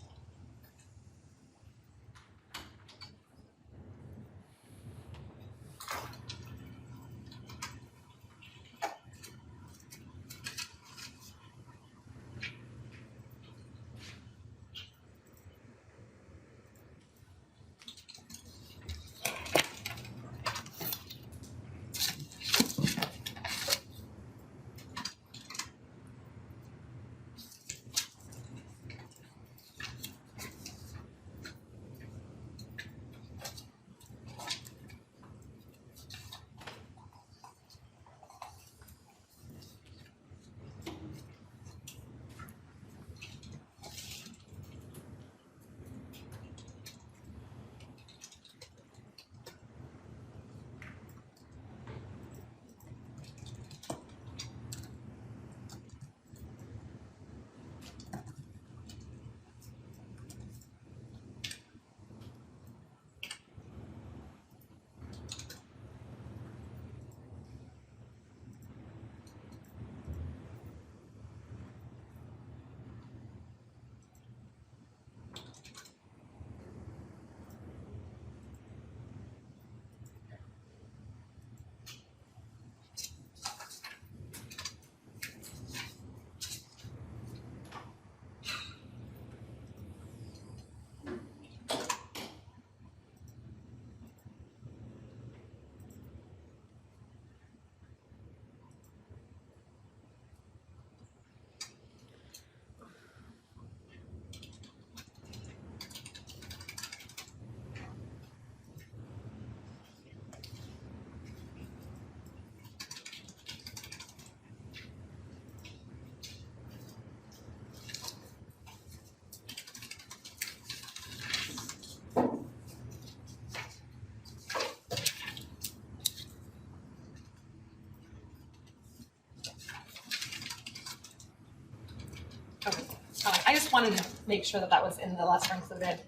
wanted to make sure that that was in the lesser included,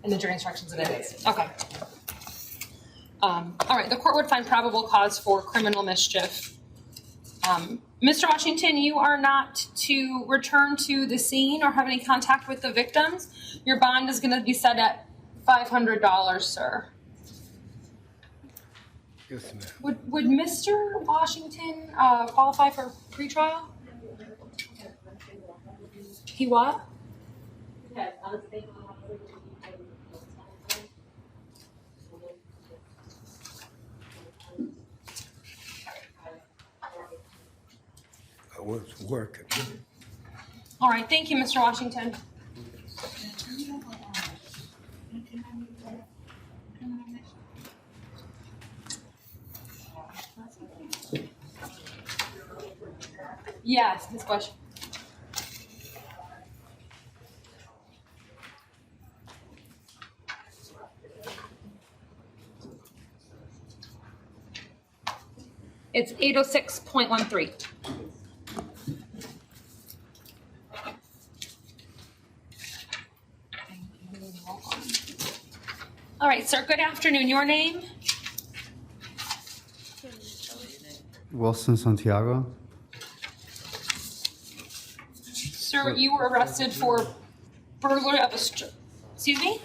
in the jury instructions that it is. Okay. All right, the court would find probable cause for criminal mischief. Mr. Washington, you are not to return to the scene or have any contact with the victims. Your bond is going to be set at $500, sir. Yes, ma'am. Would Mr. Washington qualify for pretrial? He what? I was working. All right, thank you, Mr. Washington. Yes, this question. It's 806.13. All right, sir, good afternoon. Your name? Wilson Santiago. Sir, you were arrested for burglary of a excuse me?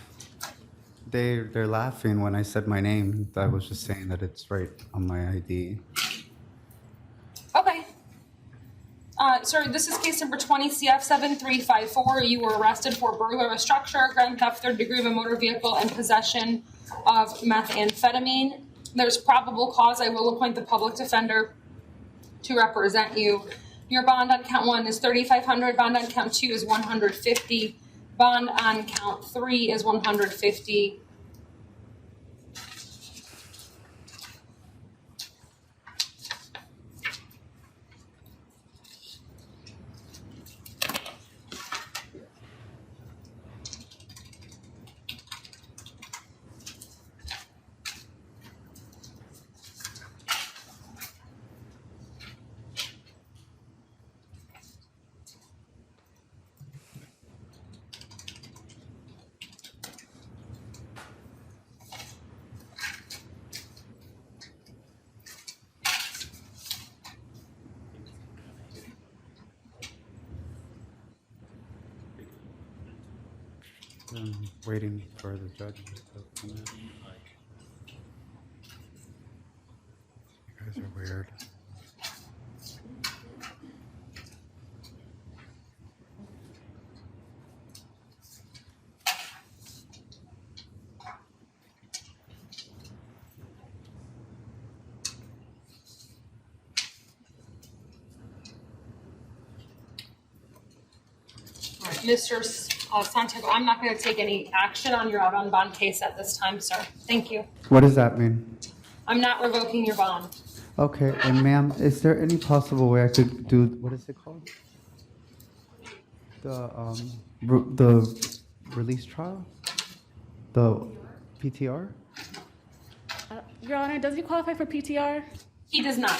They're laughing when I said my name. I was just saying that it's right on my ID. Okay. Sir, this is case number 20 CF 7354. You were arrested for burglary of a structure, grand theft, third degree of a motor vehicle, and possession of methamphetamine. There's probable cause. I will appoint the public defender to represent you. Your bond on count 1 is $3,500. Bond on count 2 is $150. Bond on count 3 is $150. I'm waiting for the judge to come in. You guys are weird. Mr. Santiago, I'm not going to take any action on your out on bond case at this time, sir. Thank you. What does that mean? I'm not revoking your bond. Okay, and ma'am, is there any possible way I could do, what is it called? The release trial? The PTR? Your Honor, does he qualify for PTR? He does not.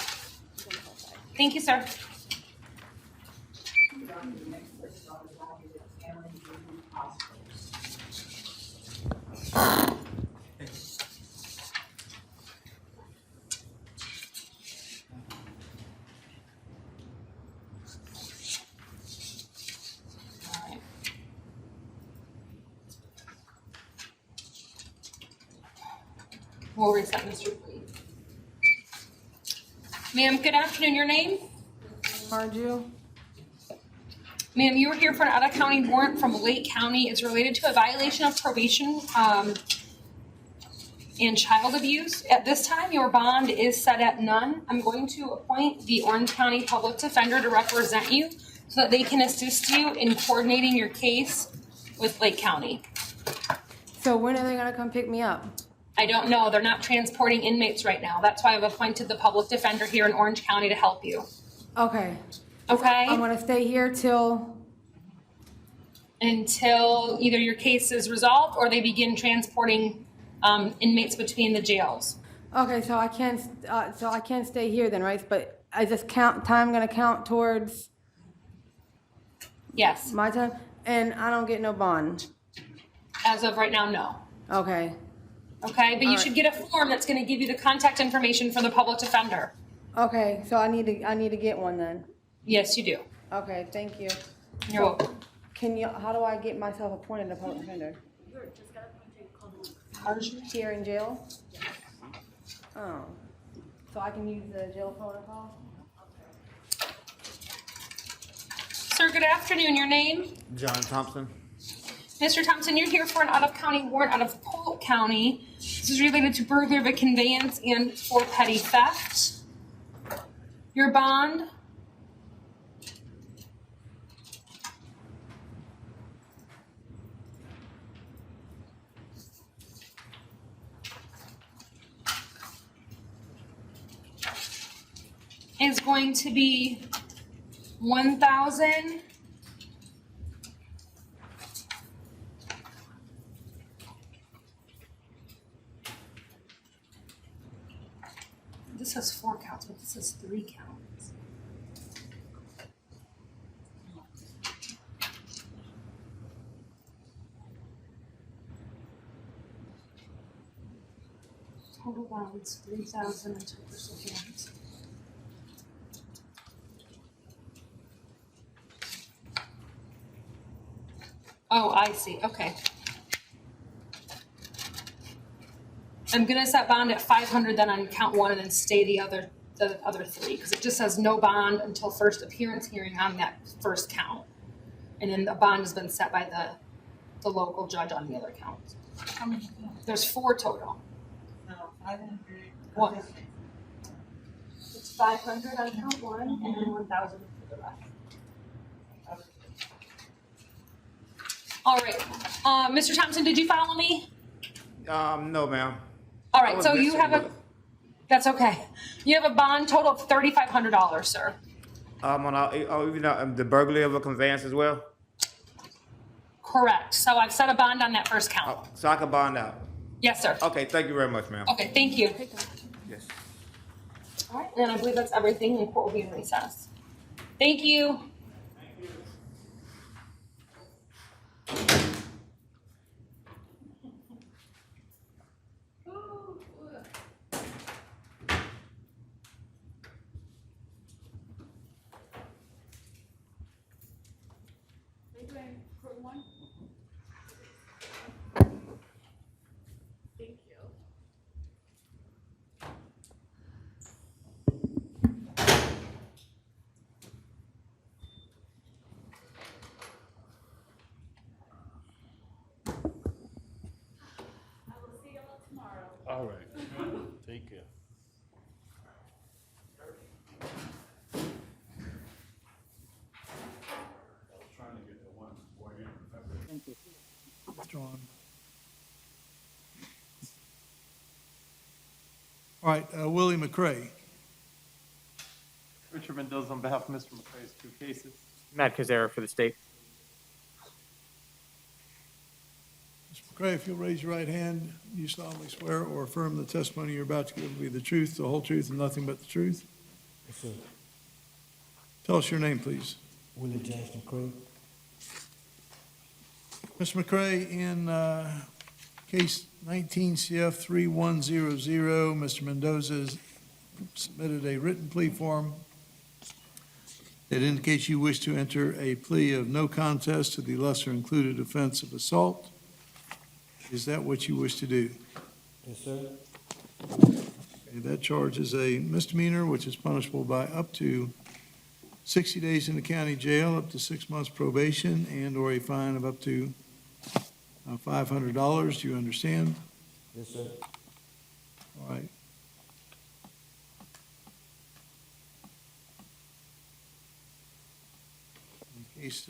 Thank you, sir. We'll reset Mr. Plea. Ma'am, good afternoon. Your name? Marju. Ma'am, you were here for an out-of-county warrant from Lake County. It's related to a violation of probation and child abuse. At this time, your bond is set at none. I'm going to appoint the Orange County Public Defender to represent you so that they can assist you in coordinating your case with Lake County. So when are they gonna come pick me up? I don't know. They're not transporting inmates right now. That's why I've appointed the public defender here in Orange County to help you. Okay. Okay? I'm gonna stay here till, Until either your case is resolved or they begin transporting inmates between the jails. okay, so I can't stay here then, right? But is this time gonna count towards Yes. my time? And I don't get no bond. As of right now, no. Okay. Okay, but you All should right. get a form that's gonna give you the contact information for the public defender. Okay, so I need to get one then. Yes, you do. Okay, thank you. You're welcome. How do I get myself appointed a public defender? Here in jail? Oh, so I can use the jail protocol? Sir, good afternoon. Your name? John Thompson. Mr. Thompson, you're here for an out-of-county warrant out of Polk County. This is related to burglary of a conveyance and for petty theft. Your bond? Is going to be 1,000. This says 4 counts, but this says 3 counts. Total balance 3,000 and 2%. Oh, I see. Okay. I'm gonna set bond at 500 then on count 1 and then stay the other 3 because it just says no bond until first appearance hearing on that first count, and then the bond has been set by the local judge on the other counts. There's 4 total. No, 500. What? It's 500 on count 1 and then 1,000 for the rest. All right, Mr. Thompson, did you follow me? No, ma'am. All I right, was so you missing, have a, that's okay. You have a bond total of $3,500, sir. Even the burglary of a conveyance as well? Correct. So I've set a bond on that first count. So I can bond out? Yes, sir. Okay, thank you very much, ma'am. Okay, thank you. Yes. All right, and I believe that's everything, and court will be in recess. Thank you. All right. Take care. I was trying to get the one before you. Thank you. John. All right, Willie McCray. Richard Mendoza on behalf of Mr. McCray's 2 cases. Matt Kazera for the state. Mr. McCray, if you'll raise your right hand, you solemnly swear or affirm the testimony you're about to give will be the truth, the whole truth, and nothing but the truth? Yes, sir. Tell us your name, please. Willie James McCray. Mr. McCray, in case 19 CF 3100, Mr. Mendoza has submitted a written plea form that indicates you wish to enter a plea of no contest to the lesser included offense of assault. Is that what you wish to do? Yes, sir. Okay, that charge is a misdemeanor, which is punishable by up to 60 days in the county jail, up to 6 months probation, and/or a fine of up to $500. Do you understand? Yes, sir. All right. In case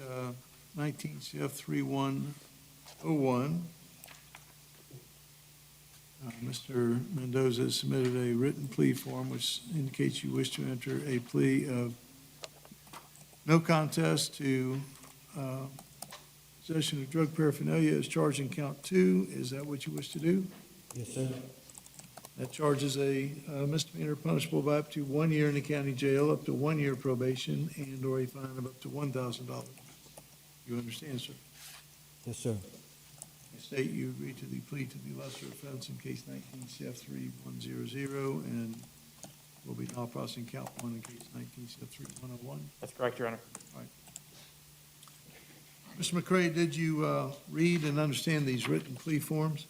19 CF 3101, Mr. Mendoza has submitted a written plea form which indicates you wish to enter a plea of no contest to possession of drug paraphernalia as charged in count 2. Is that what you wish to do? Yes, sir. That charge is a misdemeanor punishable by up to 1 year in the county jail, up to 1 year probation, and/or a fine of up to $1,000. You understand, sir? Yes, sir. I state you agree to the plea to the lesser offense in case 19 CF 3100 and will be now processing count 1 in case 19 CF 3101. That's correct, Your Honor. All right. Mr. McCray, did you read and understand these written plea forms?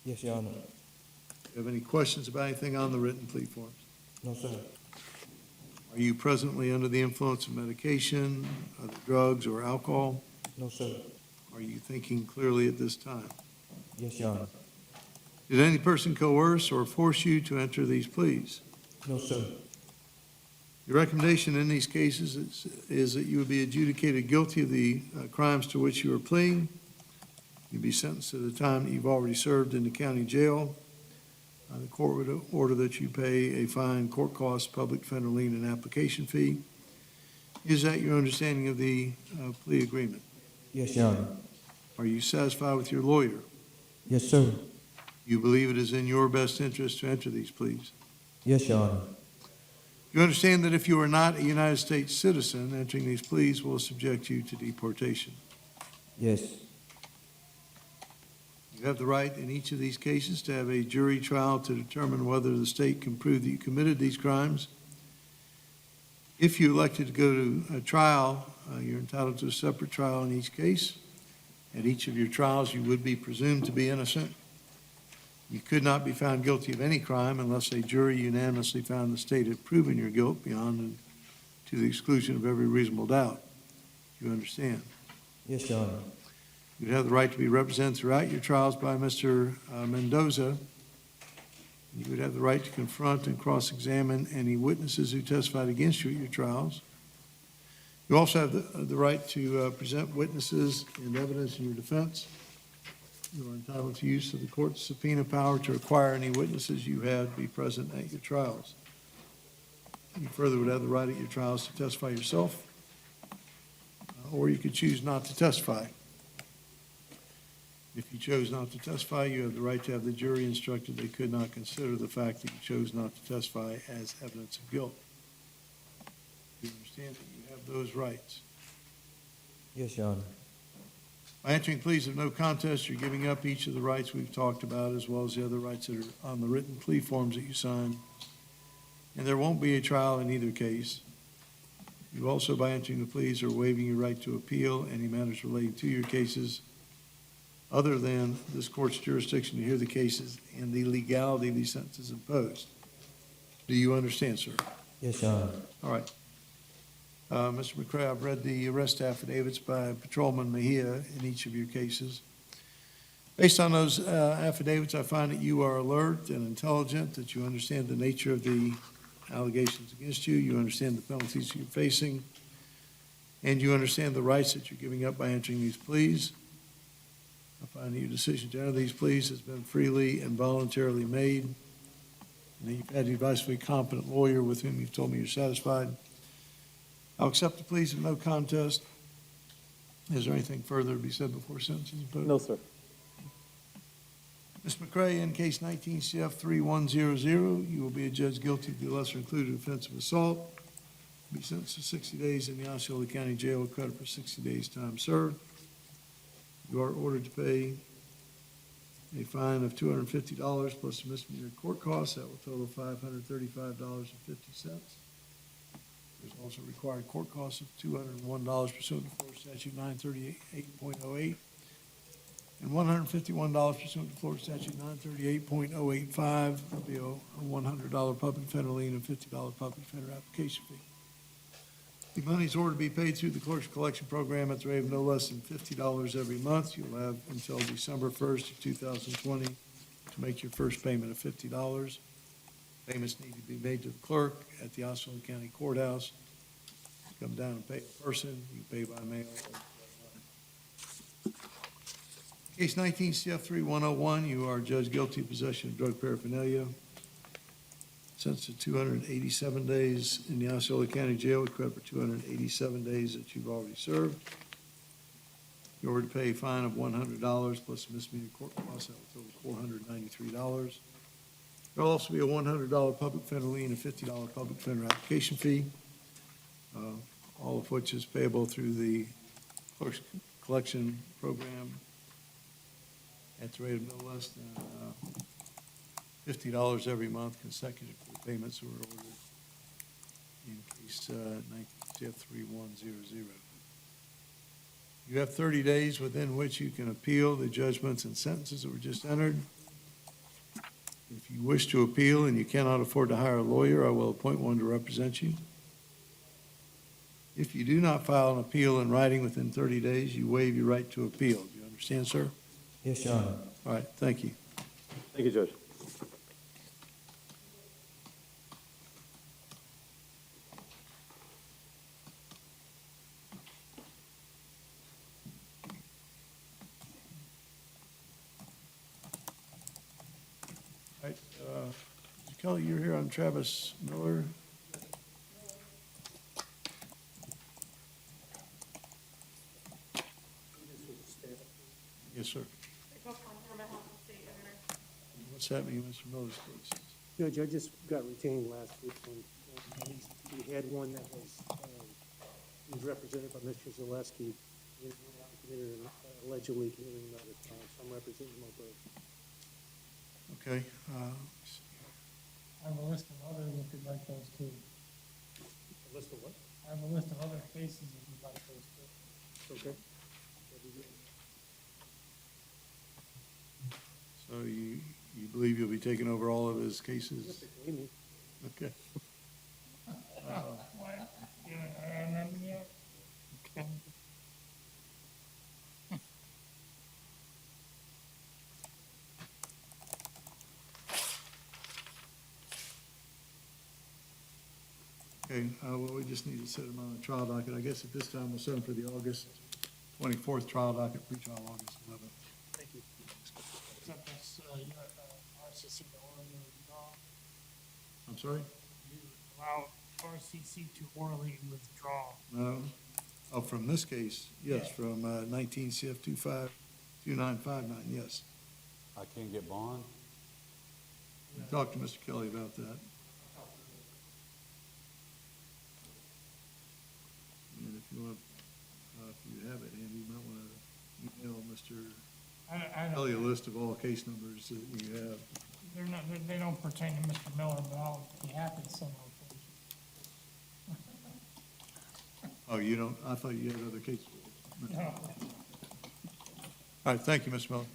Yes, Your Honor. Do you have any questions about anything on the written plea forms? No, sir. Are you presently under the influence of medication, other drugs, or alcohol? No, sir. Are you thinking clearly at this time? Yes, Your Honor. Did any person coerce or force you to enter these pleas? No, sir. Your recommendation in these cases is that you would be adjudicated guilty of the crimes to which you are pleading. You'd be sentenced to the time that you've already served in the county jail. The court would order that you pay a fine, court costs, public defender lien, and application fee. Is that your understanding of the plea agreement? Yes, Your Honor. Are you satisfied with your lawyer? Yes, sir. You believe it is in your best interest to enter these pleas? Yes, Your Honor. You understand that if you are not a United States citizen, entering these pleas will subject you to deportation. Yes. You have the right in each of these cases to have a jury trial to determine whether the state can prove that you committed these crimes. If you elected to go to a trial, you're entitled to a separate trial in each case. At each of your trials, you would be presumed to be innocent. You could not be found guilty of any crime unless a jury unanimously found the state had proven your guilt beyond and to the exclusion of every reasonable doubt. You understand? Yes, Your Honor. You'd have the right to be represented throughout your trials by Mr. Mendoza. You would have the right to confront and cross-examine any witnesses who testified against you at your trials. You also have the right to present witnesses and evidence in your defense. You are entitled to use of the court's subpoena power to require any witnesses you have be present at your trials. You further would have the right at your trials to testify yourself, or you could choose not to testify. If you chose not to testify, you have the right to have the jury instructed they could not consider the fact that you chose not to testify as evidence of guilt. You understand that you have those rights. Yes, Your Honor. By entering pleas of no contest, you're giving up each of the rights we've talked about, as well as the other rights that are on the written plea forms that you sign. And there won't be a trial in either case. You also, by entering the pleas, are waiving your right to appeal any matters relating to your cases other than this court's jurisdiction to hear the cases and the legality of these sentences imposed. Do you understand, sir? Yes, Your Honor. All right. Mr. McCray, I've read the arrest affidavits by Patrolman Mejia in each of your cases. Based on those affidavits, I find that you are alert and intelligent, that you understand the nature of the allegations against you, you understand the penalties you're facing, and you understand the rights that you're giving up by entering these pleas. I find that your decision to enter these pleas has been freely and voluntarily made, and that you've had the advice of a competent lawyer with whom you've told me you're satisfied. I'll accept the pleas of no contest. Is there anything further to be said before sentence is imposed? No, sir. Ms. McCray, in case 19 CF 3100, you will be adjudged guilty of the lesser included offense of assault. Be sentenced to 60 days in the Osceola County Jail with credit for 60 days time served. You are ordered to pay a fine of $250 plus a misdemeanor court costs. That will total $535.50. There's also required court costs of $201 pursuant to Florida Statute 938.08 and $151 pursuant to Florida Statute 938.085. There'll be a $100 public defender lien and $50 public defender application fee. The money is ordered to be paid through the clerk's collection program at the rate of no less than $50 every month. You'll have until December 1st of 2020 to make your first payment of $50. Payments need to be made to the clerk at the Osceola County Courthouse. Come down and pay in person. You can pay by mail. Case 19 CF 3101, you are judged guilty of possession of drug paraphernalia. Sentenced to 287 days in the Osceola County Jail with credit for 287 days that you've already served. You're ordered to pay a fine of $100 plus a misdemeanor court costs. That will total $493. There'll also be a $100 public defender lien and $50 public defender application fee, all of which is payable through the clerk's collection program at the rate of no less than $50 every month consecutive to the payments were ordered in case 19 CF 3100. You have 30 days within which you can appeal the judgments and sentences that were just entered. If you wish to appeal and you cannot afford to hire a lawyer, I will appoint one to represent you. If you do not file an appeal in writing within 30 days, you waive your right to appeal. Do you understand, sir? Yes, Your Honor. All right, thank you. Thank you, Judge. All right, Mr. Kelly, you're here on Travis Miller. Yes, sir. What's happening in Mr. Miller's case? Judge, I just got retained last week when we had one that was represented by Mr. Zaleski. He allegedly committed another crime, so I'm representing them both. Okay. I have a list of others if you'd like those too. A list of what? I have a list of other cases if you'd like those too. Okay. So you believe you'll be taking over all of his cases? Amy. Okay. What? You haven't heard nothing yet? Okay. Okay, well, we just need to set him on the trial docket. I guess at this time, we'll set him for the August 24th trial docket, pre-trial August 11th. Thank you. Except that's, RCC to orally withdraw. I'm sorry? You allow RCC to orally withdraw. No? Oh, from this case, yes, from 19 CF 252959, yes. I can't get bond? Talk to Mr. Kelly about that. And if you want, if you have it, Andy, you might want to email Mr. I don't- Kelly a list of all case numbers that you have. They're not, they don't pertain to Mr. Miller, but I'll be happy to send those. Oh, you don't, I thought you had other cases. No. All right, thank you, Ms. Miller.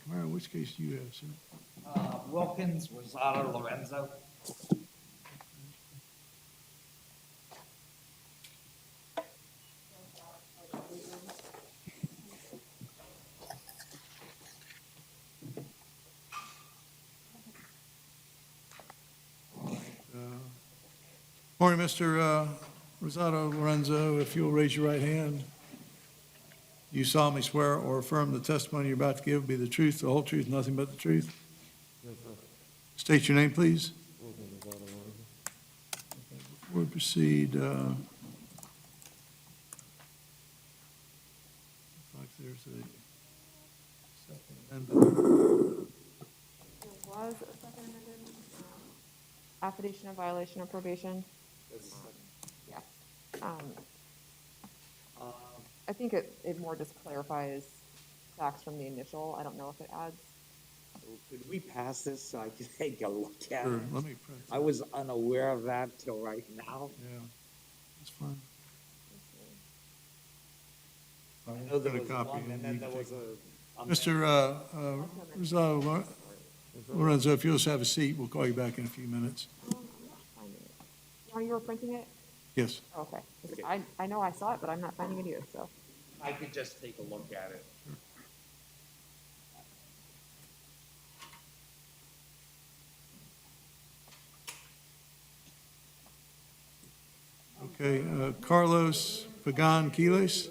Camara, which case do you have, sir? Wilkins, Rosado, Lorenzo. Morning, Mr. Rosado Lorenzo. If you'll raise your right hand. You solemnly swear or affirm the testimony you're about to give will be the truth, the whole truth, nothing but the truth? Yes, sir. State your name, please. Wilkins, Rosado, Lorenzo. Before we proceed, looks like there's a second amendment. There was a second amendment, affidavit of violation of probation. Yeah. I think it more just clarifies facts from the initial. I don't know if it adds. Could we pass this so I can take a look at Sure, it? let me print I was unaware of that till right now. Yeah, that's fine. I know there Got a was copy, one, and and then you there can was take- a. Mr. Rosado Lorenzo, if you'll just have a seat, we'll call you back in a few minutes. Oh, you were printing it? Yes. Okay. 'Cause I know I saw it, but I'm not finding it here, so. I could just take a look at it. Okay, Carlos Pagan Quiles?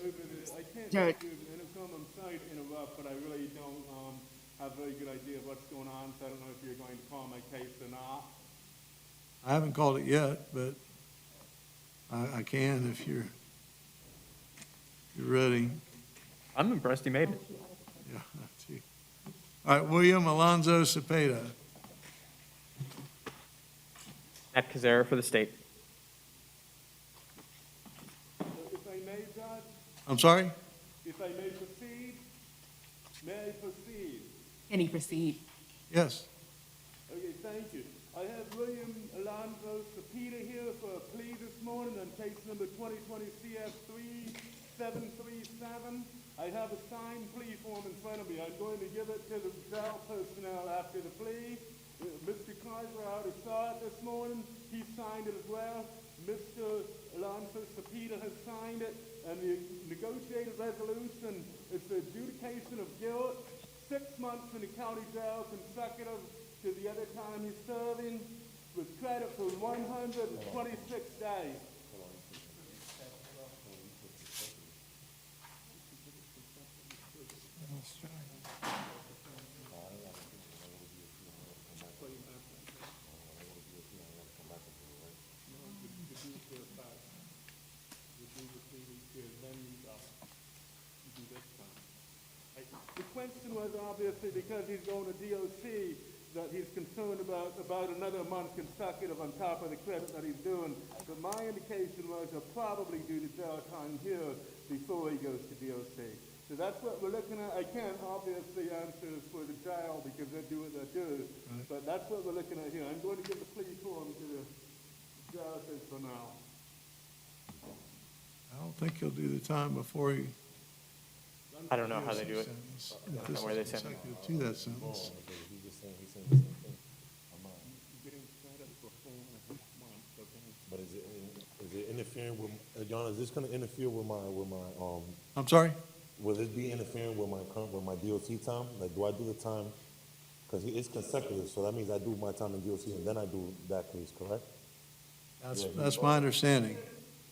Judge. I'm sorry to interrupt, but I really don't have a very good idea of what's going on, so I don't know if you're going to call my case or not. I haven't called it yet, but I can if you're ready. I'm impressed he made it. Yeah, that's you. All right, William Alonzo Cepeda. Matt Kazera for the state. If I may, Judge, I'm sorry? if I may proceed, may I proceed? Can he proceed? Yes. Okay, thank you. I have William Alonzo Cepeda here for a plea this morning on case number 2020 CF 3737. I have a signed plea form in front of me. I'm going to give it to the jail personnel after the plea. Mr. Kaiser already saw it this morning. He signed it as well. Mr. Alonzo Cepeda has signed it. And the negotiated resolution is the adjudication of guilt, 6 months in the county jail consecutive to the other time he's serving, with credit for 126 days. The question was obviously because he's going to DOC that he's concerned about another month consecutive on top of the credit that he's doing. But my indication was he'll probably do the jail time here before he goes to DOC. So that's what we're looking at. I can't obviously answer for the jail because they do what they do. Right. But that's what we're looking at here. I'm going to give the plea form to the jail for now. I don't think he'll do the time before he. I don't know how they do it. If this Where they is send it. consecutive to that sentence. But is it interfering with, John, is this gonna interfere with my, I'm sorry? will this be interfering with my DOC time? Like, do I do the time, because it's consecutive, so that means I do my time in DOC and then I do that case, correct? That's my understanding.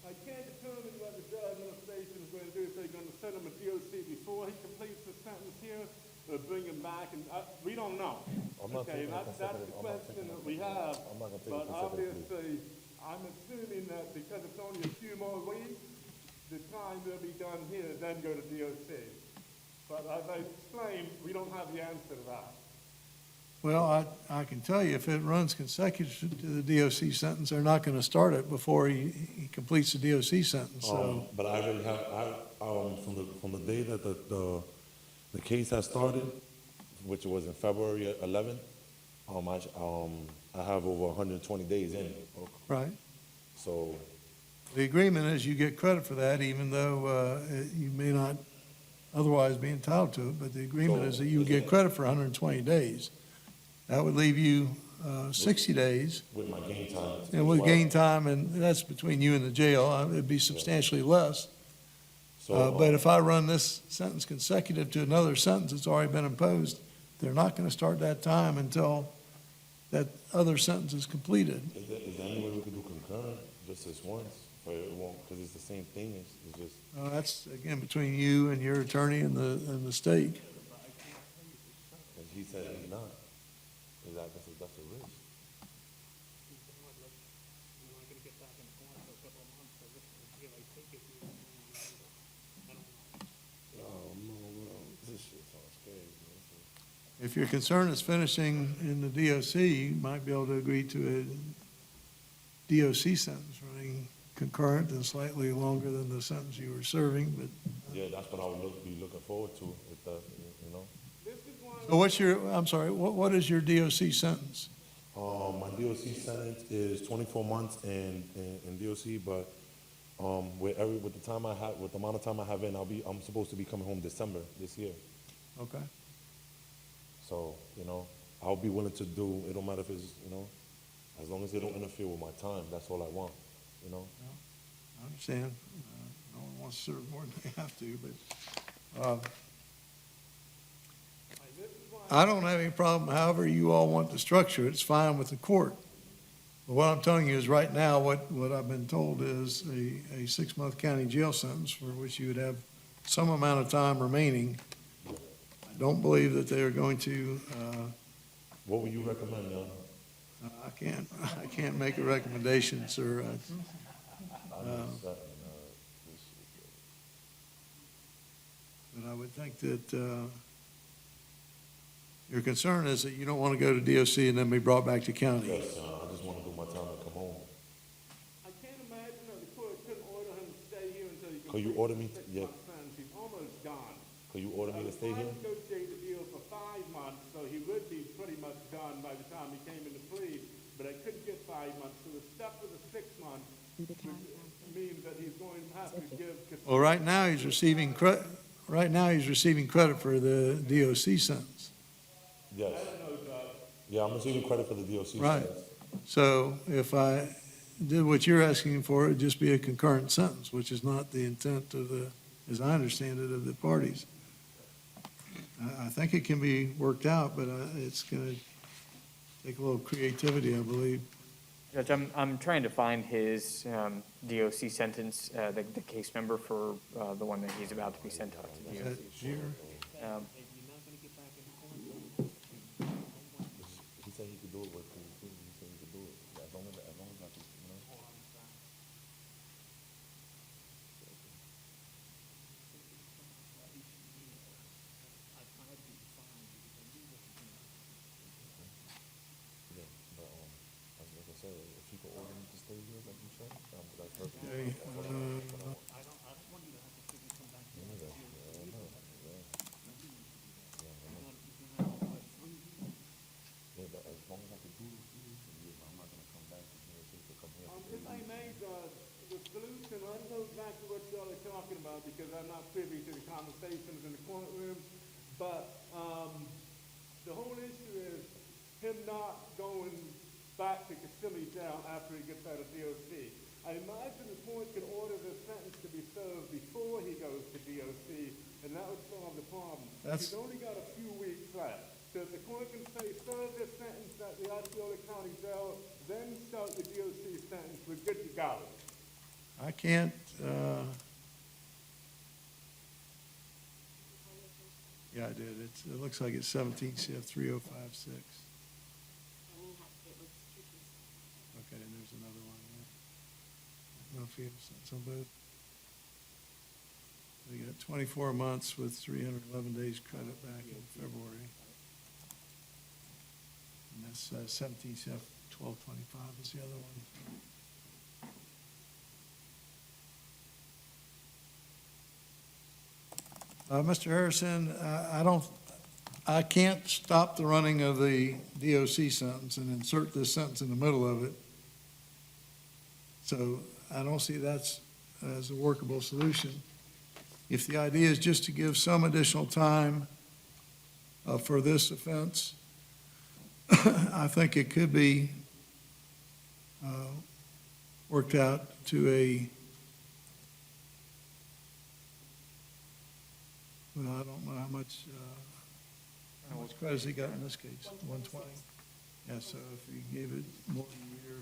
I can't determine what the jail administration is going to do, if they're going to send him a DOC before he completes the sentence here, or bring him back, and we don't know. I'm not Okay, taking that's the question that we have, I'm not gonna take but a consecutive obviously, I'm assuming that because it's only a few more weeks, the time will be done here, then go to DOC. But as I explained, we don't have the answer to that. Well, I can tell you, if it runs consecutive to the DOC sentence, they're not gonna start it before he completes the DOC sentence, so. But I already have, from the day that the case has started, which was in February 11th, I have over 120 days in. Right. So, The agreement is you get credit for that, even though you may not otherwise be entitled to it, but the agreement is that you would get credit for 120 days. That would leave you 60 days. with my game time. And with gain time, and that's between you and the jail, it'd be substantially less. But if I run this sentence consecutive to another sentence that's already been imposed, they're not gonna start that time until that other sentence is completed. Is there any way we could do concurrent, just this once? Or it won't, because it's the same thing, it's just. That's, again, between you and your attorney and the state. And he said he's not. That's a risk. This shit sounds crazy. If your concern is finishing in the DOC, you might be able to agree to a DOC sentence running concurrent and slightly longer than the sentence you were serving, but. Yeah, that's what I would be looking forward to, if that, you know. So what's your, I'm sorry, what is your DOC sentence? My DOC sentence is 24 months in DOC, but with the time I have, with the amount of time I have in, I'm supposed to be coming home December this year. Okay. So, you know, I'll be willing to do, it don't matter if it's, you know, as long as they don't interfere with my time, that's all I want, you know? I understand. No one wants to serve more than they have to, but, I don't have any problem, however you all want to structure it, it's fine with the court. But what I'm telling you is right now, what I've been told is a 6-month county jail sentence for which you would have some amount of time remaining. I don't believe that they are going to, What would you recommend, Your Honor? I can't make a recommendation, sir. But I would think that, your concern is that you don't want to go to DOC and then be brought back to county. Yes, I just want to do my time and come home. I can't imagine that the court couldn't order him to stay here until he Could you completes order me the to- yeah. 6-month sentence. He's almost gone. Could you order me to stay here? I negotiated the deal for 5 months, so he would be pretty much done by the time he came into plea, but I couldn't get 5 months, so the step of the 6 months means that he's going to have to give. Well, right now, he's receiving credit for the DOC sentence. Yes. Yeah, I'm receiving credit for the DOC. Right. sentence. So if I did what you're asking for, it'd just be a concurrent sentence, which is not the intent of the, as I understand it, of the parties. I think it can be worked out, but it's going to take a little creativity, I believe. Judge, I'm trying to find his DOC sentence, the case number for the one that he's about to be sent out to Is DOC. that here? He said he could do it with, he said he could do it, as long as I could, you know. Yeah, but, like I said, if he could order me to stay here, like you said, that's perfect. Okay, Yeah, but as long as I could do it, I'm not gonna come back to here to come here. If I may, Judge, the solution, I don't know exactly what y'all are talking about because I'm not privy to the conversations in the courtroom, but, the whole issue is him not going back to Kissimmee jail after he gets out of DOC. I imagine the court could order the sentence to be served before he goes to DOC, and that would solve the problem. That's- He's only got a few weeks left. So if the court can say, serve this sentence at the Osceola County Jail, then start the DOC sentence, we're good to go. I can't, yeah, I did. It looks like it's 17 CF 3056. Okay, and there's another one there. No fee sentence on both. They got 24 months with 311 days credit back in February. And that's 17 CF 1225 is the other one. Mr. Harrison, I can't stop the running of the DOC sentence and insert this sentence in the middle of it. So I don't see that as a workable solution. If the idea is just to give some additional time for this offense, I think it could be worked out to a, well, I don't know how much credit has he got in this case? 120? Yeah, so if you gave it more than a year,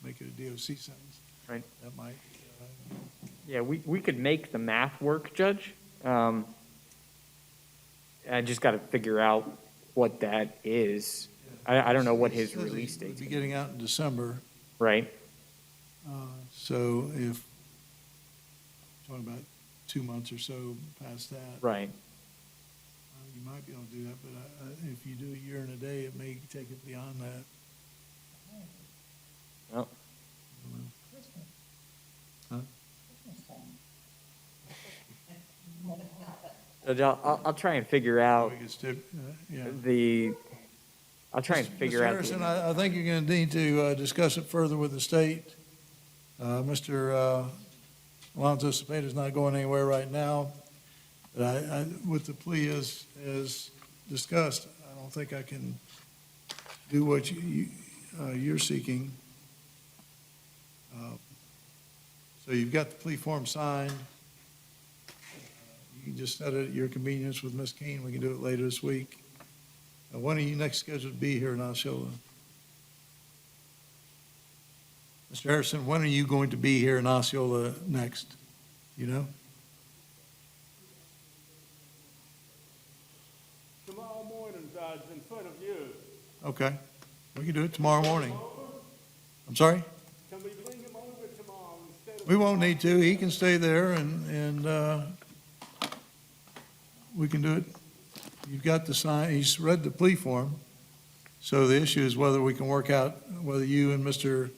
make it a DOC sentence, Right. that might, Yeah, we could make the math work, Judge. I just got to figure out what that is. I don't know what his Says release it date would is. be getting out in December. Right. So if, talking about 2 months or so past that. Right. You might be able to do that, but if you do a year and a day, it may take it beyond that. Well, Huh? Judge, I'll try and figure out Yeah. I'll try and figure Mr. out. Harrison, I think you're going to need to discuss it further with the state. Mr. Alonzo Cepeda's not going anywhere right now. But with the plea as discussed, I don't think I can do what you're seeking. So you've got the plea form signed. You can just set it at your convenience with Ms. Keene. We can do it later this week. When are you next scheduled to be here in Osceola? Mr. Harrison, when are you going to be here in Osceola next? You know? Tomorrow morning, Judge, in front of you. Okay, we can do it tomorrow morning. I'm sorry? Can we bring him over tomorrow instead of? We won't need to. He can stay there and we can do it. You've got the sign, he's read the plea form. So the issue is whether we can work out, whether you and Mr.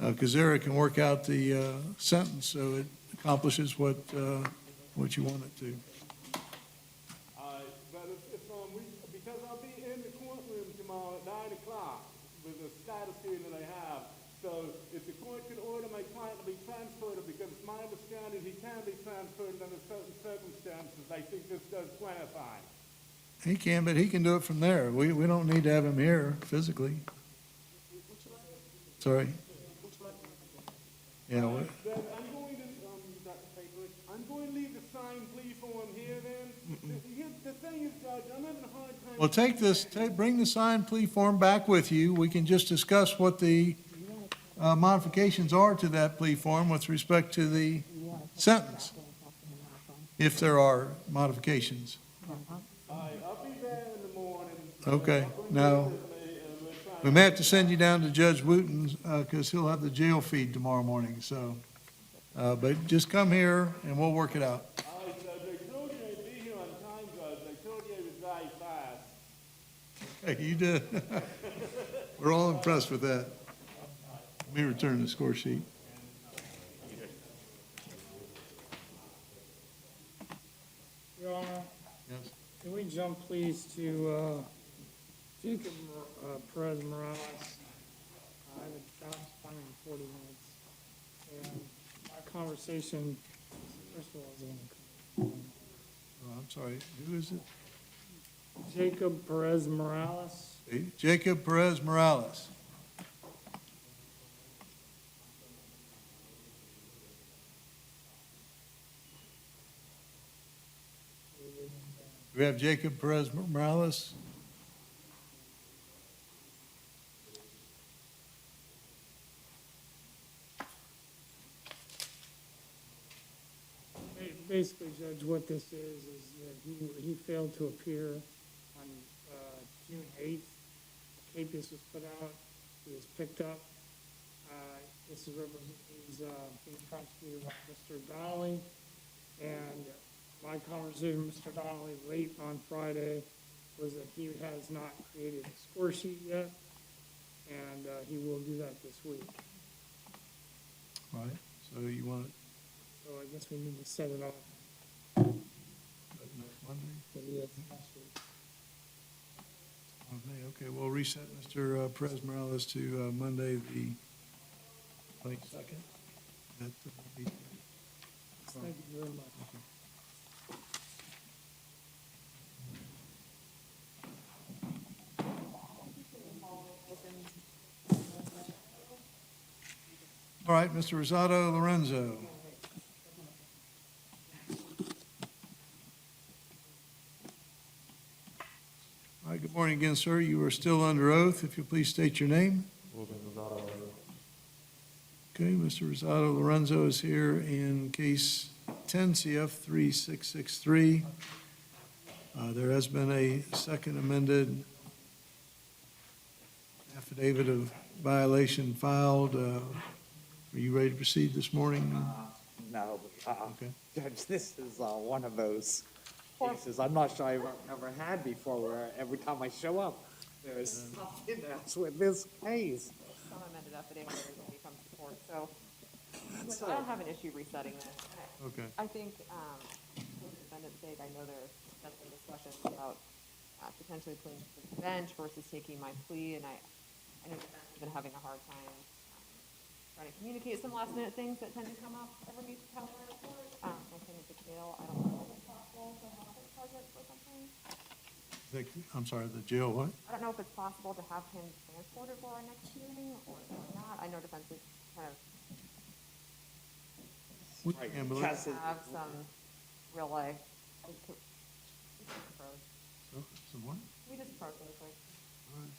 Kazera can work out the sentence so it accomplishes what you want it to. But because I'll be in the courtroom tomorrow at 9 o'clock with the status hearing that I have. So if the court can order my client to be transported, because it's my understanding he can be transported under certain circumstances, I think this does clarify. He can, but he can do it from there. We don't need to have him here physically. Sorry. Yeah, what? Then I'm going to leave the signed plea form here then. The thing is, Judge, I'm having a hard time. Well, bring the signed plea form back with you. We can just discuss what the modifications are to that plea form with respect to the sentence, if there are modifications. I'll be there in the morning. Okay, now, we may have to send you down to Judge Wooten's, because he'll have the jail feed tomorrow morning, so, but just come here and we'll work it out. All right, Judge, I told you I'd be here on time, Judge. I told you I would drive fast. Hey, you did. We're all impressed with that. Let me return the score sheet. Your Honor, Yes. can we jump please to Jacob Perez Morales? I have a job appointment in 40 minutes. And my conversation, first of all, is going to Oh, I'm sorry, who is it? Jacob Perez Morales. Jacob Perez Morales. Do we have Jacob Perez Morales? Basically, Judge, what this is that he failed to appear on June 8th. The capias was put out, he was picked up. This is he's being prosecuted by Mr. Donnelly. And my conversation with Mr. Donnelly late on Friday was that he has not created a score sheet yet, and he will do that this week. All right, so you want it So I guess we need to set it off. next Monday? Next week. Okay, we'll reset Mr. Perez Morales to Monday, the 22nd. That will be. Thank you very much. All right, Mr. Rosado Lorenzo. All right, good morning again, sir. You are still under oath. If you'll please state your name. Okay, Mr. Rosado Lorenzo is here in case 10 CF 3663. There has been a second amended affidavit of violation filed. Are you ready to proceed this morning? No, Okay. Judge, this is one of those cases I'm not sure I've ever had before, where every time I show up, there's something else with this case. Some amended affidavit everything becomes to court, so I don't have an issue resetting this. Okay. I think, for the defendant's sake, I know there's been discussions about potentially pleading to the bench versus taking my plea, and I know the defendant has been having a hard time trying to communicate some last minute things that tend to come up underneath the counter. I think at the jail, I don't know if it's possible to have him present for something. I'm sorry, the jail what? I don't know if it's possible to have him transported for our next hearing or not. I know defense is kind of Right. have some real life. Some what? We just approach really quick. All right.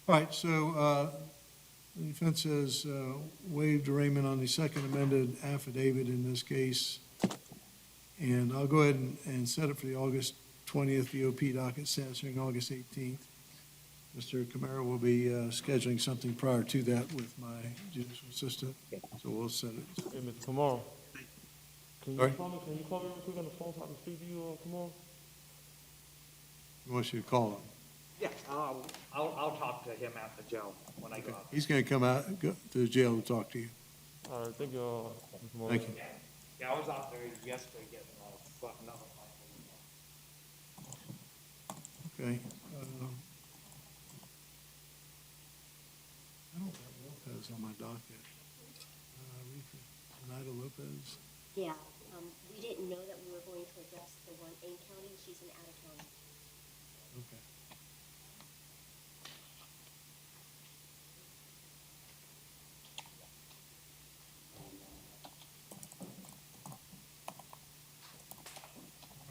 All right, so the defense has waived arraignment on the second amended affidavit in this case. And I'll go ahead and set it for the August 20th VOP docket, sentencing August 18th. Mr. Camara will be scheduling something prior to that with my judicial assistant, so we'll set it. Hey, Mr. Kamara. Can Sorry? you call me real quick on the phone so I can speak to you tomorrow? He wants you to call him. Yeah, I'll talk to him at the jail when I go out. He's going to come out, go to the jail to talk to you. All right, thank you, Mr. Kamara. Thank you. Yeah, I was out there yesterday getting another Okay. I don't have Lopez on my docket. Zenaida Lopez. Yeah, we didn't know that we were going to address the one in county, she's in out of county. Okay.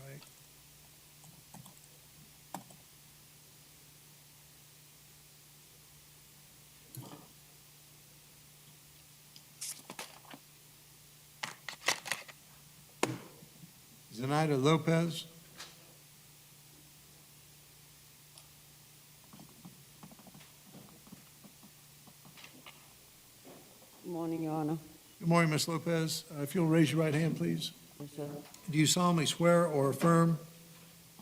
Right. Zenaida Lopez. Good morning, Your Honor. Good morning, Ms. Lopez. If you'll raise your right hand, please. Yes, sir. Do you solemnly swear or affirm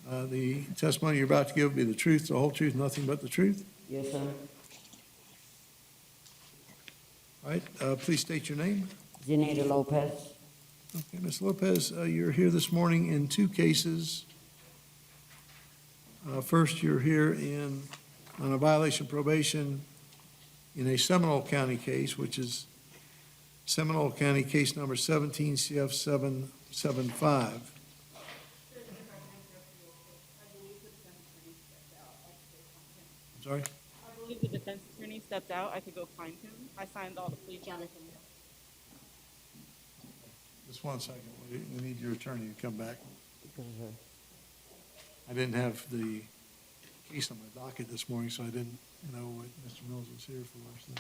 the testimony you're about to give will be the truth, the whole truth, nothing but the truth? Yes, sir. All right, please state your name. Zenaida Lopez. Okay, Ms. Lopez, you're here this morning in two cases. First, you're here on a violation of probation in a Seminole County case, which is Seminole County case number 17 CF 775. I'm sorry? I believe the defense attorney stepped out. I could go find him. I signed all the plea. Jonathan. Just one second. We need your attorney to come back. I didn't have the case on my docket this morning, so I didn't know what Mr. Mills was here for. So.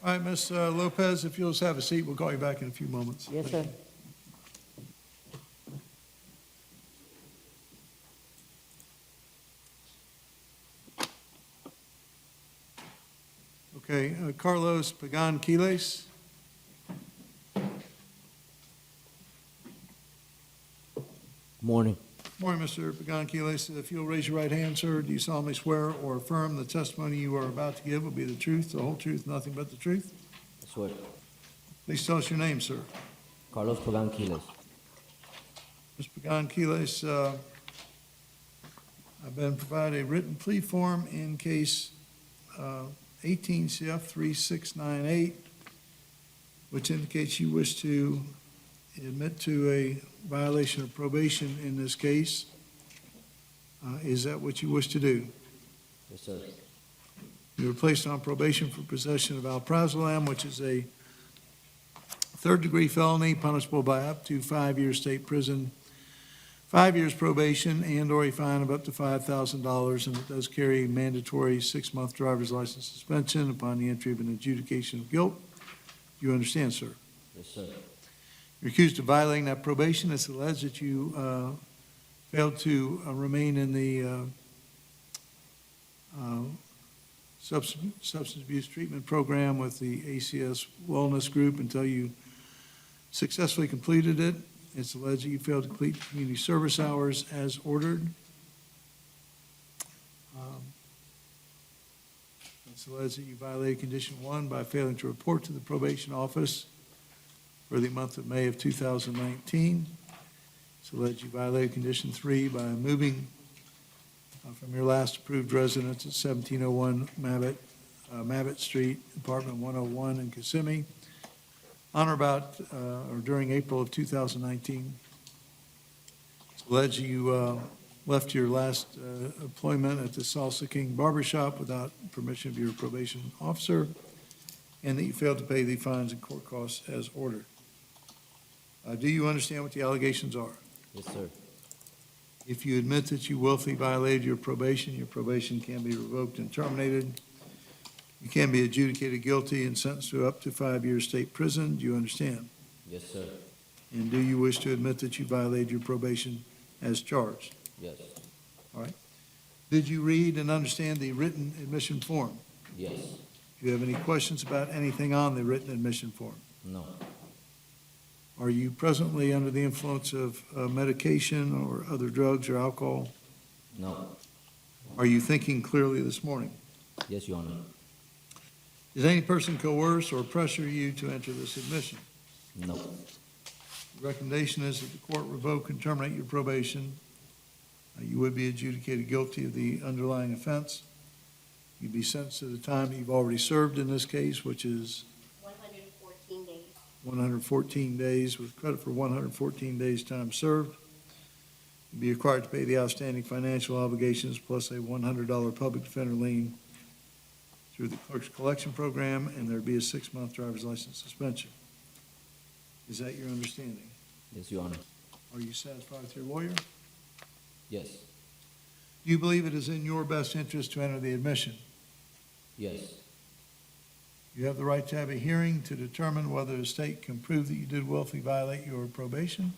All right, Ms. Lopez, if you'll just have a seat, we'll call you back in a few moments. Yes, sir. Okay, Carlos Pagan Quiles. Morning. Morning, Mr. Pagan Quiles. If you'll raise your right hand, sir, do you solemnly swear or affirm the testimony you are about to give will be the truth, the whole truth, nothing but the truth? I swear. Please tell us your name, sir. Carlos Pagan Quiles. Mr. Pagan Quiles, I've been provided a written plea form in case 18 CF 3698, which indicates you wish to admit to a violation of probation in this case. Is that what you wish to do? Yes, sir. You were placed on probation for possession of alprazolam, which is a third-degree felony punishable by up to 5 years state prison, 5 years probation, and/or a fine of up to $5,000, and it does carry a mandatory 6-month driver's license suspension upon the entry of an adjudication of guilt. Do you understand, sir? Yes, sir. You're accused of violating that probation. It's alleged that you failed to remain in the substance abuse treatment program with the ACS Wellness Group until you successfully completed it. It's alleged that you failed to complete community service hours as ordered. It's alleged that you violated Condition 1 by failing to report to the probation office for the month of May of 2019. It's alleged you violated Condition 3 by moving from your last approved residence at 1701 Mabott Mabott Street, apartment 101 in Kissimmee, on or about or during April of 2019. It's alleged you left your last employment at the Salsa King Barber Shop without permission of your probation officer, and that you failed to pay the fines and court costs as ordered. Do you understand what the allegations are? Yes, sir. If you admit that you willfully violated your probation can be revoked and terminated. You can be adjudicated guilty and sentenced to up to 5 years state prison. Do you understand? Yes, sir. And do you wish to admit that you violated your probation as charged? Yes. All right. Did you read and understand the written admission form? Yes. Do you have any questions about anything on the written admission form? No. Are you presently under the influence of medication or other drugs or alcohol? No. Are you thinking clearly this morning? Yes, Your Honor. Did any person coerce or pressure you to enter this admission? No. The recommendation is that the court revoke and terminate your probation. You would be adjudicated guilty of the underlying offense. You'd be sentenced to the time that you've already served in this case, which is 114 days. 114 days, with credit for 114 days' time served. You'd be required to pay the outstanding financial obligations plus a $100 public defender lien through the clerk's collection program, and there'd be a 6-month driver's license suspension. Is that your understanding? Yes, Your Honor. Are you satisfied with your lawyer? Yes. Do you believe it is in your best interest to enter the admission? Yes. You have the right to have a hearing to determine whether the state can prove that you did willfully violate your probation.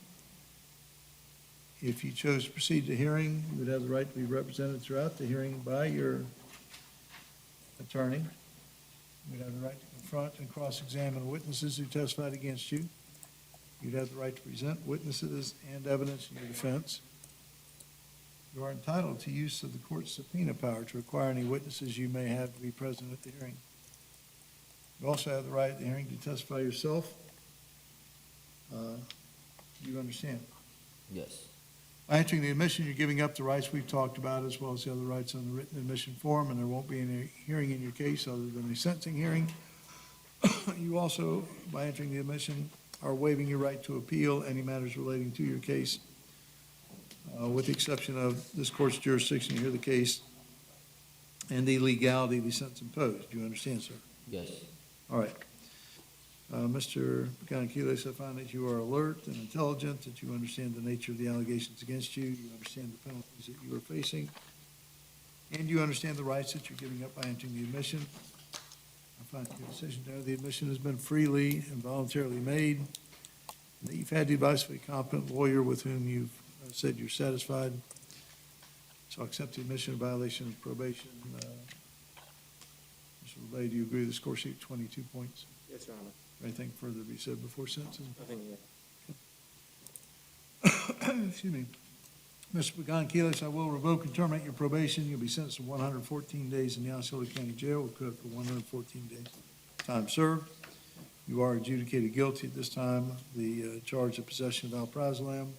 If you chose to proceed to hearing, you would have the right to be represented throughout the hearing by your attorney. You would have the right to confront and cross-examine witnesses who testified against you. You'd have the right to present witnesses and evidence in your defense. You are entitled to use of the court's subpoena power to require any witnesses you may have to be present at the hearing. You also have the right at the hearing to testify yourself. You understand? Yes. By entering the admission, you're giving up the rights we've talked about, as well as the other rights on the written admission form, and there won't be any hearing in your case other than a sentencing hearing. You also, by entering the admission, are waiving your right to appeal any matters relating to your case, with the exception of this court's jurisdiction to hear the case and the legality of the sentence imposed. Do you understand, sir? Yes. All right. Mr. Gonquiles, I find that you are alert and intelligent, that you understand the nature of the allegations against you, you understand the penalties that you are facing, and you understand the rights that you're giving up by entering the admission. I find that your decision to enter the admission has been freely and voluntarily made, and that you've had the advice of a competent lawyer with whom you've said you're satisfied. So I accept the admission in violation of probation. Mr. LeBay, do you agree with the score sheet, 22 points? Yes, Your Honor. Anything further to be said before sentencing? Nothing yet. Excuse me. Mr. Gonquiles, I will revoke and terminate your probation. You'll be sentenced to 114 days in the Osceola County Jail with credit for 114 days time served. You are adjudicated guilty at this time of the charge of possession of alprazolam.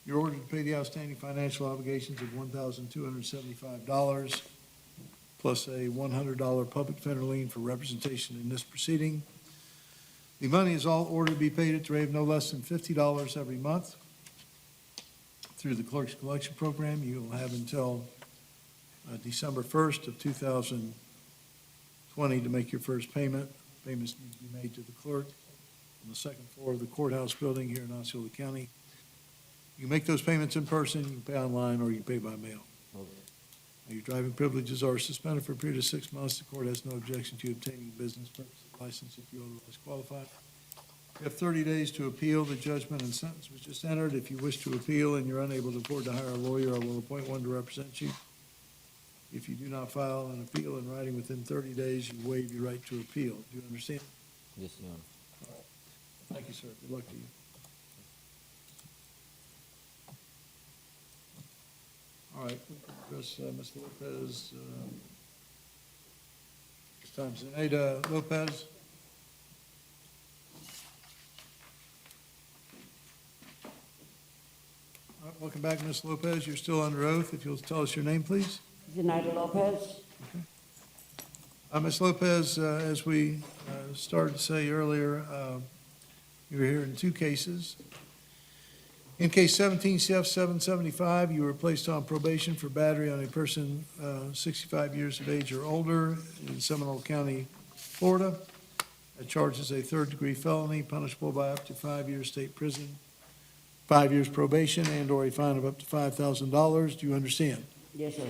You're ordered to pay the outstanding financial obligations of $1,275 plus a $100 public defender lien for representation in this proceeding. The money is all ordered to be paid at the rate of no less than $50 every month through the clerk's collection program. You will have until December 1st of 2020 to make your first payment. Payments need to be made to the clerk on the second floor of the courthouse building here in Osceola County. You can make those payments in person, you can pay online, or you can pay by mail. Okay. Your driving privileges are suspended for a period of 6 months. The court has no objection to you obtaining a business purpose license if you otherwise qualify. You have 30 days to appeal the judgment and sentence was just entered. If you wish to appeal and you're unable to afford to hire a lawyer, I will appoint one to represent you. If you do not file an appeal in writing within 30 days, you waive your right to appeal. Do you understand? Yes, Your Honor. All right. Thank you, sir. Good luck to you. All right, we can address Mr. Lopez. This time, Zenaida Lopez. All right, welcome back, Ms. Lopez. You're still under oath. If you'll tell us your name, please. Zenaida Lopez. Okay. Ms. Lopez, as we started to say earlier, you were here in two cases. In case 17 CF 775, you were placed on probation for battery on a person 65 years of age or older in Seminole County, Florida. That charge is a third-degree felony punishable by up to 5 years state prison, 5 years probation, and/or a fine of up to $5,000. Do you understand? Yes, sir.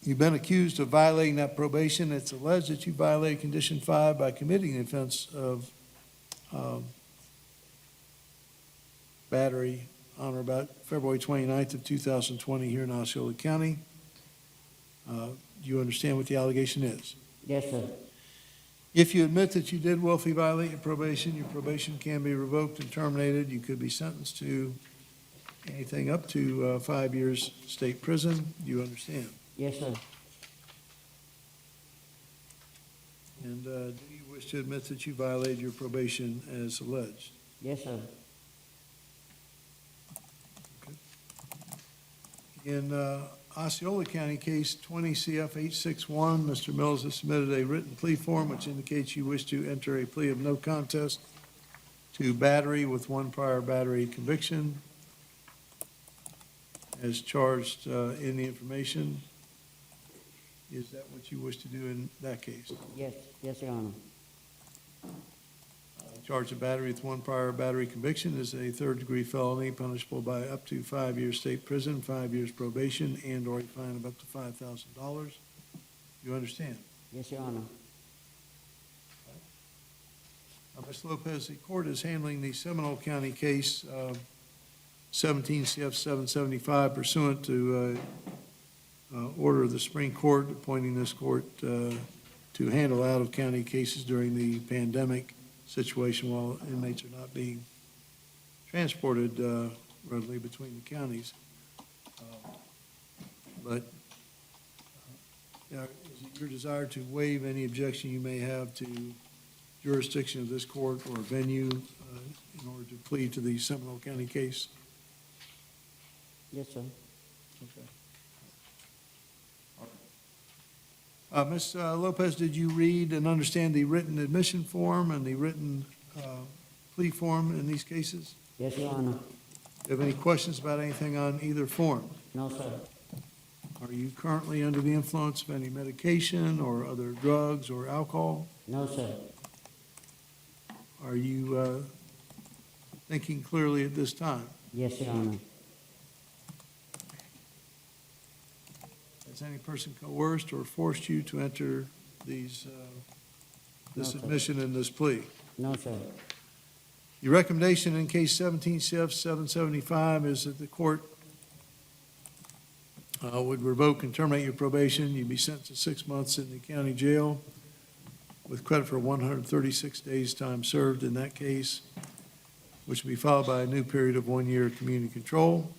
You've been accused of violating that probation. It's alleged that you violated Condition 5 by committing the offense of battery on or about February 29th of 2020 here in Osceola County. Do you understand what the allegation is? Yes, sir. If you admit that you did willfully violate your probation can be revoked and terminated. You could be sentenced to anything up to 5 years state prison. Do you understand? Yes, sir. And do you wish to admit that you violated your probation as alleged? Yes, sir. In Osceola County case 20 CF 861, Mr. Mills has submitted a written plea form which indicates you wish to enter a plea of no contest to battery with one prior battery conviction as charged in the information. Is that what you wish to do in that case? Yes, yes, Your Honor. Charge of battery with one prior battery conviction is a third-degree felony punishable by up to 5 years state prison, 5 years probation, and/or a fine of up to $5,000. You understand? Yes, Your Honor. Ms. Lopez, the court is handling the Seminole County case 17 CF 775 pursuant to order of the Supreme Court appointing this court to handle out-of-county cases during the pandemic situation while inmates are not being transported readily between the counties. But is it your desire to waive any objection you may have to jurisdiction of this court or venue in order to plead to the Seminole County case? Yes, sir. Okay. Ms. Lopez, did you read and understand the written admission form and the written plea form in these cases? Yes, Your Honor. Do you have any questions about anything on either form? No, sir. Are you currently under the influence of any medication or other drugs or alcohol? No, sir. Are you thinking clearly at this time? Yes, Your Honor. Has any person coerced or forced you to enter these, this No, sir. admission and this plea? No, sir. Your recommendation in case 17 CF 775 is that the court would revoke and terminate your probation. You'd be sentenced to 6 months in the county jail with credit for 136 days time served in that case, which will be followed by a new period of 1 year community control.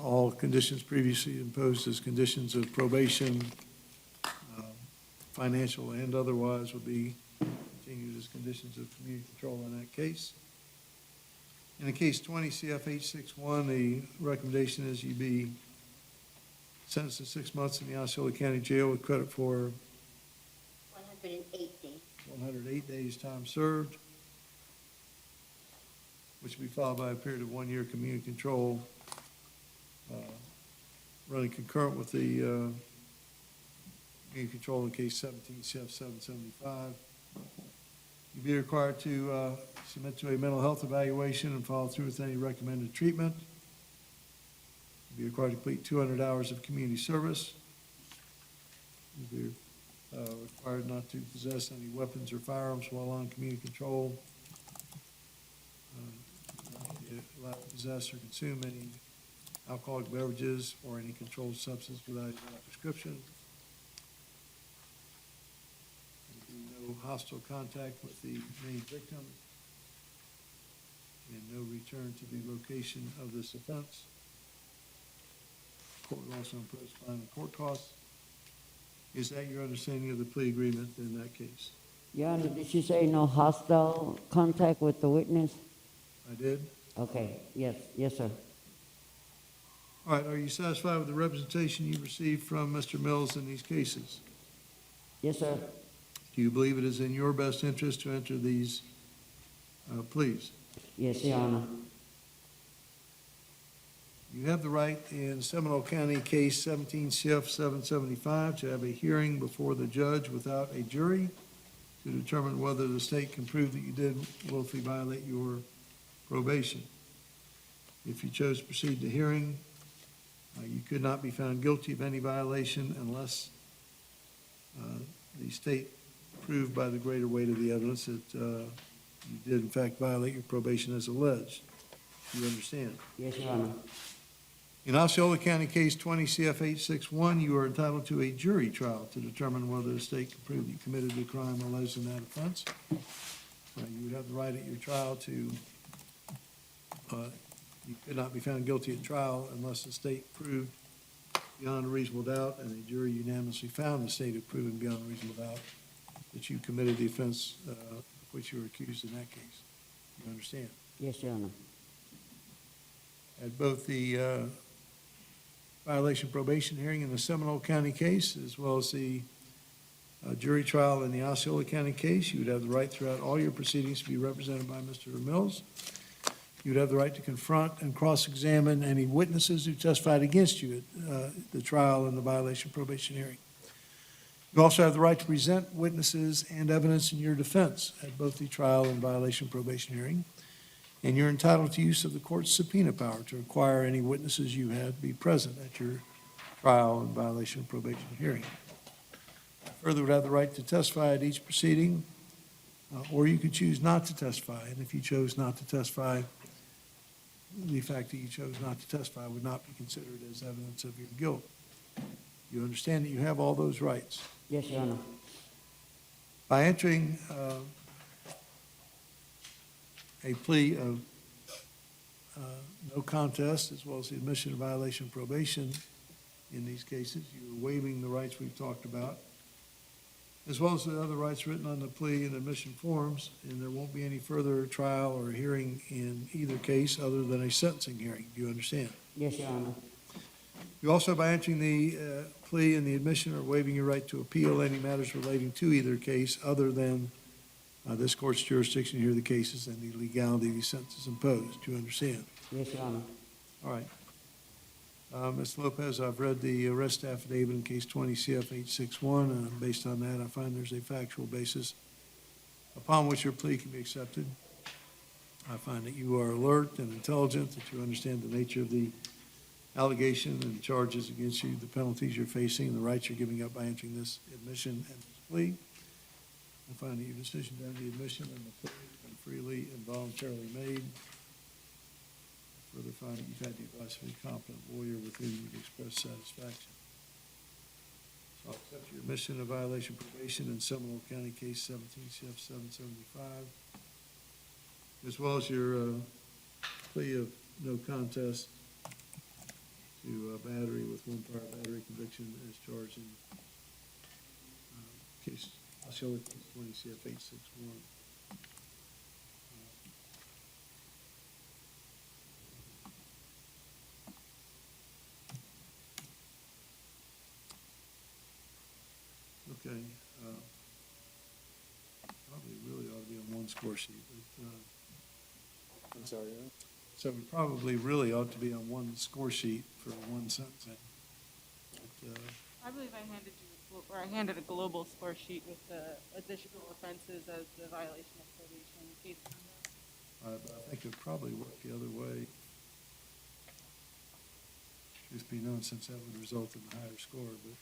All conditions previously imposed as conditions of probation, financial and otherwise, will be continued as conditions of community control in that case. In the case 20 CF 861, the recommendation is you be sentenced to 6 months in the Osceola County Jail with credit for 108 days. 108 days time served, which will be followed by a period of 1 year community control, running concurrent with the community control in case 17 CF 775. You'll be required to submit to a mental health evaluation and follow through with any recommended treatment. You'll be required to complete 200 hours of community service. You'll be required not to possess any weapons or firearms while on community control. Not be allowed to possess or consume any alcoholic beverages or any controlled substance without a valid prescription. No hostile contact with the main victim, and no return to the location of this offense. Court will also impose fine and court costs. Is that your understanding of the plea agreement in that case? Your Honor, did you say no hostile contact with the witness? I did. Okay, yes, yes, sir. All right, are you satisfied with the representation you received from Mr. Mills in these cases? Yes, sir. Do you believe it is in your best interest to enter these pleas? Yes, Your Honor. You have the right in Seminole County Case 17 CF 775 to have a hearing before the judge without a jury to determine whether the state can prove that you did willfully violate your probation. If you chose to proceed to hearing, you could not be found guilty of any violation unless the state proved by the greater weight of the evidence that you did in fact violate your probation as alleged. Do you understand? Yes, Your Honor. In Osceola County Case 20 CF 861, you are entitled to a jury trial to determine whether the state can prove that you committed the crime alleged in that offense. You would have the right at your trial to, you could not be found guilty at trial unless the state proved beyond a reasonable doubt, and a jury unanimously found the state had proven beyond a reasonable doubt that you committed the offense of which you were accused in that case. You understand? Yes, Your Honor. At both the violation probation hearing in the Seminole County case, as well as the jury trial in the Osceola County case, you would have the right throughout all your proceedings to be represented by Mr. Mills. You would have the right to confront and cross-examine any witnesses who testified against you at the trial and the violation probation hearing. You also have the right to present witnesses and evidence in your defense at both the trial and violation probation hearing. And you're entitled to use of the court's subpoena power to require any witnesses you had be present at your trial and violation of probation hearing. Further, would have the right to testify at each proceeding, or you could choose not to testify. And if you chose not to testify, the fact that you chose not to testify would not be considered as evidence of your guilt. You understand that you have all those rights? Yes, Your Honor. By entering a plea of no contest, as well as the admission of violation of probation in these cases, you're waiving the rights we've talked about, as well as the other rights written on the plea and admission forms, and there won't be any further trial or hearing in either case other than a sentencing hearing. Do you understand? Yes, Your Honor. You also, by entering the plea and the admission, are waiving your right to appeal any matters relating to either case other than this court's jurisdiction to hear the cases and the legality of the sentences imposed. Do you understand? Yes, Your Honor. All right. Ms. Lopez, I've read the arrest affidavit in case 20 CF 861, and based on that, I find there's a factual basis upon which your plea can be accepted. I find that you are alert and intelligent, that you understand the nature of the allegation and charges against you, the penalties you're facing, and the rights you're giving up by entering this admission and this plea. I find that your decision to enter the admission and the plea has been freely and voluntarily made. Further find that you've had the advice of a competent lawyer with whom you've expressed satisfaction. So I'll accept your admission of violation of probation in Seminole County Case 17 CF 775, as well as your plea of no contest to battery with one prior battery conviction as charged in case Osceola 20 CF 861. Okay. Probably really ought to be on one score sheet. But, I'm sorry, Your Honor. so we probably really ought to be on one score sheet for one sentencing. But, I believe I handed a global score sheet with the additional offenses as the violation of probation case number. but I think it would probably work the other way. Truth be known, since that would result in a higher score, but.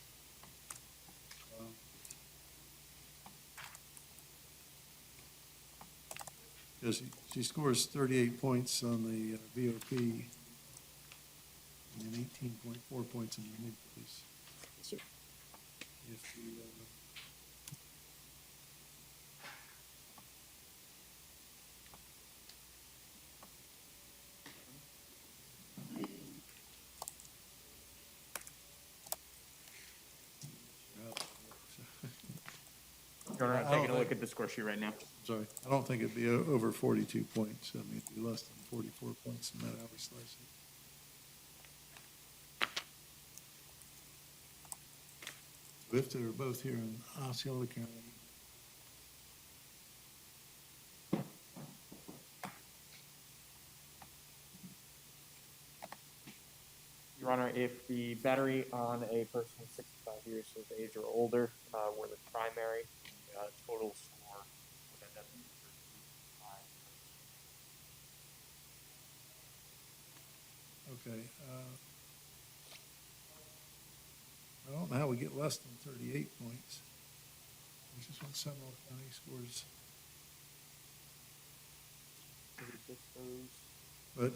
Because she scores 38 points on the VOP and then 18.4 points in the unique police. Yes, sir. If you, Your Honor, I'm taking a look at the score sheet right now. sorry, I don't think it'd be over 42 points. I mean, it'd be less than 44 points in that hour slice. if they're both here in Osceola County. Your Honor, if the battery on a person 65 years of age or older were the primary, total score would end up being 35. Okay. I don't know how we get less than 38 points, which is what Seminole County scores. But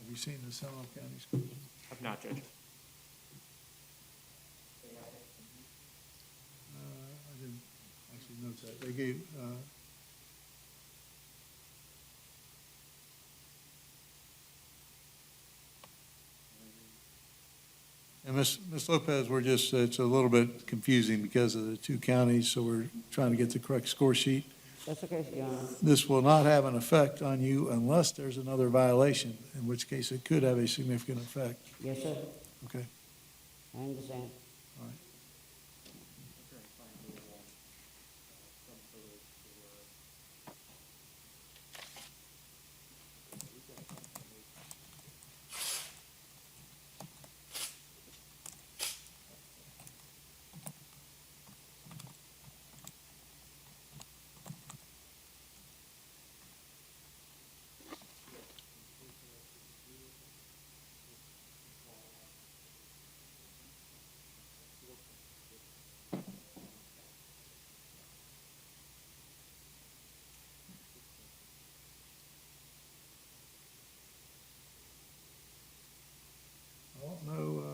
have you seen the Seminole County scores? I've not, Judge. I didn't actually note that. They gave, and Ms. Lopez, we're just, it's a little bit confusing because of the two counties, so we're trying to get the correct score sheet. That's okay, Your Honor. This will not have an effect on you unless there's another violation, in which case it could have a significant effect. Yes, sir. Okay, I understand. all right. I don't know,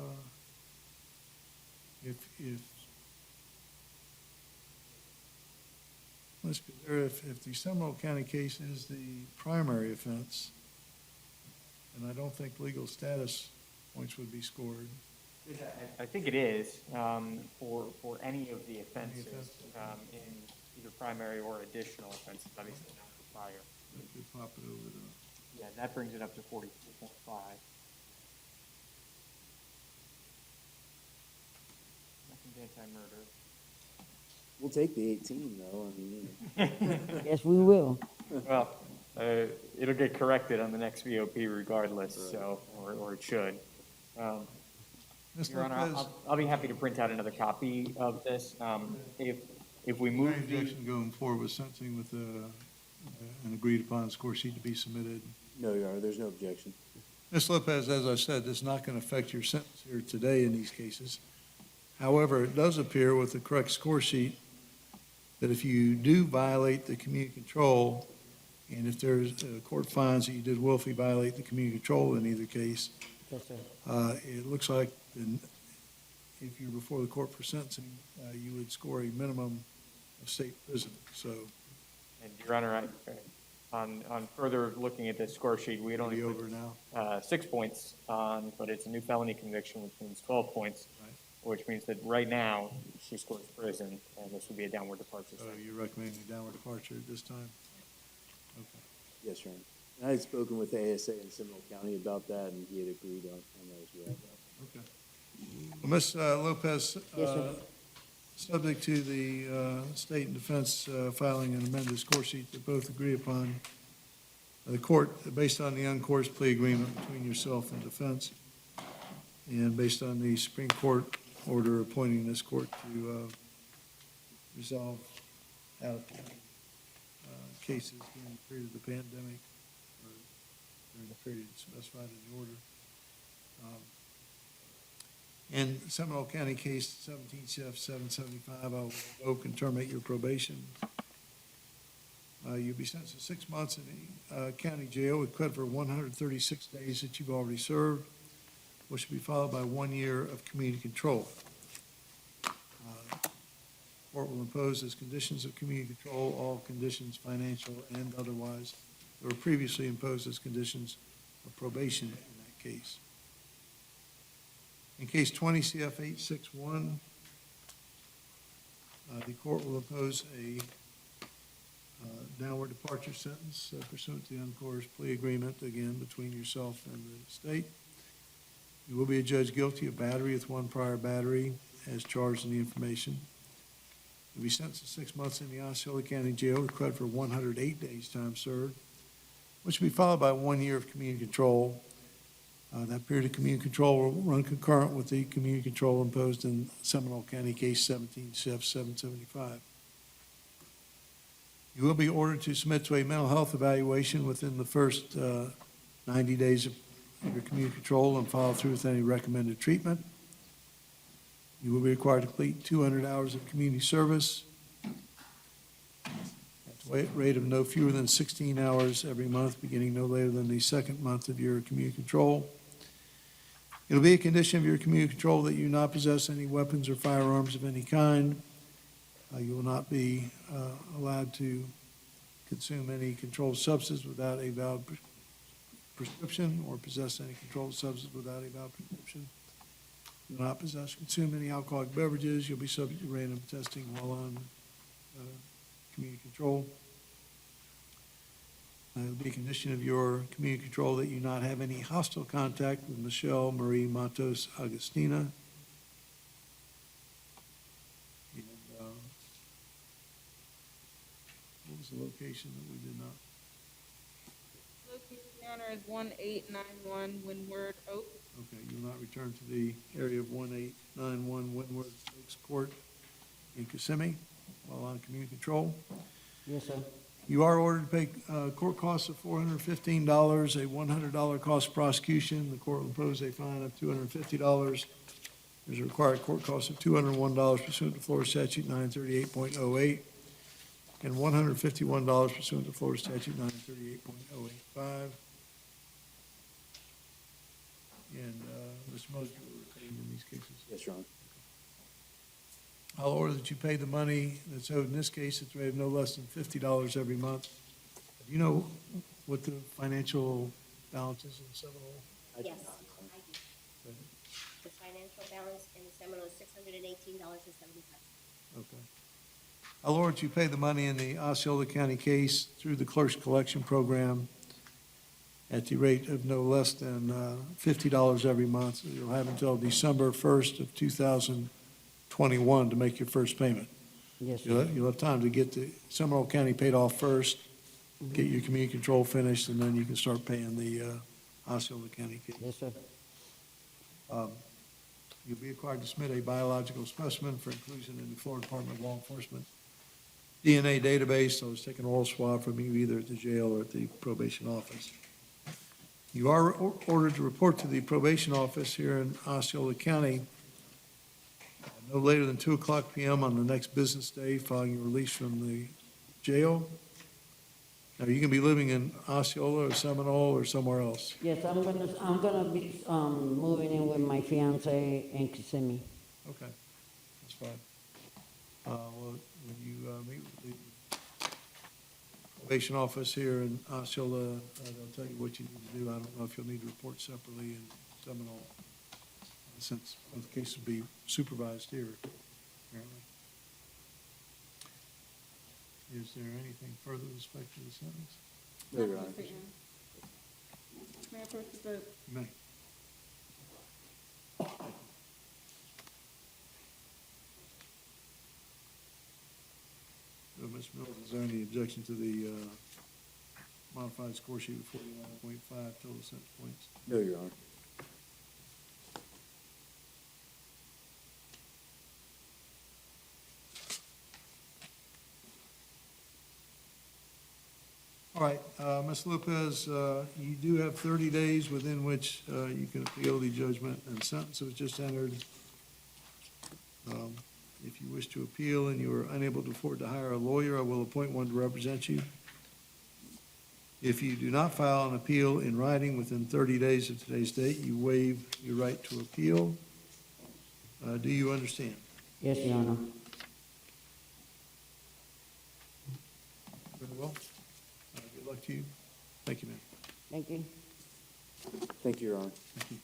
if the Seminole County case is the primary offense, and I don't think legal status points would be scored. I think it is for any of the offenses in either primary or additional offenses, obviously not for prior. If you pop it over to. Yeah, that brings it up to 42.5. Nothing anti-murder. We'll take the 18, though. I mean, Yes, we will. Well, it'll get corrected on the next VOP regardless, so, or it should. Ms. Your Honor, Lopez? I'll be happy to print out another copy of this. If we No move objection going forward with sentencing with an agreed upon score sheet to be submitted. no, Your Honor, there's no objection. Ms. Lopez, as I said, this is not going to affect your sentence here today in these cases. However, it does appear with the correct score sheet that if you do violate the community control, and if there's, court finds that you did willfully violate the community control in either case, Yes, sir. it looks like if you're before the court for sentencing, you would score a minimum of state prison, so. And Your Honor, on further looking at the score sheet, we had only Be put over now. 6 points on, but it's a new felony conviction, which means 12 points, Right. which means that right now she scores prison, and this would be a downward departure. So you're recommending a downward departure at this time? Okay. Yes, Your Honor. I had spoken with ASA in Seminole County about that, and he had agreed on that as well. Okay. Well, Ms. Lopez, Yes, sir. subject to the state and defense filing an amended score sheet that both agree upon, the court, based on the uncoerced plea agreement between yourself and defense, and based on the Supreme Court order appointing this court to resolve out-of-county cases during the period of the pandemic, or during the period specified in the order. In Seminole County case 17 CF 775, I will revoke and terminate your probation. You'll be sentenced to 6 months in the county jail with credit for 136 days that you've already served, which will be followed by 1 year of community control. Court will impose as conditions of community control all conditions, financial and otherwise, that were previously imposed as conditions of probation in that case. In case 20 CF 861, the court will impose a downward departure sentence pursuant to the uncoerced plea agreement, again, between yourself and the state. You will be adjudged guilty of battery with one prior battery as charged in the information. You'll be sentenced to 6 months in the Osceola County Jail with credit for 108 days time served, which will be followed by 1 year of community control. That period of community control will run concurrent with the community control imposed in Seminole County Case 17 CF 775. You will be ordered to submit to a mental health evaluation within the first 90 days of your community control and follow through with any recommended treatment. You will be required to complete 200 hours of community service at a rate of no fewer than 16 hours every month, beginning no later than the second month of your community control. It'll be a condition of your community control that you not possess any weapons or firearms of any kind. You will not be allowed to consume any controlled substance without a valid prescription or possess any controlled substance without a valid prescription. You will not possess or consume any alcoholic beverages. You'll be subject to random testing while on community control. It'll be a condition of your community control that you not have any hostile contact with Michelle Marie Matos Agustina. And, what was the location that we did not? Location, Your Honor, is 1891 Windward Oak. Okay, you will not return to the area of 1891 Windward Oaks Court in Kissimmee while on community control. Yes, sir. You are ordered to pay court costs of $415, a $100 cost of prosecution. The court will impose a fine of $250. There's a required court cost of $201 pursuant to Florida Statute 938.08 and $151 pursuant to Florida Statute 938.085. And Mr. Mosby will retain in these cases. Yes, Your Honor. I'll order that you pay the money that's owed in this case at the rate of no less than $50 every month. Do you know what the financial balance is in Seminole? Yes, I do. The financial balance in Seminole is $618.75. Okay. I'll order that you pay the money in the Osceola County case through the clerk's collection program at the rate of no less than $50 every month. You'll have until December 1st of 2021 to make your first payment. Yes, sir. You'll have time to get the Seminole County paid off first, get your community control finished, and then you can start paying the Osceola County case. Yes, sir. You'll be required to submit a biological specimen for inclusion in the Florida Department of Law Enforcement DNA database. So it's take an oral swab from you either at the jail or at the probation office. You are ordered to report to the probation office here in Osceola County no later than 2:00 p.m. on the next business day following your release from the jail. Now, you can be living in Osceola or Seminole or somewhere else. Yes, I'm gonna be moving in with my fiance in Kissimmee. Okay, that's fine. Well, when you meet with the probation office here in Osceola, they'll tell you what you need to do. I don't know if you'll need to report separately in Seminole, since both cases will be supervised here, apparently. Is there anything further with respect to the sentence? No, Your Honor. May I approach the You may. Ms. Mills, is there any objection to the modified score sheet with 49.5 total sentence points? No, Your Honor. All right, Ms. Lopez, you do have 30 days within which you can appeal the judgment and sentence that was just entered. If you wish to appeal and you are unable to afford to hire a lawyer, I will appoint one to represent you. If you do not file an appeal in writing within 30 days of today's date, you waive your right to appeal. Do you understand? Yes, Your Honor. Very well. Good luck to you. Thank you, ma'am. Thank you. Thank you, Your Honor. Thank you.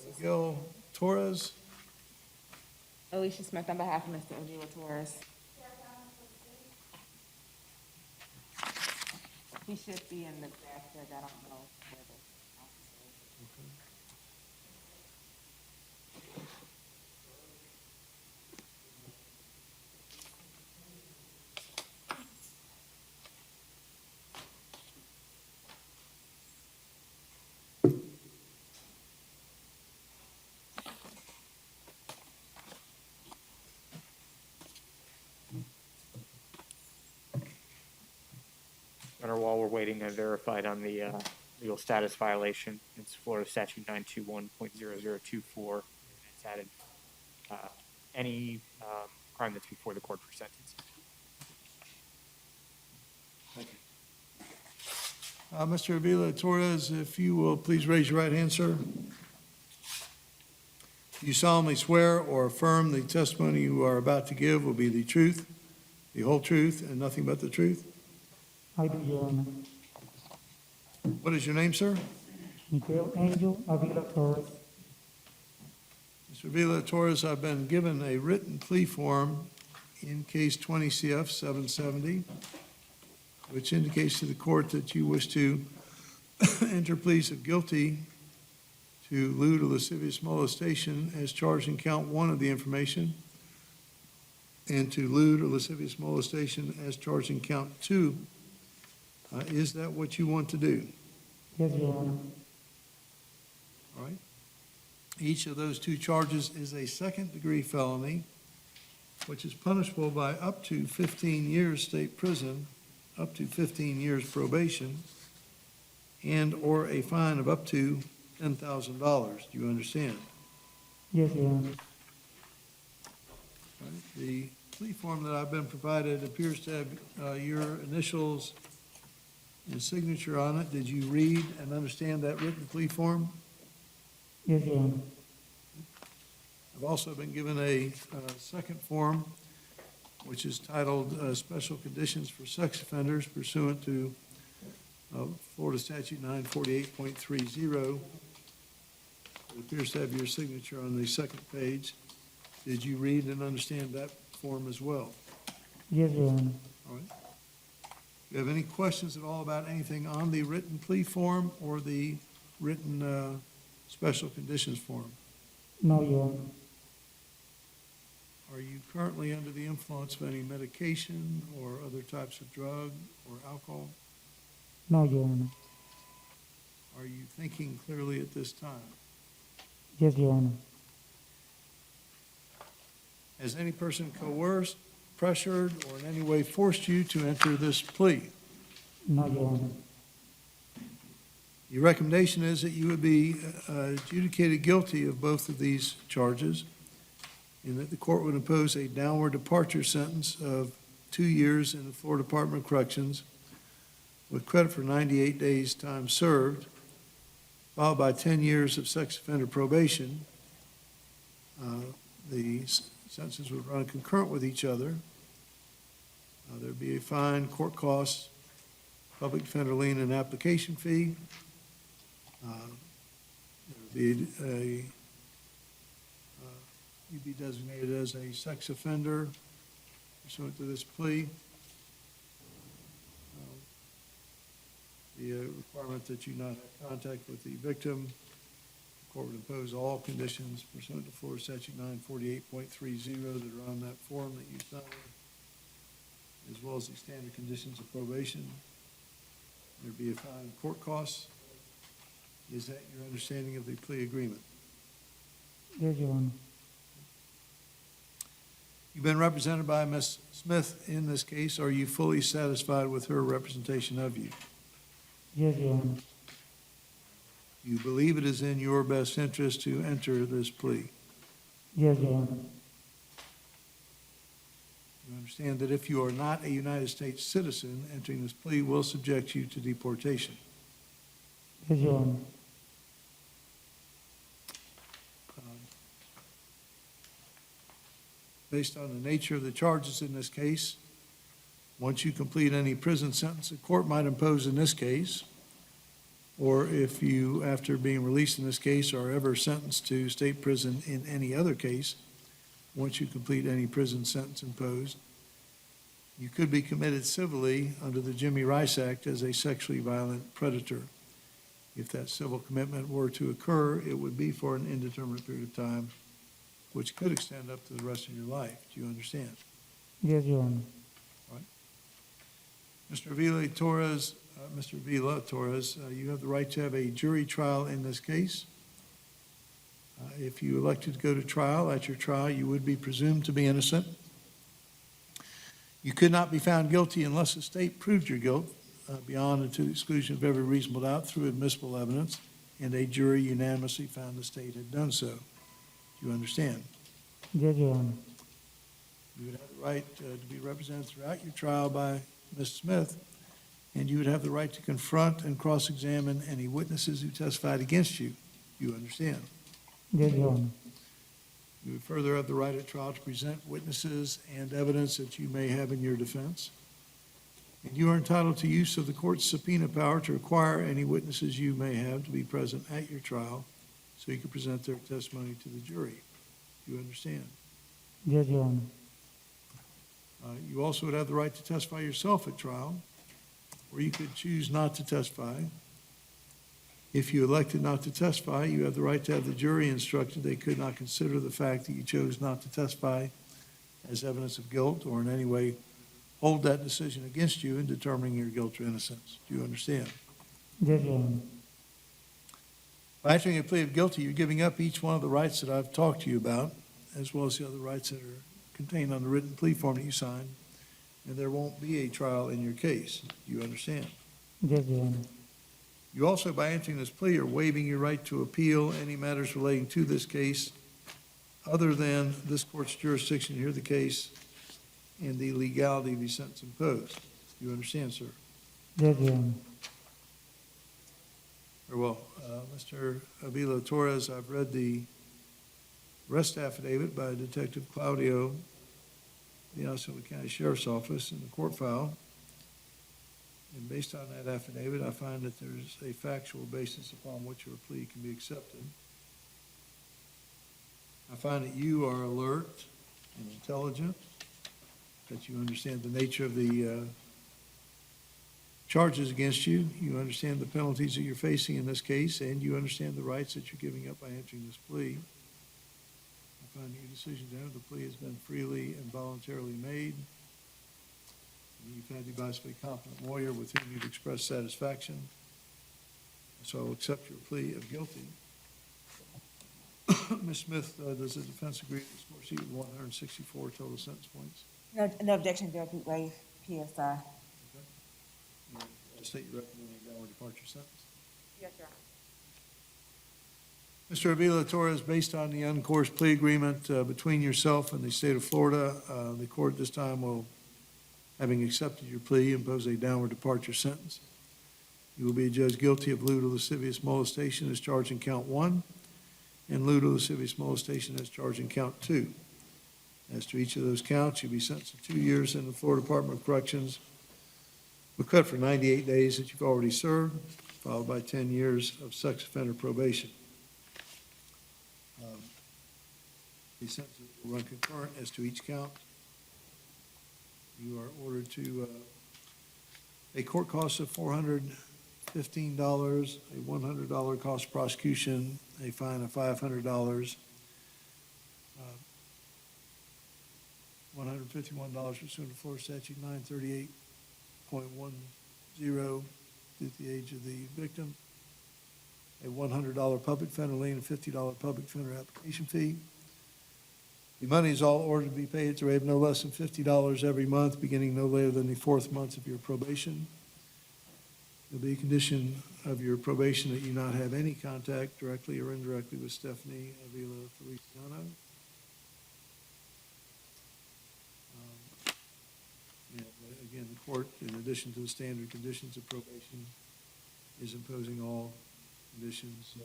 Miguel Torres. Alicia Smith on behalf of Mr. Avila Torres. He should be in the back there, I don't know where the officer is. Your Honor, while we're waiting, I verified on the legal status violation. It's Florida Statute 921.0024. It's added any crime that's before the court for sentence. Mr. Avila Torres, if you will please raise your right hand, sir. You solemnly swear or affirm the testimony you are about to give will be the truth, the whole truth, and nothing but the truth? I do, Your Honor. What is your name, sir? Miguel Angel Avila Torres. Mr. Avila Torres, I've been given a written plea form in case 20 CF 770, which indicates to the court that you wish to enter pleas of guilty to lewd or lascivious molestation as charged in count 1 of the information, and to lewd or lascivious molestation as charged in count 2. Is that what you want to do? Yes, Your Honor. All right. Each of those 2 charges is a second-degree felony, which is punishable by up to 15 years state prison, up to 15 years probation, and or a fine of up to $10,000. Do you understand? Yes, Your Honor. All right. The plea form that I've been provided appears to have your initials and signature on it. Did you read and understand that written plea form? Yes, Your Honor. I've also been given a second form, which is titled Special Conditions for Sex Offenders pursuant to Florida Statute 948.30. It appears to have your signature on the second page. Did you read and understand that form as well? Yes, Your Honor. All right. Do you have any questions at all about anything on the written plea form or the written special conditions form? No, Your Honor. Are you currently under the influence of any medication or other types of drug or alcohol? No, Your Honor. Are you thinking clearly at this time? Yes, Your Honor. Has any person coerced, pressured, or in any way forced you to enter this plea? No, Your Honor. Your recommendation is that you would be adjudicated guilty of both of these charges, and that the court would impose a downward departure sentence of 2 years in the Florida Department of Corrections with credit for 98 days time served, followed by 10 years of sex offender probation. The sentences would run concurrent with each other. There'd be a fine, court costs, public defender lien, and application fee. There would be you'd be designated as a sex offender pursuant to this plea. The requirement that you not have contact with the victim. The court would impose all conditions pursuant to Florida Statute 948.30 that are on that form that you signed, as well as the standard conditions of probation. There'd be a fine, court costs. Is that your understanding of the plea agreement? Yes, Your Honor. You've been represented by Ms. Smith in this case. Are you fully satisfied with her representation of you? Yes, Your Honor. You believe it is in your best interest to enter this plea? Yes, Your Honor. You understand that if you are not a United States citizen, entering this plea will subject you to deportation? Yes, Your Honor. Based on the nature of the charges in this case, once you complete any prison sentence the court might impose in this case, or if you, after being released in this case, are ever sentenced to state prison in any other case, once you complete any prison sentence imposed, you could be committed civilly under the Jimmy Rice Act as a sexually violent predator. If that civil commitment were to occur, it would be for an indeterminate period of time, which could extend up to the rest of your life. Do you understand? Yes, Your Honor. Mr. Avila Torres, you have the right to have a jury trial in this case. If you elected to go to trial, at your trial, you would be presumed to be innocent. You could not be found guilty unless the state proved your guilt beyond and to the exclusion of every reasonable doubt through admissible evidence, and a jury unanimously found the state had done so. Do you understand? Yes, Your Honor. You would have the right to be represented throughout your trial by Ms. Smith, and you would have the right to confront and cross-examine any witnesses who testified against you. Do you understand? Yes, Your Honor. You would further have the right at trial to present witnesses and evidence that you may have in your defense. And you are entitled to use of the court's subpoena power to require any witnesses you may have to be present at your trial so you can present their testimony to the jury. Do you understand? Yes, Your Honor. You also would have the right to testify yourself at trial, or you could choose not to testify. If you elected not to testify, you have the right to have the jury instructed they could not consider the fact that you chose not to testify as evidence of guilt or in any way hold that decision against you in determining your guilt or innocence. Do you understand? Yes, Your Honor. By entering a plea of guilty, you're giving up each one of the rights that I've talked to you about, as well as the other rights that are contained on the written plea form that you signed, and there won't be a trial in your case. Do you understand? Yes, Your Honor. You also, by entering this plea, are waiving your right to appeal any matters relating to this case other than this court's jurisdiction to hear the case and the legality of the sentence imposed. Do you understand, sir? Yes, Your Honor. Very well. Mr. Avila Torres, I've read the arrest affidavit by Detective Claudio, the Osceola County Sheriff's Office, in the court file. And based on that affidavit, I find that there's a factual basis upon which your plea can be accepted. I find that you are alert and intelligent, that you understand the nature of the charges against you, you understand the penalties that you're facing in this case, and you understand the rights that you're giving up by entering this plea. I find that your decision to enter the plea has been freely and voluntarily made. You've had the advice of a competent lawyer with whom you've expressed satisfaction. So I'll accept your plea of guilty. Ms. Smith, does the defense agree to score sheet with 164 total sentence points? No objection, Judge, we waive PSI. State your recommending a downward departure sentence. Yes, Your Honor. Mr. Avila Torres, based on the uncoerced plea agreement between yourself and the state of Florida, the court this time will, having accepted your plea, impose a downward departure sentence. You will be adjudged guilty of lewd or lascivious molestation as charged in count 1, and lewd or lascivious molestation as charged in count 2. As to each of those counts, you'll be sentenced to 2 years in the Florida Department of Corrections. We'll cut for 98 days that you've already served, followed by 10 years of sex offender probation. These sentences will run concurrent as to each count. You are ordered to a court cost of $415, a $100 cost of prosecution, a fine of $500, $151 pursuant to Florida Statute 938.10 due to the age of the victim, a $100 public defender lien, a $50 public defender application fee. The money is all ordered to be paid at the rate of no less than $50 every month, beginning no later than the 4th month of your probation. There'll be a condition of your probation that you not have any contact directly or indirectly with Stephanie Avila Feliciano. And again, the court, in addition to the standard conditions of probation, is imposing all conditions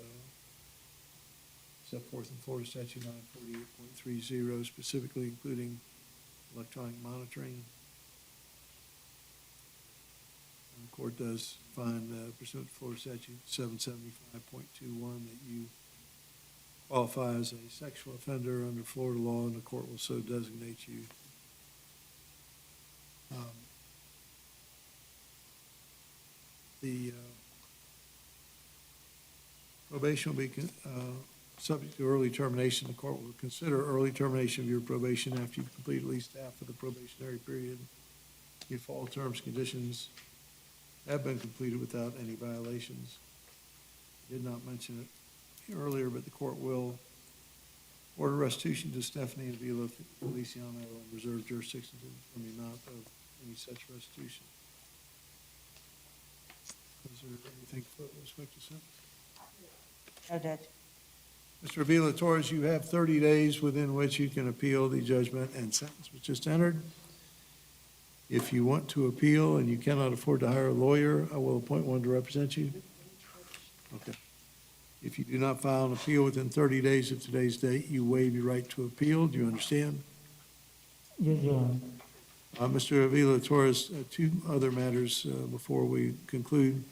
set forth in Florida Statute 948.30, specifically including electronic monitoring. The court does find pursuant to Florida statute 775.21 that you qualify as a sexual offender under Florida law, and the court will so designate you. The probation will be subject to early termination. The court will consider early termination of your probation after you've completed at least half of the probationary period. If all terms, conditions have been completed without any violations. I did not mention it earlier, but the court will order restitution to Stephanie Avila Feliciano and reserve jurisdiction from the amount of any such restitution. Is there anything further with respect to sentence? No, Judge. Mr. Avila Torres, you have 30 days within which you can appeal the judgment and sentence which just entered. If you want to appeal and you cannot afford to hire a lawyer, I will appoint one to represent you. Okay. If you do not file an appeal within 30 days of today's date, you waive your right to appeal. Do you understand? Yes, Your Honor. Mr. Avila Torres, two other matters before we conclude.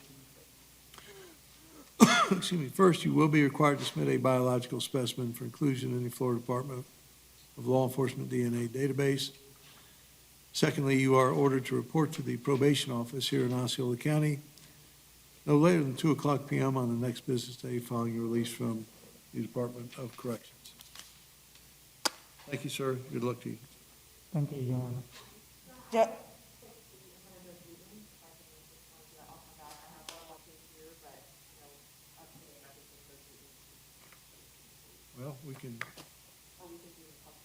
Excuse me. First, you will be required to submit a biological specimen for inclusion in the Florida Department of Law Enforcement DNA database. Secondly, you are ordered to report to the probation office here in Osceola County no later than 2:00 p.m. on the next business day following your release from the Department of Corrections. Thank you, sir. Good luck to you. Thank you, Your Honor. Well, we can,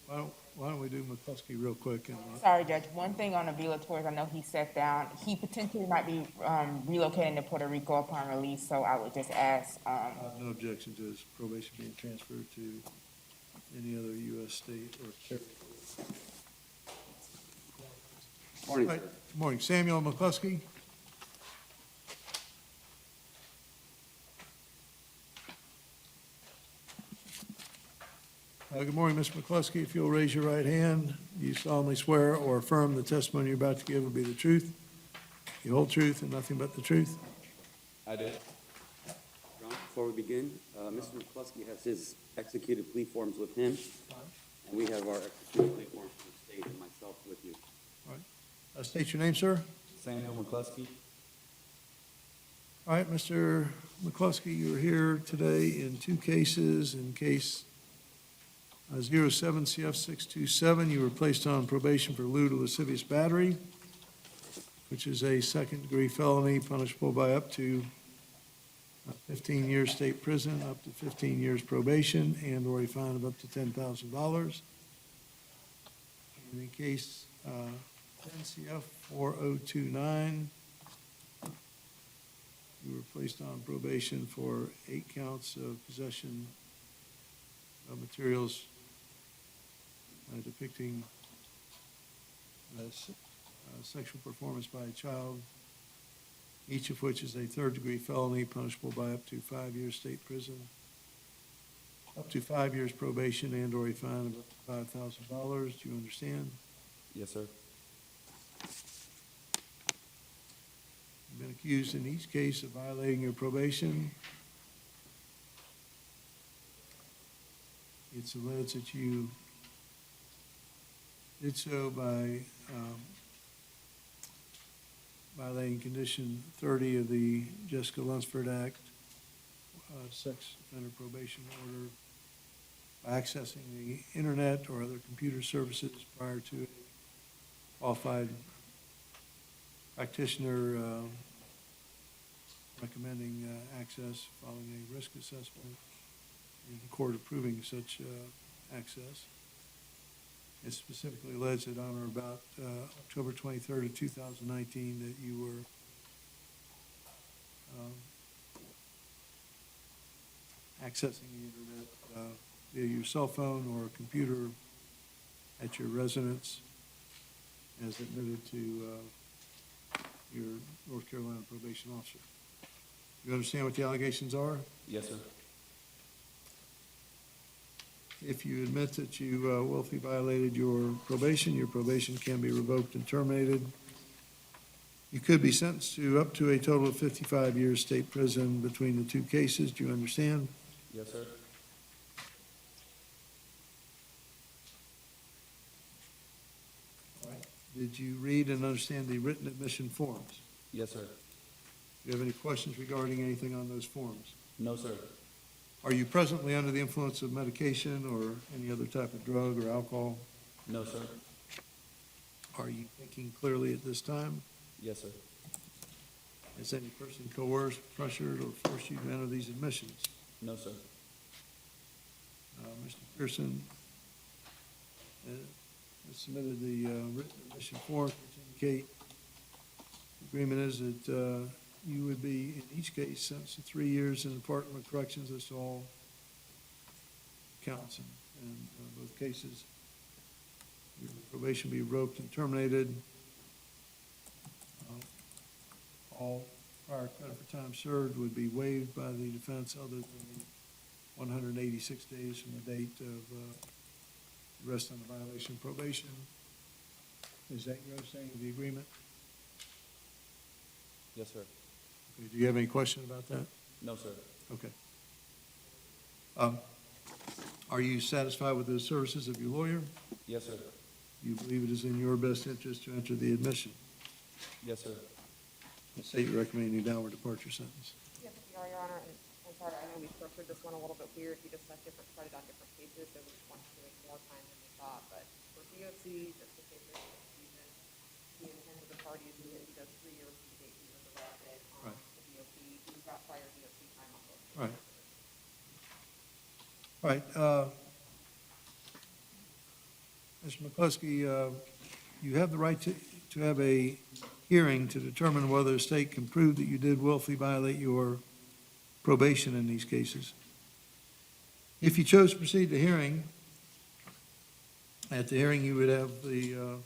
why don't we do McCluskey real quick? And Sorry, Judge. One thing on Avila Torres, I know he sat down. He potentially might be relocating to Puerto Rico upon release, so I would just ask. I have no objection to his probation being transferred to any other U.S. state or territory. Morning, Right. sir. Good morning. Samuel McCluskey. Good morning, Mr. McCluskey. If you'll raise your right hand, you solemnly swear or affirm the testimony you're about to give will be the truth, the whole truth, and nothing but the truth? I did. John, before we begin, Mr. McCluskey has his executed plea forms with him, and we have our executed plea forms from the state and myself with you. All right. State your name, sir. Samuel McCluskey. All right, Mr. McCluskey, you're here today in two cases. In case 07 CF 627, you were placed on probation for lewd or lascivious battery, which is a second-degree felony punishable by up to 15 years state prison, up to 15 years probation, and or a fine of up to $10,000. And in case 10 CF 4029, you were placed on probation for 8 counts of possession of materials depicting sexual performance by a child, each of which is a third-degree felony punishable by up to 5 years state prison, up to 5 years probation, and or a fine of up to $5,000. Do you understand? Yes, sir. You've been accused in each case of violating your probation. It's alleged that you did so by violating condition 30 of the Jessica Lunsford Act, sex offender probation order, by accessing the internet or other computer services prior to a qualified practitioner recommending access following a risk assessment and the court approving such access. It's specifically alleged that on or about October 23rd of 2019 that you were accessing the internet via your cell phone or computer at your residence as admitted to your North Carolina probation officer. You understand what the allegations are? Yes, sir. If you admit that you willfully violated your probation can be revoked and terminated. You could be sentenced to up to a total of 55 years state prison between the two cases. Do you understand? Yes, sir. Did you read and understand the written admission forms? Yes, sir. Do you have any questions regarding anything on those forms? No, sir. Are you presently under the influence of medication or any other type of drug or alcohol? No, sir. Are you thinking clearly at this time? Yes, sir. Has any person coerced, pressured, or forced you to enter these admissions? No, sir. Mr. Pearson has submitted the written admission forms which indicate the agreement is that you would be, in each case, sentenced to 3 years in the Department of Corrections as to all counts in both cases. Your probation be revoked and terminated. All prior credit for time served would be waived by the defense other than the 186 days from the date of arrest on the violation of probation. Is that your understanding of the agreement? Yes, sir. Okay, do you have any question about that? No, sir. Okay. Are you satisfied with the services of your lawyer? Yes, sir. You believe it is in your best interest to enter the admission? Yes, sir. The state recommending a downward departure sentence. Yes, Your Honor, and I'm sorry, I know we structured this one a little bit weird. We just have different credit on different cases, so we just wanted to make more time than we thought. But for DOC, just in case there's confusion, the intent of the parties is that he does 3 years from the date he was arrested on the DOC. He's got prior DOC time on both. Right. All right. Mr. McCluskey, you have the right to have a hearing to determine whether the state can prove that you did willfully violate your probation in these cases. If you chose to proceed to hearing, at the hearing you would have the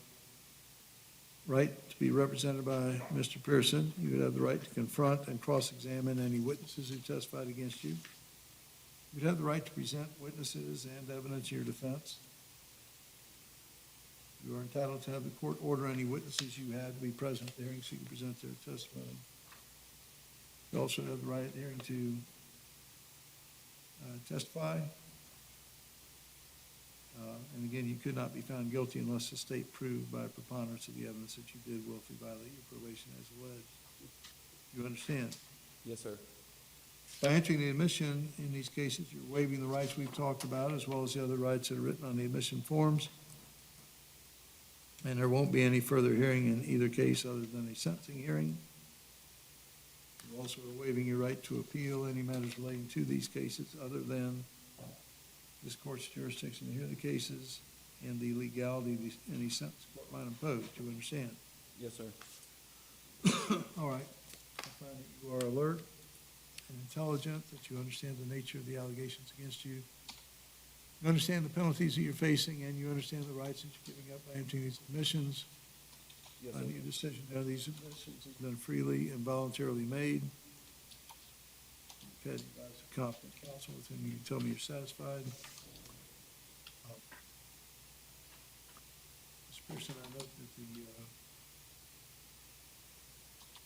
right to be represented by Mr. Pearson. You would have the right to confront and cross-examine any witnesses who testified against you. You'd have the right to present witnesses and evidence in your defense. You are entitled to have the court order any witnesses you had to be present at the hearing so you can present their testimony. You also have the right at the hearing to testify. And again, you could not be found guilty unless the state proved by preponderance of the evidence that you did willfully violate your probation as alleged. You understand? Yes, sir. By entering the admission in these cases, you're waiving the rights we've talked about as well as the other rights that are written on the admission forms. And there won't be any further hearing in either case other than a sentencing hearing. You also are waiving your right to appeal any matters relating to these cases other than this court's jurisdiction to hear the cases and the legality of any sentence the court might impose. Do you understand? Yes, sir. All right. I find that you are alert and intelligent, that you understand the nature of the allegations against you. You understand the penalties that you're facing, and you understand the rights that you're giving up by entering these admissions. Yes, sir. Your decision to enter these admissions has been freely and voluntarily made. You've had advice of competent counsel with whom you can tell me you're satisfied. Mr. Pearson, I note that the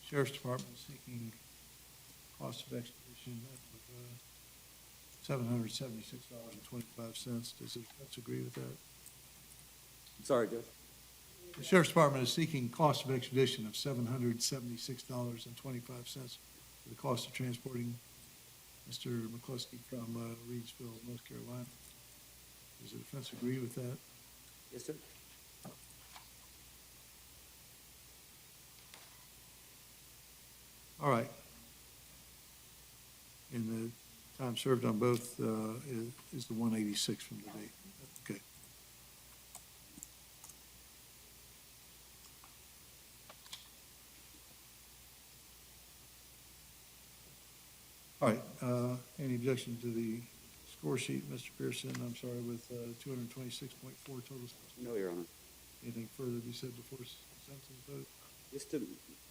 Sheriff's Department is seeking cost of extradition of $776.25. Does the defense agree with that? I'm sorry, Judge. The Sheriff's Department is seeking cost of extradition of $776.25 for the cost of transporting Mr. McCluskey from Reedsville, North Carolina. Does the defense agree with that? Yes, sir. All right. And the time served on both is the 186 from the date. Okay. All right. Any objection to the score sheet, Mr. Pearson? I'm sorry, with 226.4 total. No, Your Honor. Anything further to be said before sentencing vote? Just to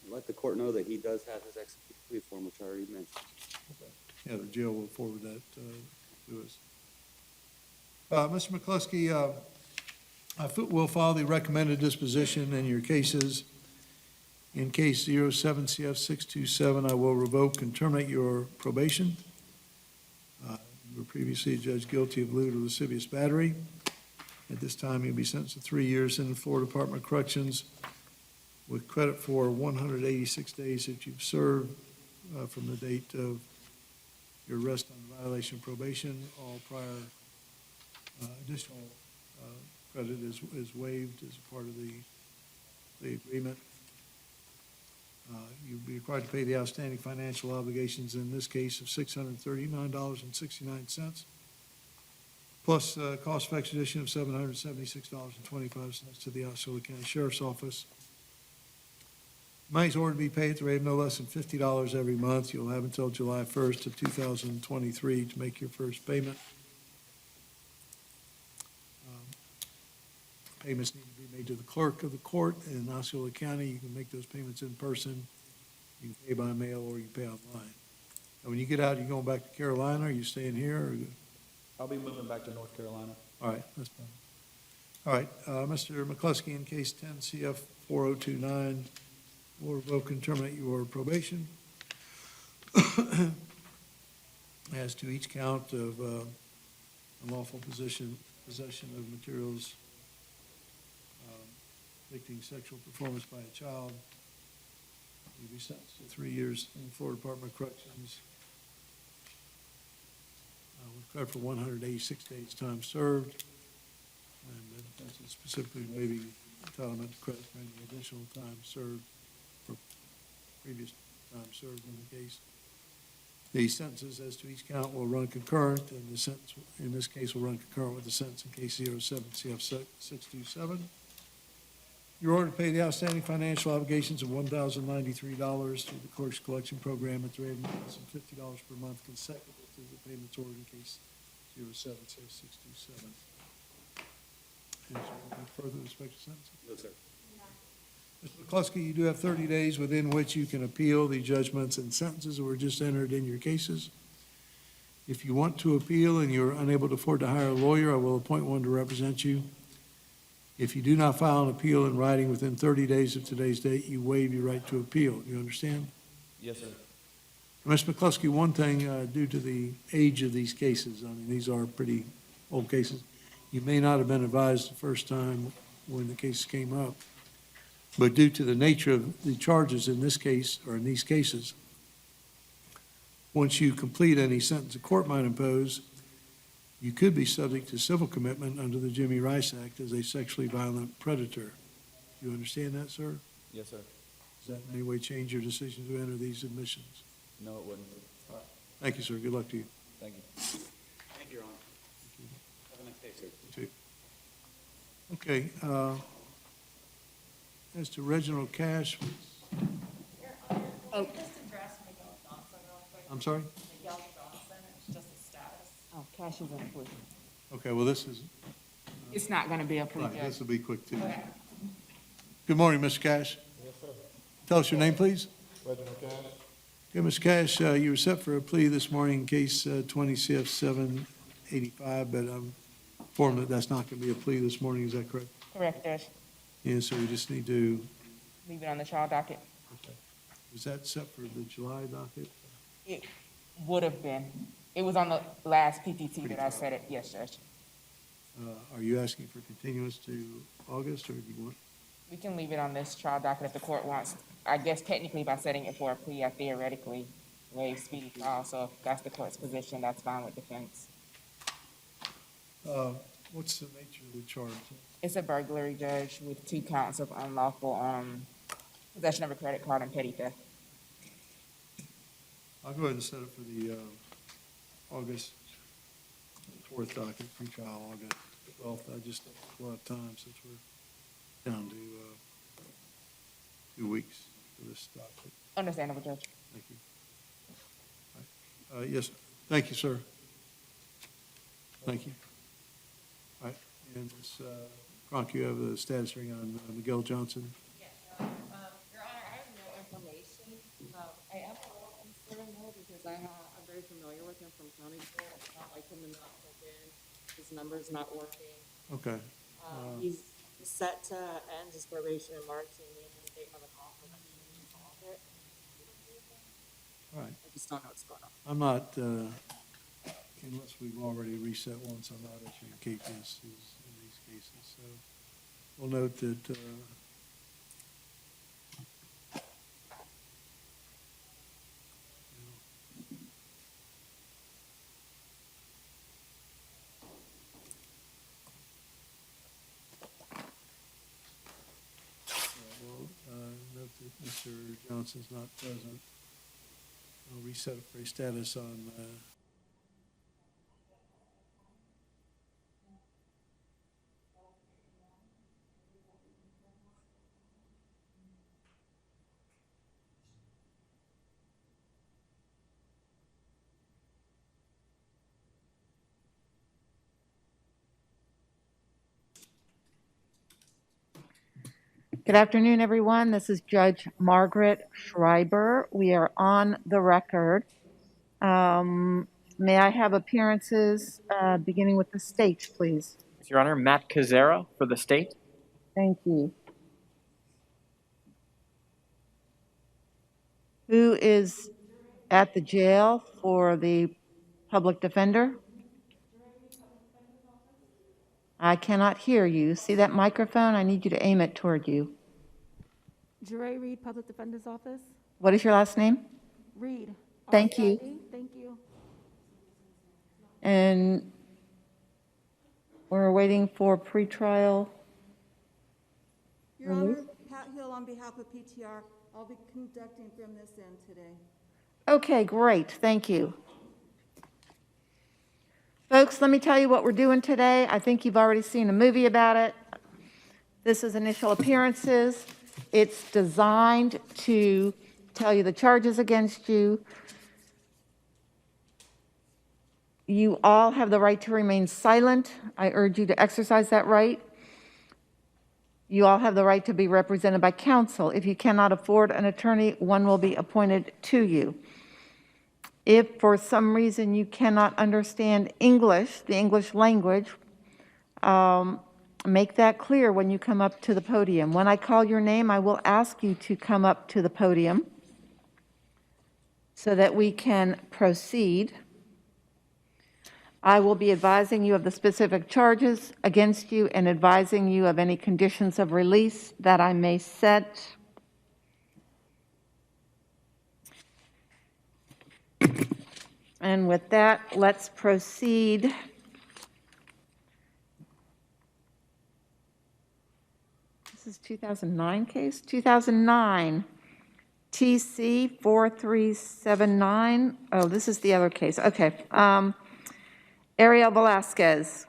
let the court know that he does have his executed plea form, which I already mentioned. Yeah, the jail will forward that to us. Mr. McCluskey, we'll follow the recommended disposition in your cases, In case 07CF627, I will revoke and terminate your probation. You were previously judged guilty of lewd or lascivious battery. At this time, you'll be sentenced to 3 years in the Florida Department of Corrections with credit for 186 days that you've served from the date of your arrest on violation of probation. All prior additional credit is waived as a part of the agreement. You'll be required to pay the outstanding financial obligations in this case of $639.69, plus cost of extradition of $776.25 to the Osceola County Sheriff's Office. Money's ordered to be paid at the rate of no less than $50 every month. You'll have until July 1st of 2023 to make your first payment. Payments need to be made to the clerk of the court in Osceola County. You can make those payments in person. You can pay by mail or you can pay online. And when you get out, you going back to Carolina? Are you staying here? Or I'll be moving back to North Carolina. all right, that's fine. All right, Mr. McCluskey, in case 10 CF 4029, will revoke and terminate your probation. As to each count of unlawful possession of materials depicting sexual performance by a child, you'll be sentenced to 3 years in the Florida Department of Corrections with credit for 186 days time served, and that's specifically waiving entitlement to credit for any additional time served for previous time served in the case. The sentences as to each count will run concurrent, and the sentence in this case will run concurrent with the sentence in case 07 CF 627. You're ordered to pay the outstanding financial obligations of $1,093 through the clerk's collection program at the rate of $50 per month consecutive to the payments ordered in case 07 CF 627. Is there anything further with respect to sentencing? No, sir. Mr. McCluskey, you do have 30 days within which you can appeal the judgments and sentences that were just entered in your cases. If you want to appeal and you're unable to afford to hire a lawyer, I will appoint one to represent you. If you do not file an appeal in writing within 30 days of today's date, you waive your right to appeal. You understand? Yes, sir. Mr. McCluskey, one thing, due to the age of these cases, I mean, these are pretty old cases. You may not have been advised the first time when the case came up, but due to the nature of the charges in this case, or in these cases, once you complete any sentence the court might impose, you could be subject to civil commitment under the Jimmy Rice Act as a sexually violent predator. You understand that, sir? Yes, sir. Does that in any way change your decision to enter these admissions? No, it wouldn't. All right. Thank you, sir. Good luck to you. Thank you. Thank you, Your Honor. Have a nice day, sir. You too. Okay, as to Reginald Cash, I'm sorry? Oh, Cash is in a plea. Okay, well, this is, It's not gonna be a plea, right, Judge. this will be quick too. Good morning, Mr. Cash. Yes, sir. Tell us your name, please. Reginald Cash. Okay, Mr. Cash, you were set for a plea this morning in case 20 CF 785, but I'm informed that that's not going to be a plea this morning. Is that correct? Correct, Judge. Yeah, so we just need to, Leave it on the trial docket. is that set for the July docket? It would have been. It was on the last PTT that I said it. Yes, Judge. Are you asking for continuance to August, or do you want? We can leave it on this trial docket if the court wants. I guess technically by setting it for a plea, I theoretically waive speedy trial. So if that's the court's position, that's fine with defense. What's the nature of the charge? It's a burglary, Judge, with 2 counts of unlawful possession of a credit card and petty theft. I'll go ahead and set it for the August 4th docket, pre-trial August 12th. I just don't have a lot of time since we're down to 2 weeks for this docket. Understandable, Judge. Thank you. All right. Yes, thank you, sir. Thank you. All right, and Ms. Cronk, you have the status hearing on Miguel Johnson. Yes, Your Honor, I have no information. I am a little concerned though, because I'm very familiar with him from county court. It's not like him to not click in, his number's not working. Okay. He's set to end his probation in March, and we anticipate having an offer All right. I just don't know what's going on. I'm not, unless we've already reset once, I'm not issuing cases in these cases. So we'll note that, we'll note that Mr. Johnson's not present. I'll reset for a status on Good afternoon, everyone. This is Judge Margaret Schreiber. We are on the record. May I have appearances beginning with the state, please? Your Honor, Matt Cazzera for the state. Thank you. Who is at the jail for the public defender? I cannot hear you. See that microphone? I need you to aim it toward you. Jure Reed, Public Defender's Office. What is your last name? Reed. Thank you. Thank you. And we're waiting for pretrial Your Honor, release? Pat Hill on behalf of PTR. I'll be conducting from this end today. Okay, great. Thank you. Folks, let me tell you what we're doing today. I think you've already seen a movie about it. This is initial appearances. It's designed to tell you the charges against you. You all have the right to remain silent. I urge you to exercise that right. You all have the right to be represented by counsel. If you cannot afford an attorney, one will be appointed to you. If for some reason you cannot understand English, the English language, make that clear when you come up to the podium. When I call your name, I will ask you to come up to the podium so that we can proceed. I will be advising you of the specific charges against you and advising you of any conditions of release that I may set. And with that, let's proceed. This is 2009 case? 2009, TC 4379. Oh, this is the other case. Okay. Ariel Velasquez.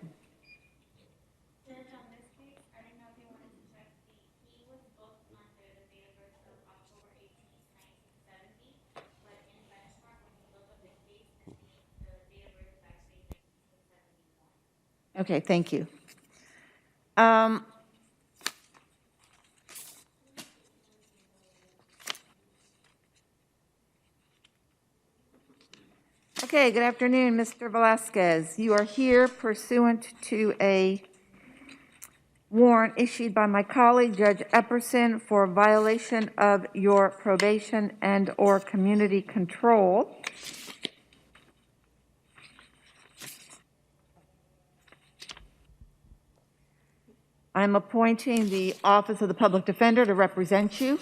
Okay, thank you. Okay, good afternoon, Mr. Velasquez. You are here pursuant to a warrant issued by my colleague, Judge Epperson, for violation of your probation and/or community control. I'm appointing the Office of the Public Defender to represent you.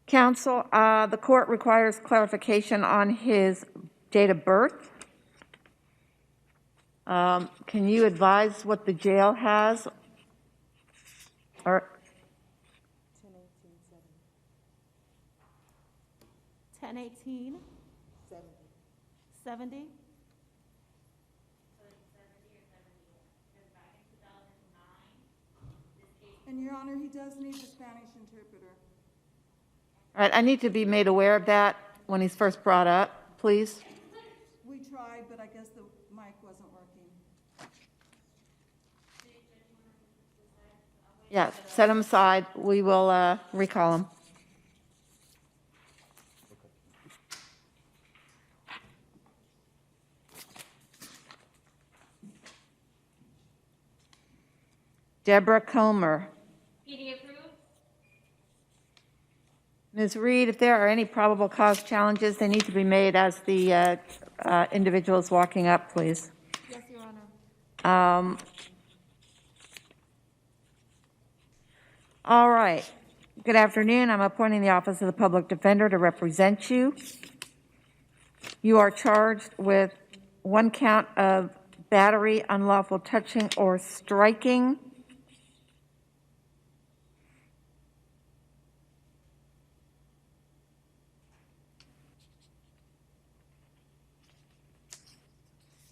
Counsel, the court requires clarification on his date of birth. Can you advise what the jail has? Or 10/18. 70. And Your Honor, he does need a Spanish interpreter. all right, I need to be made aware of that when he's first brought up, please. We tried, but I guess the mic wasn't working. Yeah, set him aside. We will recall him. Deborah Comer. PD approved. Ms. Reed, if there are any probable cause challenges, they need to be made as the individual is walking up, please. Yes, Your Honor. All right. Good afternoon. I'm appointing the Office of the Public Defender to represent you. You are charged with one count of battery, unlawful touching, or striking.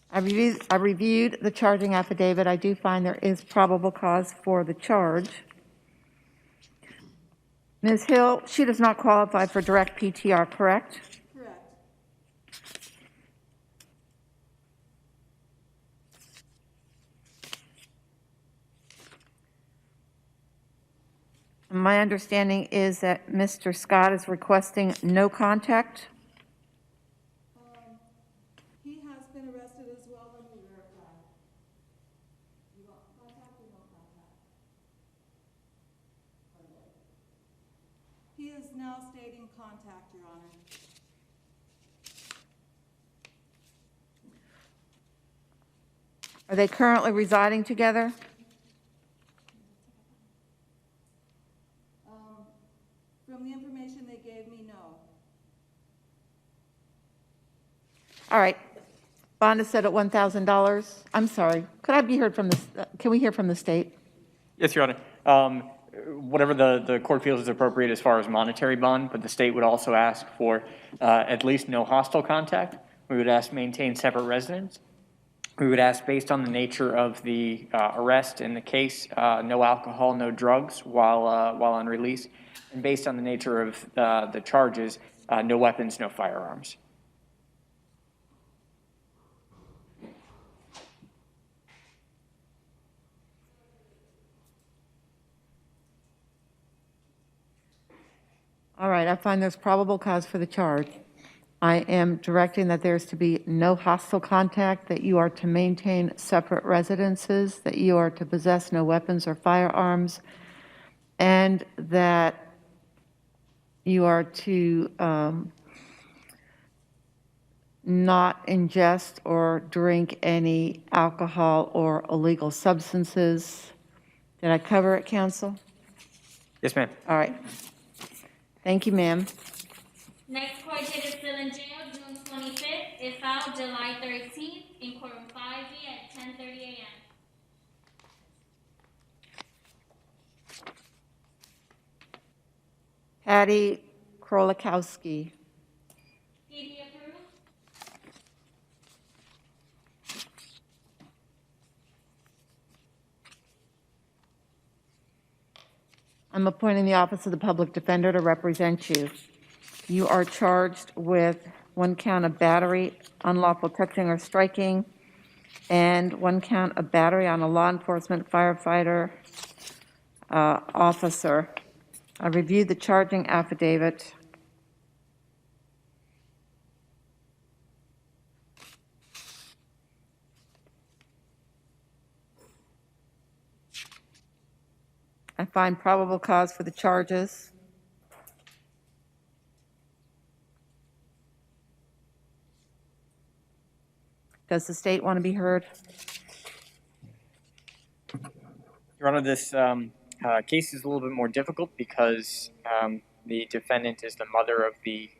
I reviewed the charging affidavit. I do find there is probable cause for the charge. Ms. Hill, she does not qualify for direct PTR, correct? Correct. My understanding is that Mr. Scott is requesting no contact. He has been arrested as well, and we verify. You want contact or no contact? He is now stating contact, Your Honor. Are they currently residing together? From the information they gave me, no. All right. Bond is set at $1,000. I'm sorry. Could I be heard from the, can we hear from the state? Yes, Your Honor. Whatever the court feels is appropriate as far as monetary bond, but the state would also ask for at least no hostile contact. We would ask maintain separate residence. We would ask, based on the nature of the arrest in the case, no alcohol, no drugs while on release, and based on the nature of the charges, no weapons, no firearms. All right, I find there's probable cause for the charge. I am directing that there's to be no hostile contact, that you are to maintain separate residences, that you are to possess no weapons or firearms, and that you are to not ingest or drink any alcohol or illegal substances. Did I cover it, counsel? Yes, ma'am. All right. Thank you, ma'am. Next court date is still in jail, June 25th. Is filed July 13th in courtroom 5B at 10:30 a.m. Patty Krolikowski. PD approved. I'm appointing the Office of the Public Defender to represent you. You are charged with one count of battery, unlawful touching or striking, and one count of battery on a law enforcement firefighter officer. I reviewed the charging affidavit. I find probable cause for the charges. Does the state want to be heard? Your Honor, this case is a little bit more difficult because the defendant is the mother of the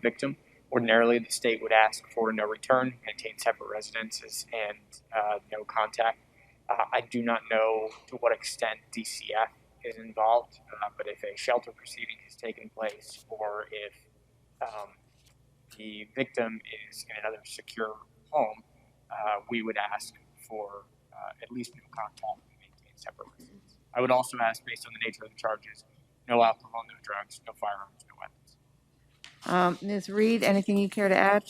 victim. Ordinarily, the state would ask for no return, maintain separate residences, and no contact. I do not know to what extent DCF is involved, but if a shelter proceeding has taken place or if the victim is in another secure home, we would ask for at least no contact and maintain separate residence. I would also ask, based on the nature of the charges, no alcohol, no drugs, no firearms, no weapons. Ms. Reed, anything you care to add?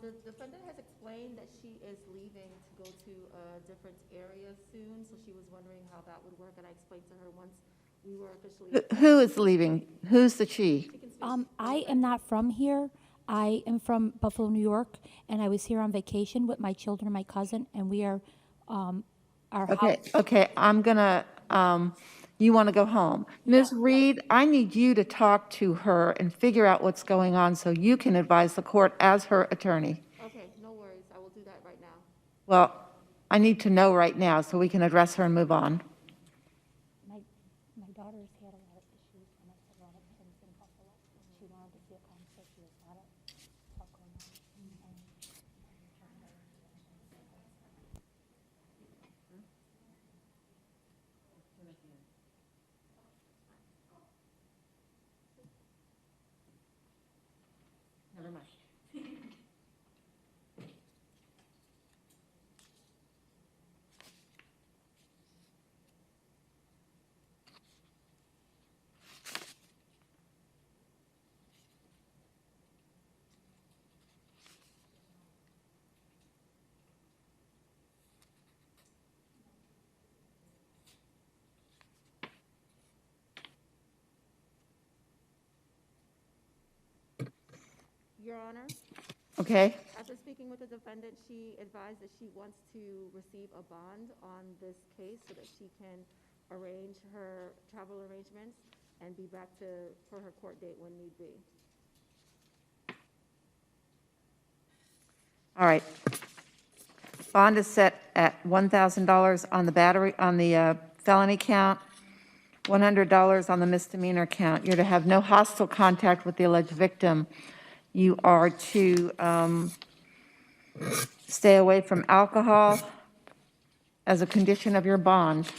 The defendant has explained that she is leaving to go to a different area soon, so she was wondering how that would work, and I explained to her once we were officially. Who is leaving? Who's the she? I am not from here. I am from Buffalo, New York, and I was here on vacation with my children and my cousin, and we are our house. Okay, I'm gonna You want to go home. Ms. Reed, I need you to talk to her and figure out what's going on so you can advise the court as her attorney. Okay, no worries, I will do that right now. Well, I need to know right now so we can address her and move on. My daughter's had a lot of issues and I said, well, everything's been helpful. She wanted to feel calm, so she was not a talk going on. Never mind. Your Honor, Okay? after speaking with the defendant, she advised that she wants to receive a bond on this case so that she can arrange her travel arrangements and be back for her court date when need be. All right. Bond is set at $1,000 on the battery, on the felony count, $100 on the misdemeanor count. You're to have no hostile contact with the alleged victim. You are to stay away from alcohol as a condition of your bond.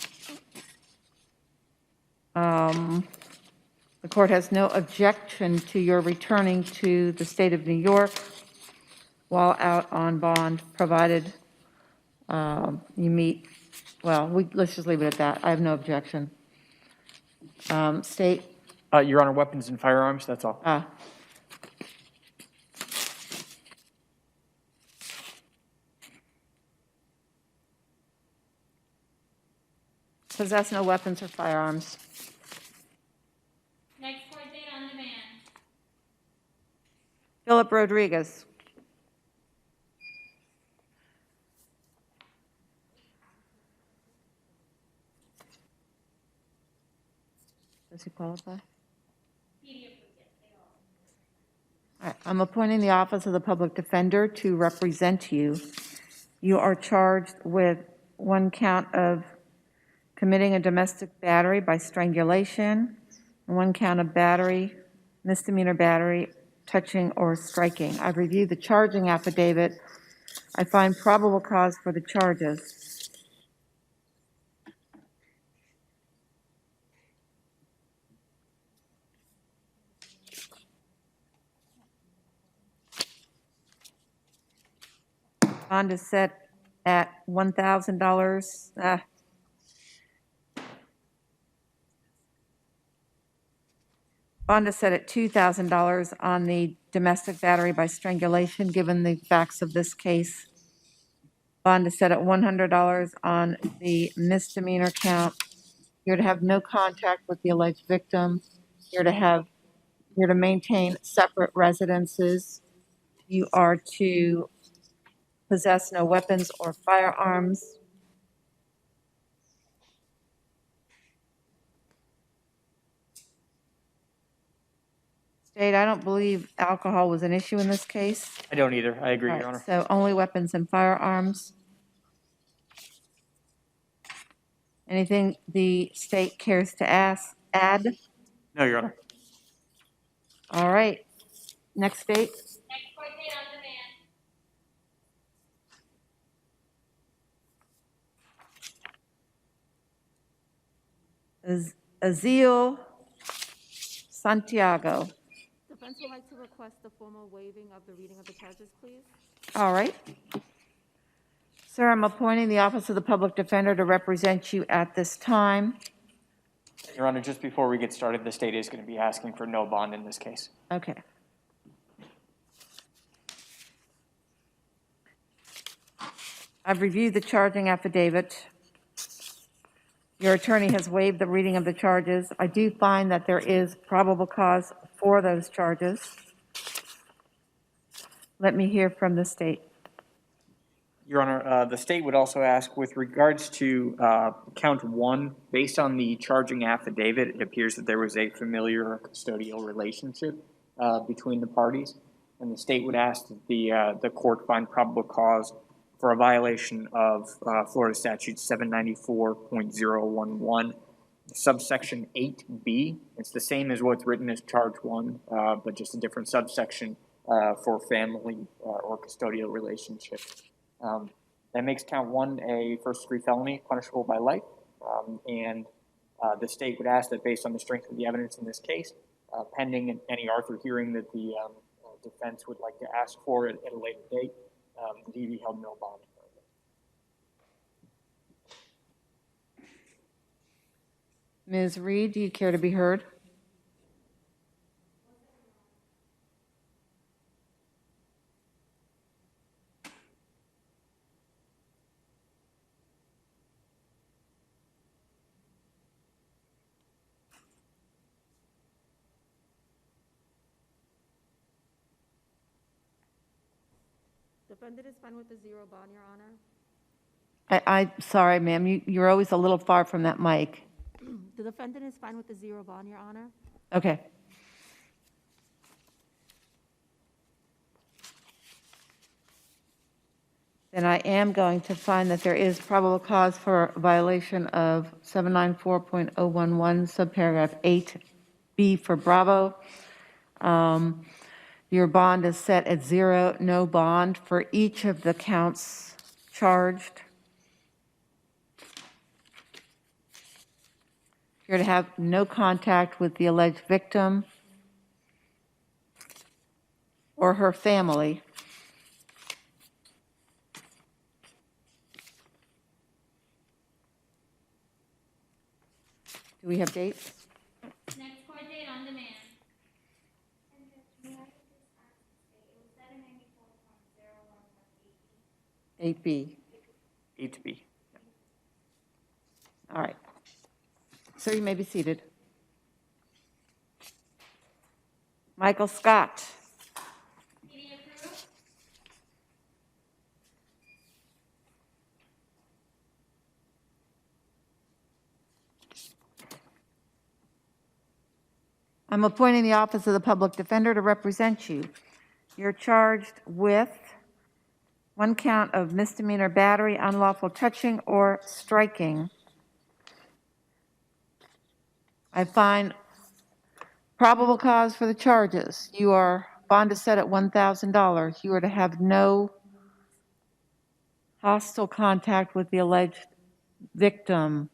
The court has no objection to your returning to the state of New York while out on bond, provided you meet, well, let's just leave it at that. I have no objection. State? Your Honor, weapons and firearms, that's all. Possess no weapons or firearms. Next court date on demand. Philip Rodriguez. Does he qualify? All right, I'm appointing the Office of the Public Defender to represent you. You are charged with one count of committing a domestic battery by strangulation, and one count of battery, misdemeanor battery, touching or striking. I've reviewed the charging affidavit. I find probable cause for the charges. Bond is set at $1,000. Bond is set at $2,000 on the domestic battery by strangulation, given the facts of this case. Bond is set at $100 on the misdemeanor count. You're to have no contact with the alleged victim. You're to maintain separate residences. You are to possess no weapons or firearms. State, I don't believe alcohol was an issue in this case. I don't either. I agree, All Your right, Honor. so only weapons and firearms. Anything the state cares to add? No, Your Honor. All right. Next date? Next court date on demand. Azil Santiago. Defense would like to request the formal waiving of the reading of the charges, please. All right. Sir, I'm appointing the Office of the Public Defender to represent you at this time. Your Honor, just before we get started, the state is going to be asking for no bond in this case. Okay. I've reviewed the charging affidavit. Your attorney has waived the reading of the charges. I do find that there is probable cause for those charges. Let me hear from the state. Your Honor, the state would also ask, with regards to count one, based on the charging affidavit, it appears that there was a familiar or custodial relationship between the parties, and the state would ask that the court find probable cause for a violation of Florida Statute 794.011, subsection 8B. It's the same as what's written as charge one, but just a different subsection for family or custodial relationship. That makes count one a first-degree felony punishable by life, and the state would ask that, based on the strength of the evidence in this case, pending any Arthur hearing that the defense would like to ask for at a later date, he be held no bond. Ms. Reed, do you care to be heard? Defendant is fine with the zero bond, Your Honor. Sorry, ma'am, you're always a little far from that mic. The defendant is fine with the zero bond, Your Honor. Okay. Then I am going to find that there is probable cause for violation of 794.011, subparagraph 8B for Bravo. Your bond is set at zero, no bond for each of the counts charged. You're to have no contact with the alleged victim or her family. Do we have dates? Next court date on demand. 8B. 8B. All right. Sir, you may be seated. Michael Scott. I'm appointing the Office of the Public Defender to represent you. You're charged with one count of misdemeanor battery, unlawful touching, or striking. I find probable cause for the charges. You are bond is set at $1,000. You are to have no hostile contact with the alleged victim.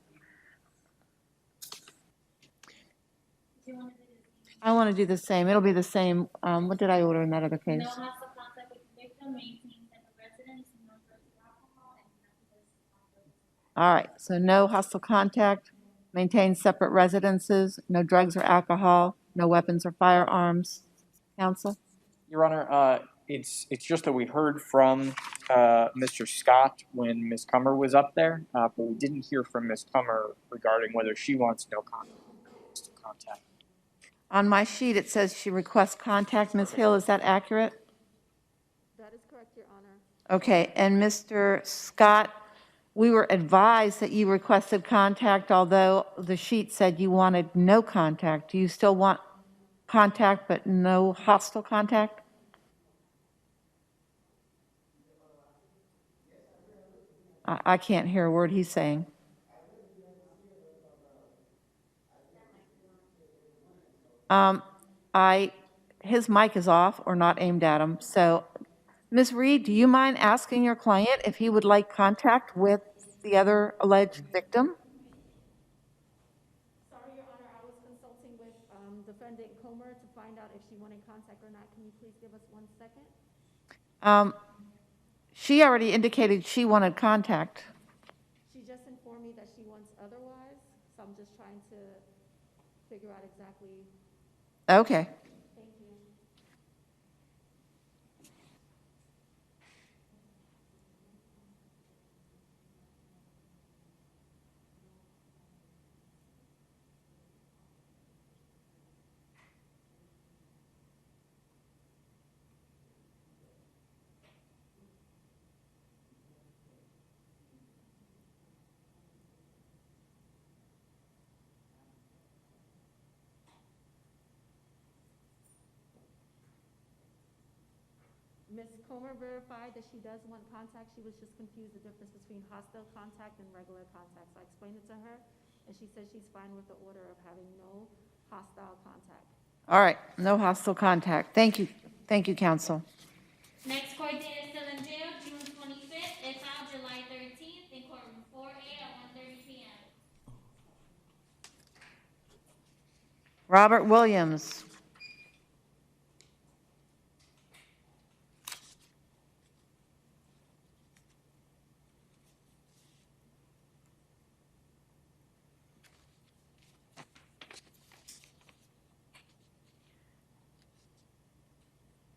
I want to do the same. It'll be the same. What did I order in that other case? No hostile contact with the victim, maintain separate residence, no drugs or alcohol, and nothing. All right, so no hostile contact, maintain separate residences, no drugs or alcohol, no weapons or firearms. Counsel? Your Honor, it's just that we heard from Mr. Scott when Ms. Cummer was up there, but we didn't hear from Ms. Cummer regarding whether she wants no contact. On my sheet, it says she requests contact. Ms. Hill, is that accurate? That is correct, Your Honor. Okay, and Mr. Scott, we were advised that you requested contact, although the sheet said you wanted no contact. Do you still want contact but no hostile contact? I can't hear a word he's saying. His mic is off or not aimed at him. So, Ms. Reed, do you mind asking your client if he would like contact with the other alleged victim? Sorry, Your Honor, I was consulting with Defendant Comer to find out if she wanted contact or not. Can you please give us 1 second? She already indicated she wanted contact. She just informed me that she wants otherwise, so I'm just trying to figure out exactly. Okay. Thank you. Ms. Comer verified that she does want contact. She was just confused the difference between hostile contact and regular contact. So I explained it to her, and she said she's fine with the order of having no hostile contact. All right, no hostile contact. Thank you. Thank you, counsel. Next court date is still in jail, June 25th, if filed July 13th, in courtroom 4A at 1:30 p.m. Robert Williams.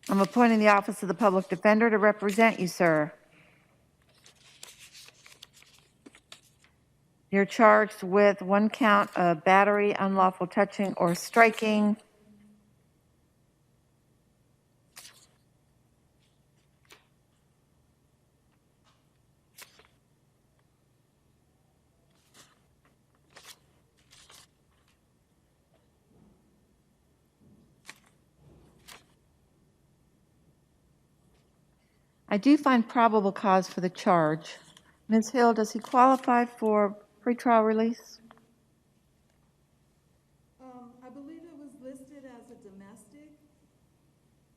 I'm appointing the Office of the Public Defender to represent you, sir. You're charged with one count of battery, unlawful touching, or striking. I do find probable cause for the charge. Ms. Hill, does he qualify for pretrial release? I believe it was listed as a domestic.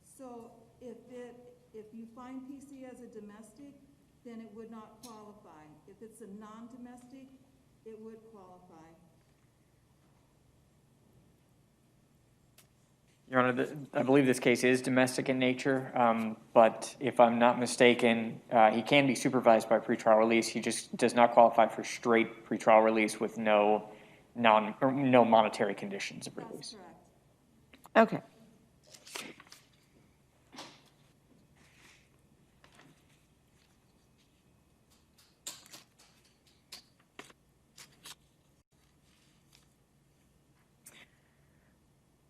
So if you find PC as a domestic, then it would not qualify. If it's a non-domestic, it would qualify. Your Honor, I believe this case is domestic in nature, but if I'm not mistaken, he can be supervised by pretrial release. He just does not qualify for straight pretrial release with no monetary conditions of release. That's correct. Okay.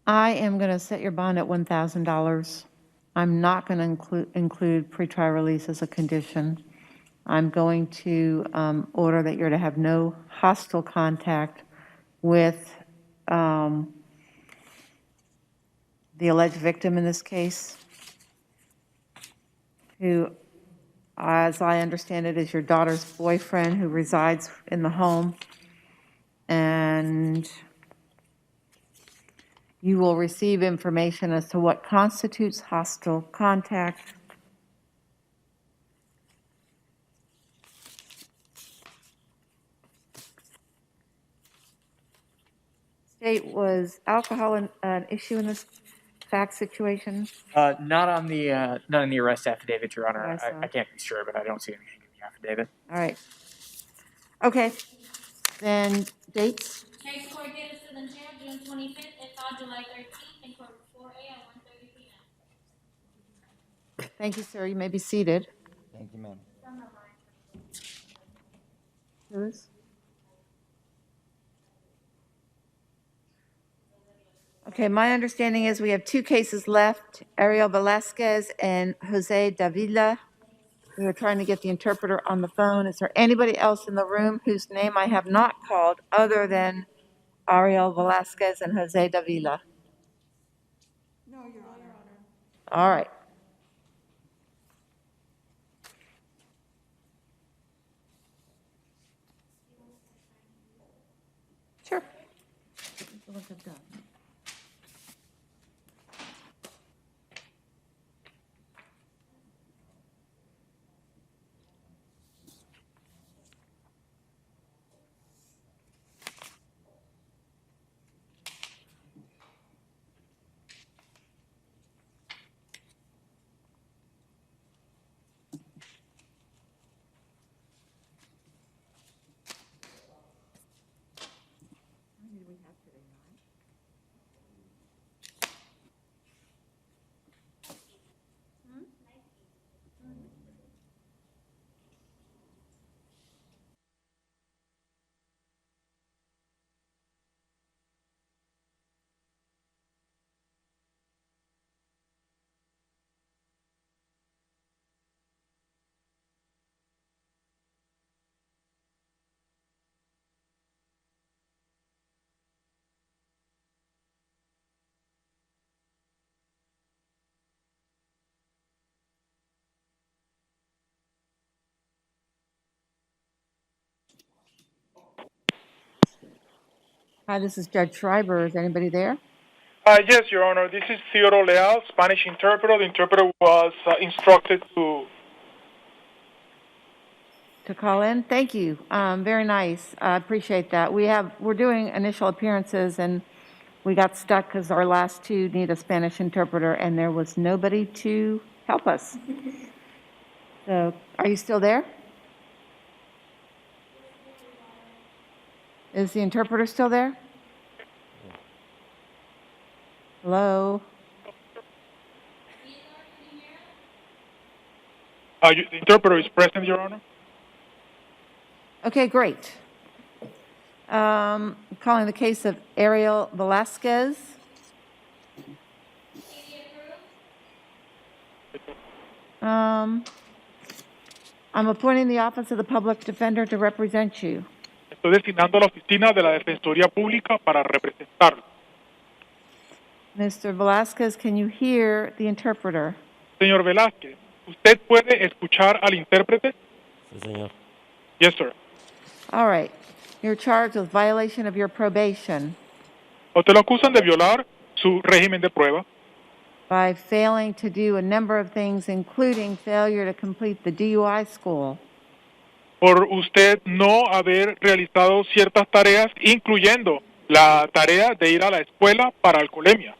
I am going to set your bond at $1,000. I'm not going to include pretrial release as a condition. I'm going to order that you're to have no hostile contact with the alleged victim in this case, who, as I understand it, is your daughter's boyfriend who resides in the home. And you will receive information as to what constitutes hostile contact. State, was alcohol an issue in this fact situation? Not in the arrest affidavit, Your Honor. I saw. I can't be sure, but I don't see anything in the affidavit. All right. Okay. Then dates? Next court date is still in jail, June 25th, if filed July 13th, in courtroom 4A at 1:30 p.m. Thank you, sir. You may be seated. Thank you, ma'am. Lewis? Okay, my understanding is we have two cases left, Ariel Velasquez and Jose Davila. We were trying to get the interpreter on the phone. Is there anybody else in the room whose name I have not called other than Ariel Velasquez and Jose Davila? No, Your Honor. All right. Sure. Look at that. Hi, this is Judge Schreiber. Is anybody there? Yes, Your Honor. This is Theodore Leal, Spanish interpreter. The interpreter was instructed to. To call in? Thank you. Very nice. I appreciate that. We're doing initial appearances and we got stuck because our last two need a Spanish interpreter and there was nobody to help us. So, are you still there? Is the interpreter still there? Hello? The interpreter is present, Your Honor. Okay, great. Calling the case of Ariel Velasquez. I'm appointing the Office of the Public Defender to represent you. Estoy designando a la oficina de la Defensoría Pública para representarlo. Mr. Velasquez, can you hear the interpreter? Señor Velázquez, ¿usted puede escuchar al intérprete? Sí, señor. Yes, sir. All right. You're charged with violation of your probation O te lo acusan de violar su régimen de prueba by failing to do a number of things, including failure to complete the DUI school. por usted no haber realizado ciertas tareas, incluyendo la tarea de ir a la escuela para alcoholemia.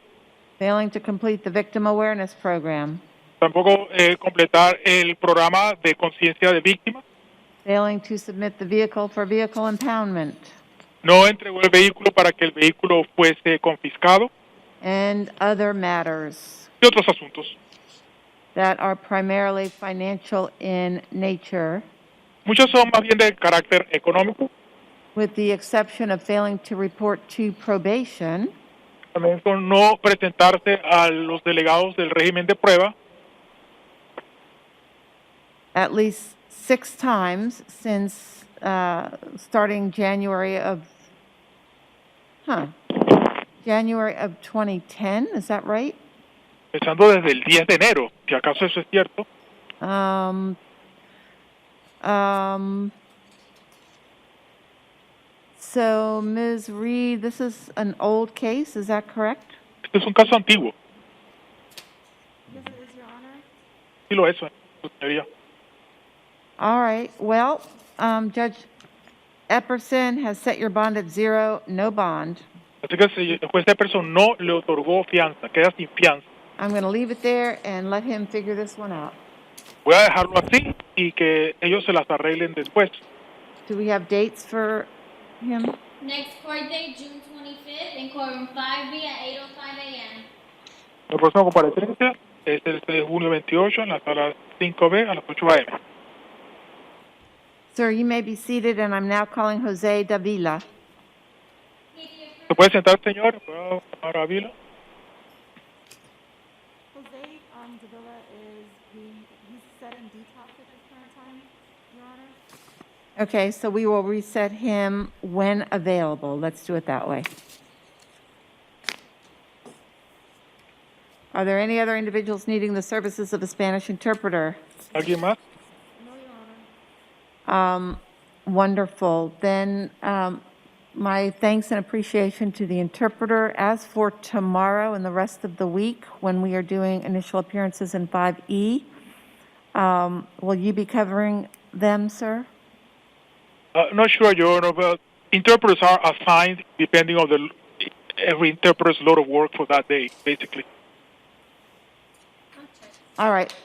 Failing to complete the victim awareness program. Tampoco completar el programa de conciencia de víctimas. Failing to submit the vehicle for vehicle impoundment. No entregó el vehículo para que el vehículo fuese confiscado. And other matters. Y otros asuntos. That are primarily financial in nature. Muchos son más bien de carácter económico. With the exception of failing to report to probation. También con no presentarse a los delegados del régimen de prueba. At least 6 times since starting January of 2010, is that right? Empezando desde el 10 de enero, si acaso eso es cierto. So, Ms. Reed, this is an old case, is that correct? Este es un caso antiguo. Yes, it is, Your Honor. Sí lo es, su señoría. All right, well, Judge Epperson has set your bond at 0, no bond. Así que el juez Epperson no le otorgó fianza, queda sin fianza. I'm going to leave it there and let him figure this one out. Voy a dejarlo así y que ellos se las arreglen después. Do we have dates for him? Next court date, June 25th, in courtroom 5B at 8:05 a.m. La próxima comparecencia es el de junio 28 en la sala 5B a las 8 a.m. Sir, you may be seated, and I'm now calling Jose Davila. ¿Se puede sentar, señor? ¿Puedo llamar a Vila? Jose Davila he's set in detox at this current time, Your Honor. Okay, so we will reset him when available. Let's do it that way. Are there any other individuals needing the services of a Spanish interpreter? ¿Alguien más? Wonderful. Then my thanks and appreciation to the interpreter. As for tomorrow and the rest of the week, when we are doing initial appearances in 5E, will you be covering them, sir? Not sure, Your Honor, but interpreters are assigned depending on every interpreter's load of work for that day, basically. All right.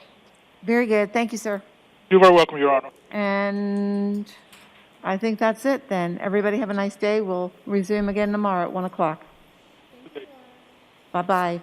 Very good. Thank you, sir. You're very welcome, Your Honor. And I think that's it then. Everybody have a nice day. We'll resume again tomorrow at 1 o'clock. Bye-bye.